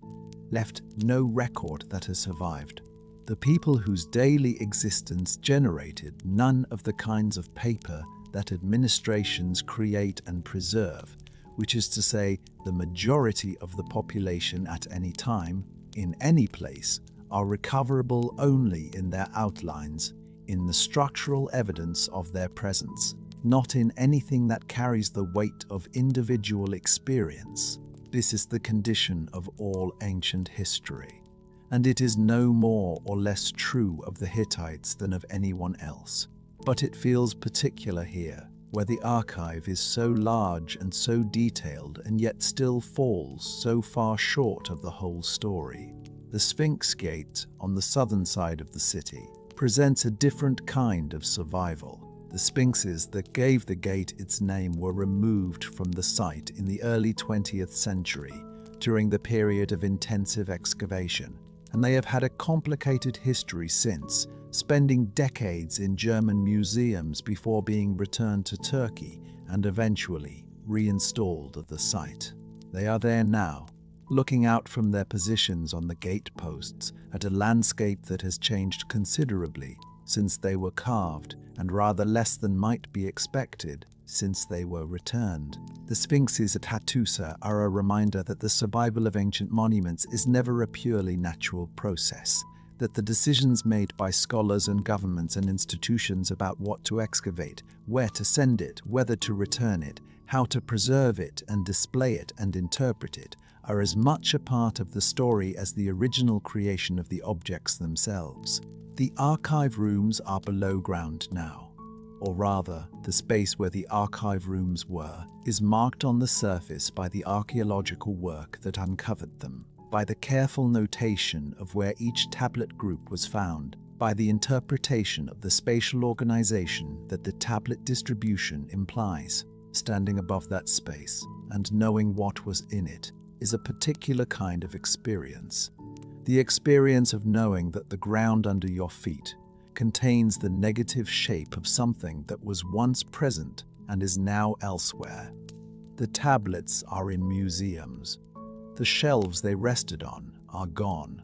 left no record that has survived. The people whose daily existence generated none of the kinds of paper that administrations create and preserve, which is to say, the majority of the population at any time, in any place, are recoverable only in their outlines, in the structural evidence of their presence, not in anything that carries the weight of individual experience. This is the condition of all ancient history. and it is no more or less true of the Hittites than of anyone else. But it feels particular here, where the archive is so large and so detailed and yet still falls so far short of the whole story. The Sphinx Gate, on the southern side of the city, presents a different kind of survival. The sphinxes that gave the gate its name were removed from the site in the early 20th century during the period of intensive excavation, and they have had a complicated history since, spending decades in German museums before being returned to Turkey and eventually reinstalled at the site. They are there now, looking out from their positions on the gate posts at a landscape that has changed considerably since they were carved, and rather less than might be expected since they were returned. The sphinxes at Hattusa are a reminder that the survival of ancient monuments is never a purely natural process, that the decisions made by scholars and governments and institutions about what to excavate, where to send it, whether to return it, how to preserve it and display it and interpret it, are as much a part of the story as the original creation of the objects themselves. The archive rooms are below ground now, or rather, the space where the archive rooms were is marked on the surface by the archaeological work that uncovered them, by the careful notation of where each tablet group was found, by the interpretation of the spatial organization that the tablet distribution implies. Standing above that space and knowing what was in it is a particular kind of experience. The experience of knowing that the ground under your feet contains the negative shape of something that was once present and is now elsewhere. The tablets are in museums. The shelves they rested on are gone.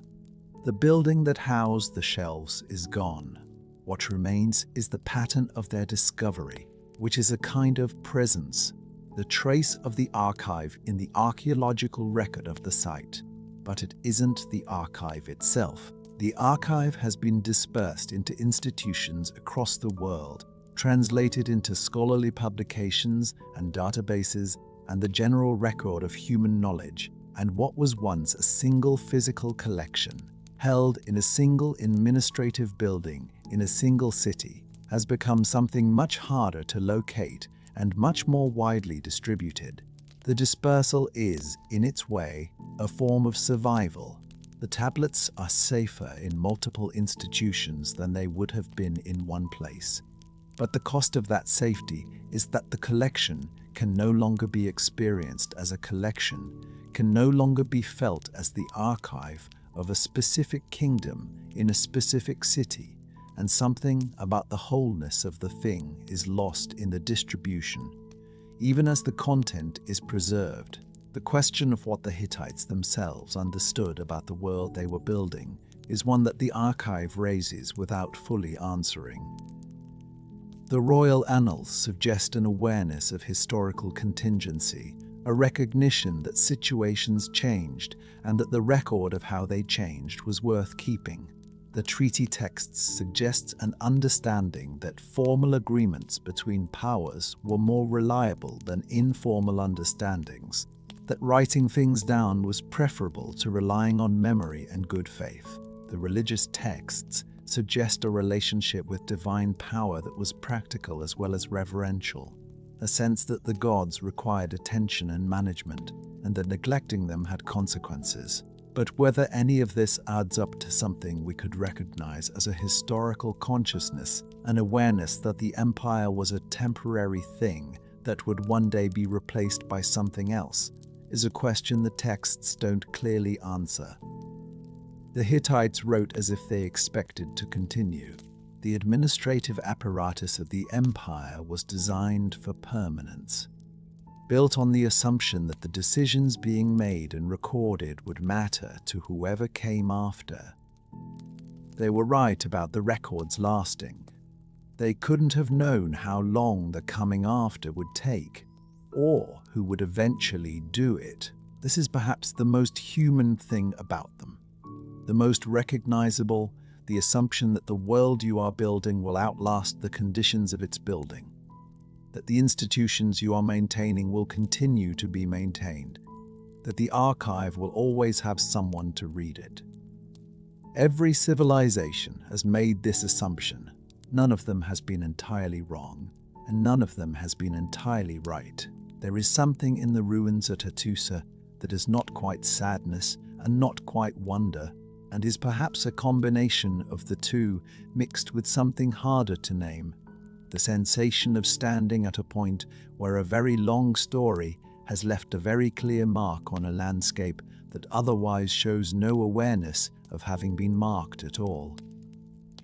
The building that housed the shelves is gone. What remains is the pattern of their discovery, which is a kind of presence, the trace of the archive in the archaeological record of the site. But it isn't the archive itself. The archive has been dispersed into institutions across the world, translated into scholarly publications and databases and the general record of human knowledge, and what was once a single physical collection, held in a single administrative building in a single city, has become something much harder to locate and much more widely distributed. The dispersal is, in its way, a form of survival. The tablets are safer in multiple institutions than they would have been in one place. But the cost of that safety is that the collection can no longer be experienced as a collection, can no longer be felt as the archive of a specific kingdom in a specific city, and something about the wholeness of the thing is lost in the distribution. Even as the content is preserved, the question of what the Hittites themselves understood about the world they were building is one that the archive raises without fully answering. The royal annals suggest an awareness of historical contingency, a recognition that situations changed and that the record of how they changed was worth keeping. The treaty texts suggest an understanding that formal agreements between powers were more reliable than informal understandings, that writing things down was preferable to relying on memory and good faith. The religious texts suggest a relationship with divine power that was practical as well as reverential, a sense that the gods required attention and management, and that neglecting them had consequences. But whether any of this adds up to something we could recognize as a historical consciousness, an awareness that the empire was a temporary thing that would one day be replaced by something else, is a question the texts don't clearly answer. The Hittites wrote as if they expected to continue. The administrative apparatus of the empire was designed for permanence, built on the assumption that the decisions being made and recorded would matter to whoever came after. They were right about the records lasting. They couldn't have known how long the coming after would take, or who would eventually do it. This is perhaps the most human thing about them. The most recognizable, the assumption that the world you are building will outlast the conditions of its building, that the institutions you are maintaining will continue to be maintained, that the archive will always have someone to read it. Every civilization has made this assumption. None of them has been entirely wrong, and none of them has been entirely right. There is something in the ruins at Hattusa that is not quite sadness and not quite wonder, and is perhaps a combination of the two mixed with something harder to name. The sensation of standing at a point where a very long story has left a very clear mark on a landscape that otherwise shows no awareness of having been marked at all.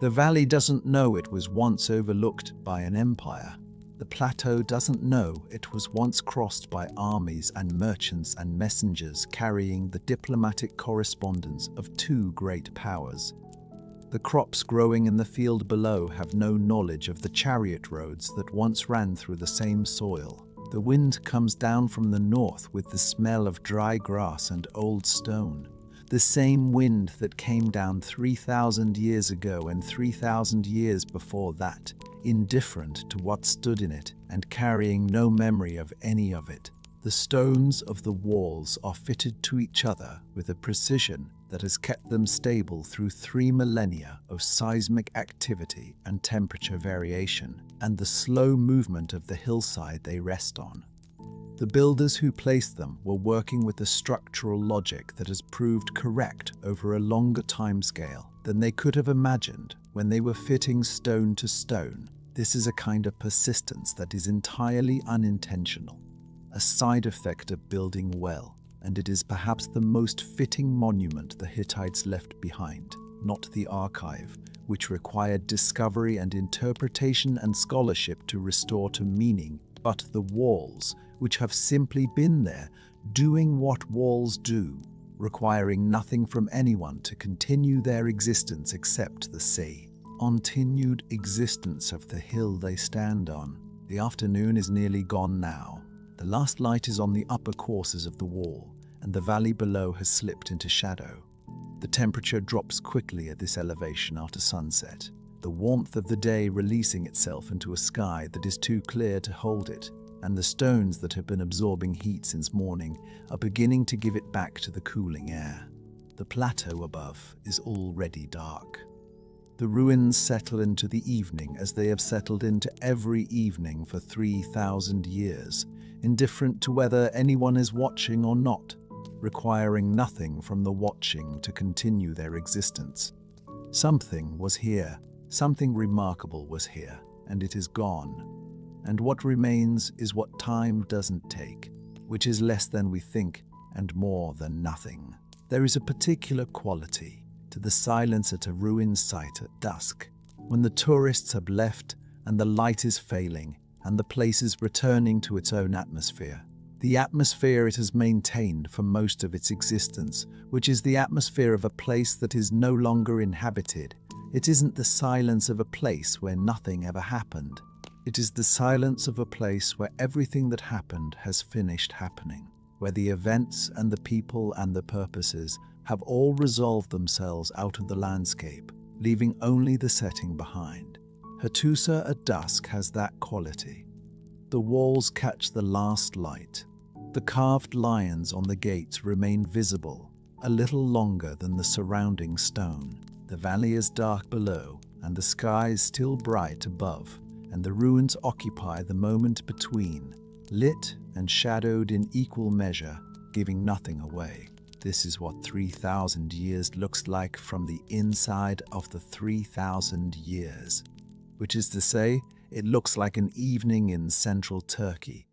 The valley doesn't know it was once overlooked by an empire. The plateau doesn't know it was once crossed by armies and merchants and messengers carrying the diplomatic correspondence of two great powers. The crops growing in the field below have no knowledge of the chariot roads that once ran through the same soil. The wind comes down from the north with the smell of dry grass and old stone. The same wind that came down 3,000 years ago and 3,000 years before that, indifferent to what stood in it and carrying no memory of any of it. The stones of the walls are fitted to each other with a precision that has kept them stable through 3 millennia of seismic activity and temperature variation, and the slow movement of the hillside they rest on. The builders who placed them were working with a structural logic that has proved correct over a longer timescale than they could have imagined when they were fitting stone to stone. This is a kind of persistence that is entirely unintentional, a side effect of building well, and it is perhaps the most fitting monument the Hittites left behind, not the archive, which required discovery and interpretation and scholarship to restore to meaning, but the walls, which have simply been there, doing what walls do, requiring nothing from anyone to continue their existence except the sea. Continued existence of the hill they stand on. The afternoon is nearly gone now. The last light is on the upper courses of the wall, and the valley below has slipped into shadow. The temperature drops quickly at this elevation after sunset, the warmth of the day releasing itself into a sky that is too clear to hold it, and the stones that have been absorbing heat since morning are beginning to give it back to the cooling air. The plateau above is already dark. The ruins settle into the evening as they have settled into every evening for 3,000 years, indifferent to whether anyone is watching or not, requiring nothing from the watching to continue their existence. Something was here, something remarkable was here, and it is gone. And what remains is what time doesn't take, which is less than we think and more than nothing. There is a particular quality to the silence at a ruined site at dusk, when the tourists have left and the light is failing and the place is returning to its own atmosphere. The atmosphere it has maintained for most of its existence, which is the atmosphere of a place that is no longer inhabited. It isn't the silence of a place where nothing ever happened. It is the silence of a place where everything that happened has finished happening, where the events and the people and the purposes have all resolved themselves out of the landscape, leaving only the setting behind. Hattusa at dusk has that quality. The walls catch the last light. The carved lions on the gates remain visible, a little longer than the surrounding stone. The valley is dark below, and the sky is still bright above, and the ruins occupy the moment between, lit and shadowed in equal measure, giving nothing away. This is what 3,000 years looks like from the inside of the 3,000 years, which is to say, it looks like an evening in central Turkey,